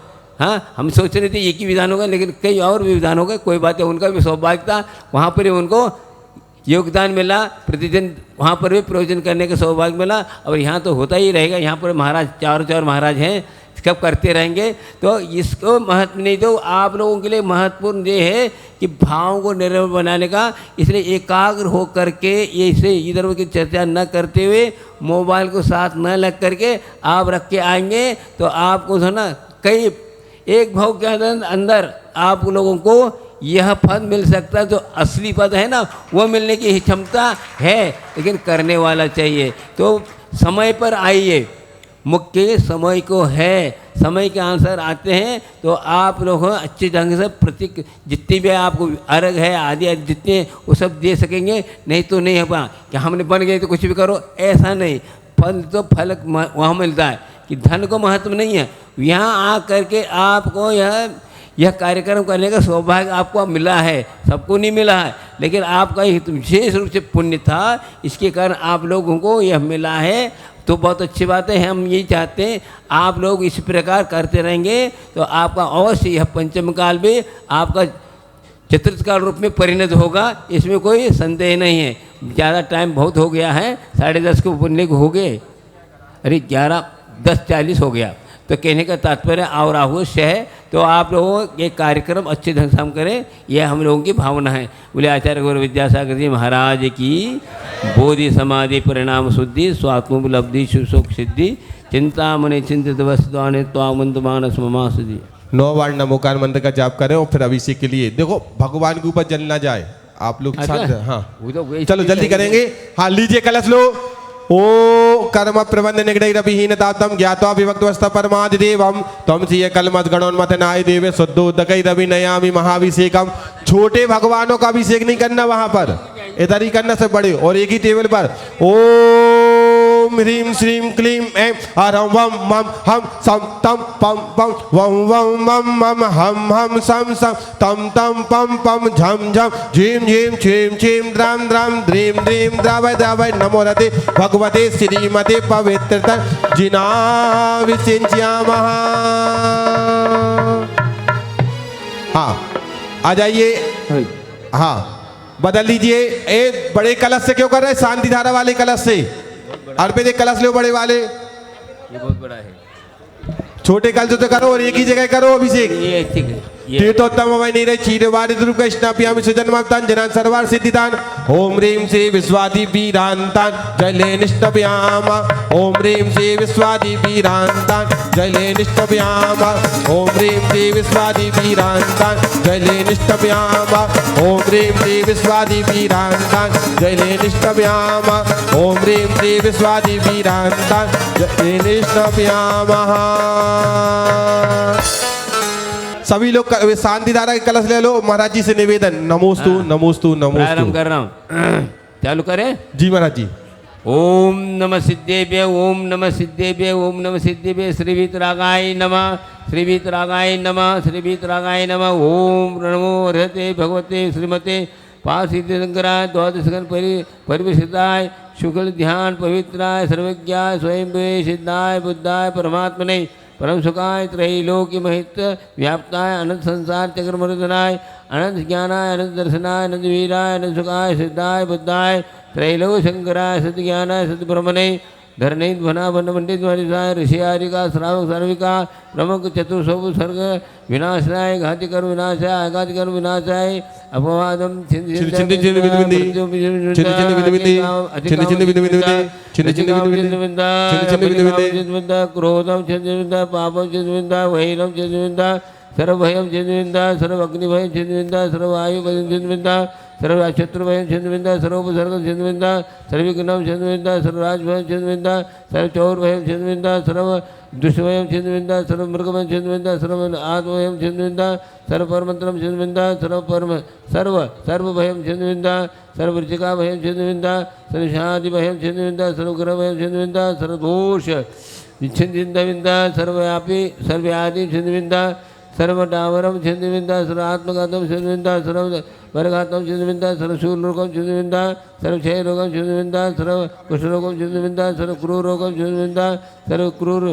हाँ, हम सोच रहे थे एक ही विधान होगा, लेकिन कई और भी विधान हो गए, कोई बात है, उनका भी सौभाग्य था, वहाँ पर ही उनको योगदान मिला, प्रतिदिन वहाँ पर भी प्रयोजन करने का सौभाग्य मिला। और यहाँ तो होता ही रहेगा, यहाँ पर महाराज चार महाराज हैं, कब करते रहेंगे। तो इसको महत्व नहीं दो, आप लोगों के लिए महत्वपूर्ण ये है कि भावों को निर्मल बनाने का। इसलिए एकाग्र हो करके ये इसे इधर उधर की चर्चा न करते हुए, मोबाइल को साथ न लग करके आप रख के आएंगे तो आपको जो ना कई एक भाव के अंदर आप लोगों को यह पद मिल सकता है। जो असली पद है ना, वो मिलने की ही क्षमता है, लेकिन करने वाला चाहिए। तो समय पर आइए, मुख्य समय को है, समय के अनुसार आते हैं तो आप लोग अच्छे ढंग से प्रतीक जितनी भी आपको अर्घ है आदि जितने वो सब दे सकेंगे। नहीं तो नहीं होगा कि हमने बन गए तो कुछ भी करो, ऐसा नहीं। फल तो फल वहाँ मिलता है कि धन को महत्व नहीं है। यहाँ आ करके आपको यह कार्यक्रम करने का सौभाग्य आपको मिला है, सबको नहीं मिला है, लेकिन आपका विशेष रूप से पुण्य था, इसके कारण आप लोगों को यह मिला है। तो बहुत अच्छी बात है। हम यही चाहते हैं आप लोग इस प्रकार करते रहेंगे तो आपका अवश्य यह पंचम काल भी आपका चतुर्थ काल रूप में परिणत होगा, इसमें कोई संदेह नहीं है। ज़्यादा टाइम बहुत हो गया है, 10:30 को पुण्य हो गए, अरे 10:40 हो गया। तो कहने का तात्पर्य और अवश्य है। तो आप लोगों ये कार्यक्रम अच्छे ढंग से हम करें, यह हम लोगों की भावना है। बोले आचार्य गुरु विद्यासागर जी महाराज की बोधि समाधि परिणाम शुद्धि स्वात्मोपलब्धि सुख सिद्धि चिंतामणि चिंतित वस्तुआने त्वामंत मानस ममासुद्धि। 9 बार नमोकार मंत्र का जाप करें और फिर अभिषेक के लिए देखो भगवान के ऊपर जल ना जाए आप लोग। हाँ चलो जल्दी करेंगे। हाँ लीजिए कलश लो। ओ कर्म प्रबंध निगड़ई रविहीन तातम ज्ञात्वा विभक्तवस्थ परमादि देवम तम सीय कलमत गणोन्मत नाय देवे शुद्धोदकई रवि नयामि महाभिषेकम। छोटे भगवानों का अभिषेक नहीं करना वहां पर, इधर ही करना सब बड़े। और एक ही टेबल पर ओम ह्रीम श्रीम क्लीम ऐं हरं वम मम हम सम तम पम पम वम वम मम मम हम हम सम सम तम तम पम पम झम झम झीम झीम छीम छीम द्राम द्राम द्रीम द्रीम द्रावय द्रावय नमो रते भगवते श्रीमते पवित्रता जिना विसिंच्यामः। हाँ आ जाइए। हाँ बदल लीजिए। ए बड़े कलश से क्यों कर रहे हैं? शांति धारा वाले कलश से। अर्पित कलश लो बड़े वाले, ये बहुत बड़ा है। छोटे कलश तो करो और एक ही जगह करो अभिषेक। ये ठीक है। तीर्थोत्तम वैनीरे क्षीरवारि दुर्गैष्णाप्यामि सुजन्मतान् जनान् सर्वार्थ सिद्धितान् ओम ह्रीं श्री विश्वादि वीरान्तान् जले निष्ठप्याम ओम ह्रीं श्री विश्वादि वीरान्तान् जले निष्ठप्याम ओम ह्रीं श्री विश्वादि वीरान्तान् जले निष्ठप्याम ओम ह्रीं श्री विश्वादि वीरान्तान् जले निष्ठप्याम ओम ह्रीं श्री विश्वादि वीरान्तान् जले निष्ठप्यामः। सभी लोग शांति धारा के कलश ले लो। महाराज जी से निवेदन नमोस्तु नमोस्तु नमोस्तु। प्रारंभ कर रहा हूँ। चालू करें। जी महाराज जी। ओम नमः सिद्धेभ्य ओम नमः सिद्धेभ्य ओम नमः सिद्धेभ्य श्री वीतरागाय नमः श्री वीतरागाय नमः श्री वीतरागाय नमः। ओम नमो हरते भगवते श्रीमते पासिद्धशंकराय द्वादशगण परिवेशिताय शुक्ल ध्यान पवित्राय सर्वज्ञाय स्वयं सिद्धाय बुद्धाय परमात्मने परम सुखाय त्रैलोक्य महित व्याप्ताय अनंत संसार चक्रमर्दनाय अनंत ज्ञानाय अनंत दर्शनाय अनंत वीराय अनंत सुखाय सिद्धाय बुद्धाय त्रैलोक शंकराय सत्य ज्ञानाय सत्य ब्रह्मणे धरणि ध्वना वन पंडित वनिताय ऋषि आरिका श्रावक सर्विका प्रमुख चतुर्सव सर्ग विनाशाय घातिकर विनाशाय आघातिकर विनाशाय अपवादम क्रोधम छिन्नविंदा पापम छिन्नविंदा वैरम छिन्नविंदा सर्वभयम छिन्नविंदा सर्व अग्निभयम छिन्नविंदा सर्व आयु भयम छिन्नविंदा सर्व शत्रुभयम छिन्नविंदा सर्वोपसर्ग छिन्नविंदा सर्विघ्नम छिन्नविंदा सर्वराजभयम छिन्नविंदा सर्व चौरभयम छिन्नविंदा सर्व दुष्टभयम छिन्नविंदा सर्व मृगभयम छिन्नविंदा सर्व आत्मभयम छिन्नविंदा सर्व परमंत्रम छिन्नविंदा सर्व भयम छिन्नविंदा सर्व वृचिका भयम छिन्नविंदा सर्व शांति भयम छिन्नविंदा सर्व ग्रह भयम छिन्नविंदा सर्व दोष छिन्नविंदा सर्वव्यापी सर्वव्याधि छिन्नविंदा सर्व डावरम छिन्नविंदा सर्व आत्मघातम छिन्नविंदा सर्व वरघातम छिन्नविंदा सर्व शूलरोगम छिन्नविंदा सर्व क्षयरोगम छिन्नविंदा सर्व कुष्ठरोगम छिन्नविंदा सर्व क्रूररोगम छिन्नविंदा सर्व क्रूर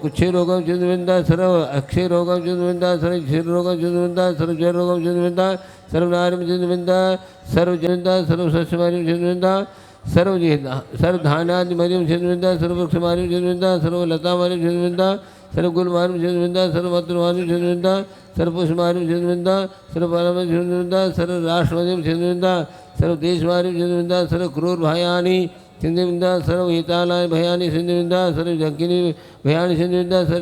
कुक्षयरोगम छिन्नविंदा सर्व अक्षयरोगम छिन्नविंदा सर्व क्षीररोगम छिन्नविंदा सर्व जयरोगम छिन्नविंदा सर्व नारिम छिन्नविंदा सर्व जिन्नविंदा सर्व सस्यमारिम छिन्नविंदा सर्व धान्यादि मरियम छिन्नविंदा सर्व वृक्षमारिम छिन्नविंदा सर्व लतामारिम छिन्नविंदा सर्व गुलमारिम छिन्नविंदा सर्व मत्रमारिम छिन्नविंदा सर्व पुष्पमारिम छिन्नविंदा सर्व परम छिन्नविंदा सर्व राष्ट्रमदिम छिन्नविंदा सर्व देशमारिम छिन्नविंदा सर्व क्रूर भयानि छिन्नविंदा सर्व हितालाय भयानि छिन्नविंदा सर्व दक्षिणी भयानि छिन्नविंदा सर्व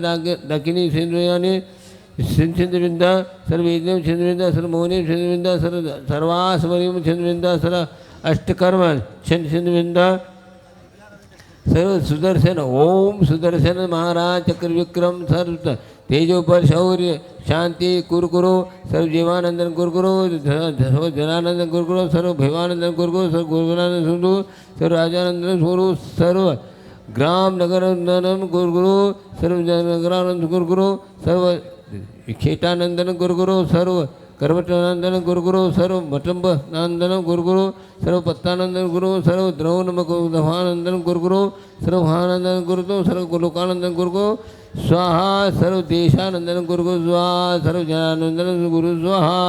दक्षिणी छिन्नयानि छिन्नविंदा सर्व वेदम छिन्नविंदा सर्व मोहनिम छिन्नविंदा सर्व सर्वास्मरिम छिन्नविंदा सर्व अष्टकर्म छिन्नविंदा सर्व सुदर्शन ओम सुदर्शन महाराज चक्र विक्रम सर्व तेजो पर शौर्य शांति कुरकुरो सर्व जीवानंदन कुरकुरो सर्व जनानंदन कुरकुरो सर्व भैवानंदन कुरकुरो सर्व गुरुनानंद सुंदु सर्व राजानंदन सुरु सर्व ग्राम नगर नंदन कुरकुरो सर्व नगरानंद कुरकुरो सर्व खेटानंदन कुरकुरो सर्व कर्मठानंदन गुरुगुरु सर्व मटम्ब नंदन गुरुगुरु सर्व पत्तानंदन गुरु सर्व द्रवनमनंदन गुरुगुरु सर्व महानंदन गुरुगु सर्व गोलोकानंदन गुरुगु स्वाहा सर्व देशानंदन गुरुगु स्वाहा सर्व जनानंदन गुरु स्वाहा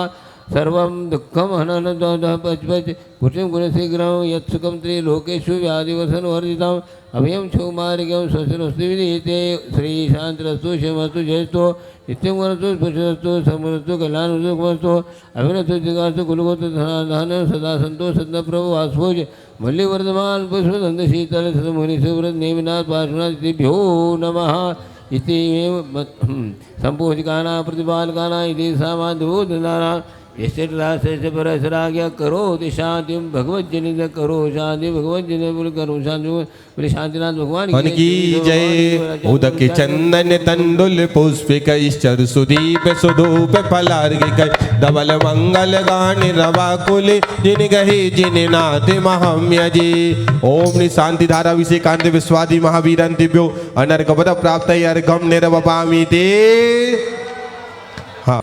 सर्वं दुःखम हनन पचपच कुटिम गुणशीघ्रम यत्सुखम त्रिलोकेषु व्याधिवसन वर्जितम अभयम क्षौमार्गम स्वस्तिविधीयते श्री शांतिरस्तु शिवस्तु जयस्तु नित्यं वरस्तु स्पृशस्तु समरस्तु कल्याणस्तु अभिनस्तु जिगास्तु कुलगोत्र धन सदा संतो सद्प्रभु वासभोज मल्लिवर्धमान पुष्पदंत शीतल समुनि सुव्रत नेमिनाथ पार्श्वनाथ इतिभ्यो नमः इति संपोषिकाना प्रतिपालकाना इति सामाधूतनाना यस्य परसराज्ञा करो शांतिम भगवज्जनित करो शांति भगवज्जनित बोल करो शांति बोले शांतिनाथ भगवान की जय। उदक चंदन तंडुल पुष्पिक ईश्वर सुदीप सुधूप फलार्घिक धवल मंगल गान रवा कुल जिन गहे जिन नाथ महम्यजी। ओम शांति धारा विषेकांत विश्वादि महावीरंतिभ्यो अनर्क पद प्राप्त अर्घम निर्वपामि ते। हाँ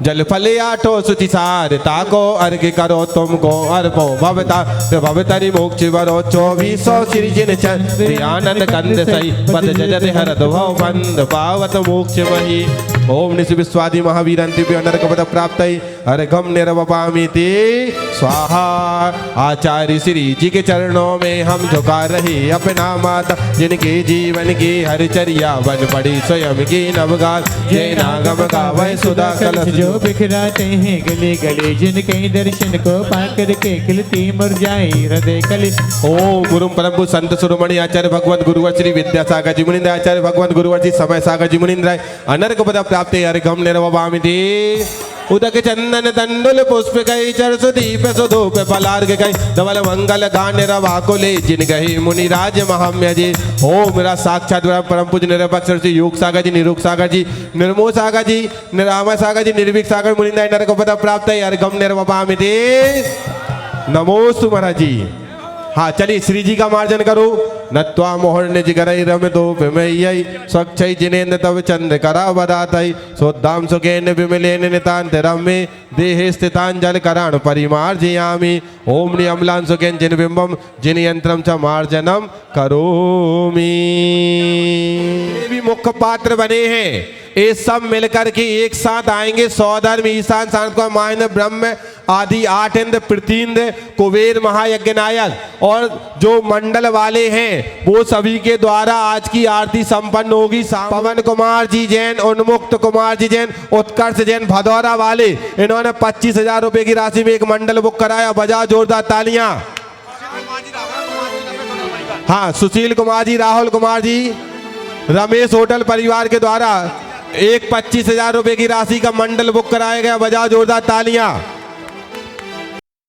जल फले आठो सुचिसार ताको अर्घ करो तुमको अर्पो भवता भवतरि मोक्ष वरो 2400 सृजन चंद्र आनंद कंद सही पद जजत हरद भव बंद पावत मोक्ष वही। ओम निशि विश्वादि महावीरंति नरक पद प्राप्त अर्घम निर्वपामिति स्वाहा। आचार्य श्री जी के चरणों में हम झुका रहे अपना माता, जिनके जीवन की हरिचर्या बन पड़ी स्वयं की नवगात। जय नागम गावै सुधा कलश जो बिखराते हैं गले गले, जिनके दर्शन को पाकर के खिलती मुरझाई हृदय कली। ओम गुरु परम संत सुरमणि आचार्य भगवत गुरुवर श्री विद्यासागर जी मुनिंद्र आचार्य भगवत गुरुवर श्री समय सागर जी मुनिंद्र अनर्क पद प्राप्त अर्घम निर्वपामिति। उदक चंदन तंडुल पुष्प गई चरस दीप सुधूप फलार्घ गई धवल मंगल गान रवाकुले जिन गही मुनि राज महाम्य जी। ओम मेरा साक्षात परम पूज्य निरपक्ष श्री योग सागर जी, निरूप सागर जी, निर्मोह सागर जी, निरामय सागर जी, निर्भीक सागर मुनिंद्र नरक पद प्राप्त अर्घम निर्वपामिति। नमोस्तु महाराज जी। हाँ चलिए श्री जी का मार्जन करो। नत्वा मोहन निज गरई रमतो विमय्यै स्वच्छै जिनेन्द्र तव चंद्र करा वदातै सोद्दाम सुखेन विमलेन नितांत रम्ये देहे स्थितांजल कराण परिमार्जयामि। ओम नियमलान सुखेन जिन बिंबम जिन यंत्रम च मार्जनम करोमि। ये भी मुख्य पात्र बने हैं, ये सब मिलकर के एक साथ आएंगे। सौधर्म ईशान सांस्कृतिक माहिन ब्रह्म आदि 8 इंद्र प्रतीन्द्र कुबेर महायज्ञ नायक और जो मंडल वाले हैं वो सभी के द्वारा आज की आरती संपन्न होगी। पवन कुमार जी जैन, उन्मुक्त कुमार जी जैन, उत्कर्ष जैन भदौरा वाले, इन्होंने 25,000 रुपए की राशि में एक मंडल बुक कराया। बजाओ जोरदार तालियां। हाँ सुशील कुमार जी, राहुल कुमार जी, रमेश होटल परिवार के द्वारा एक 25,000 रुपए की राशि का मंडल बुक कराया गया। बजाओ जोरदार तालियां।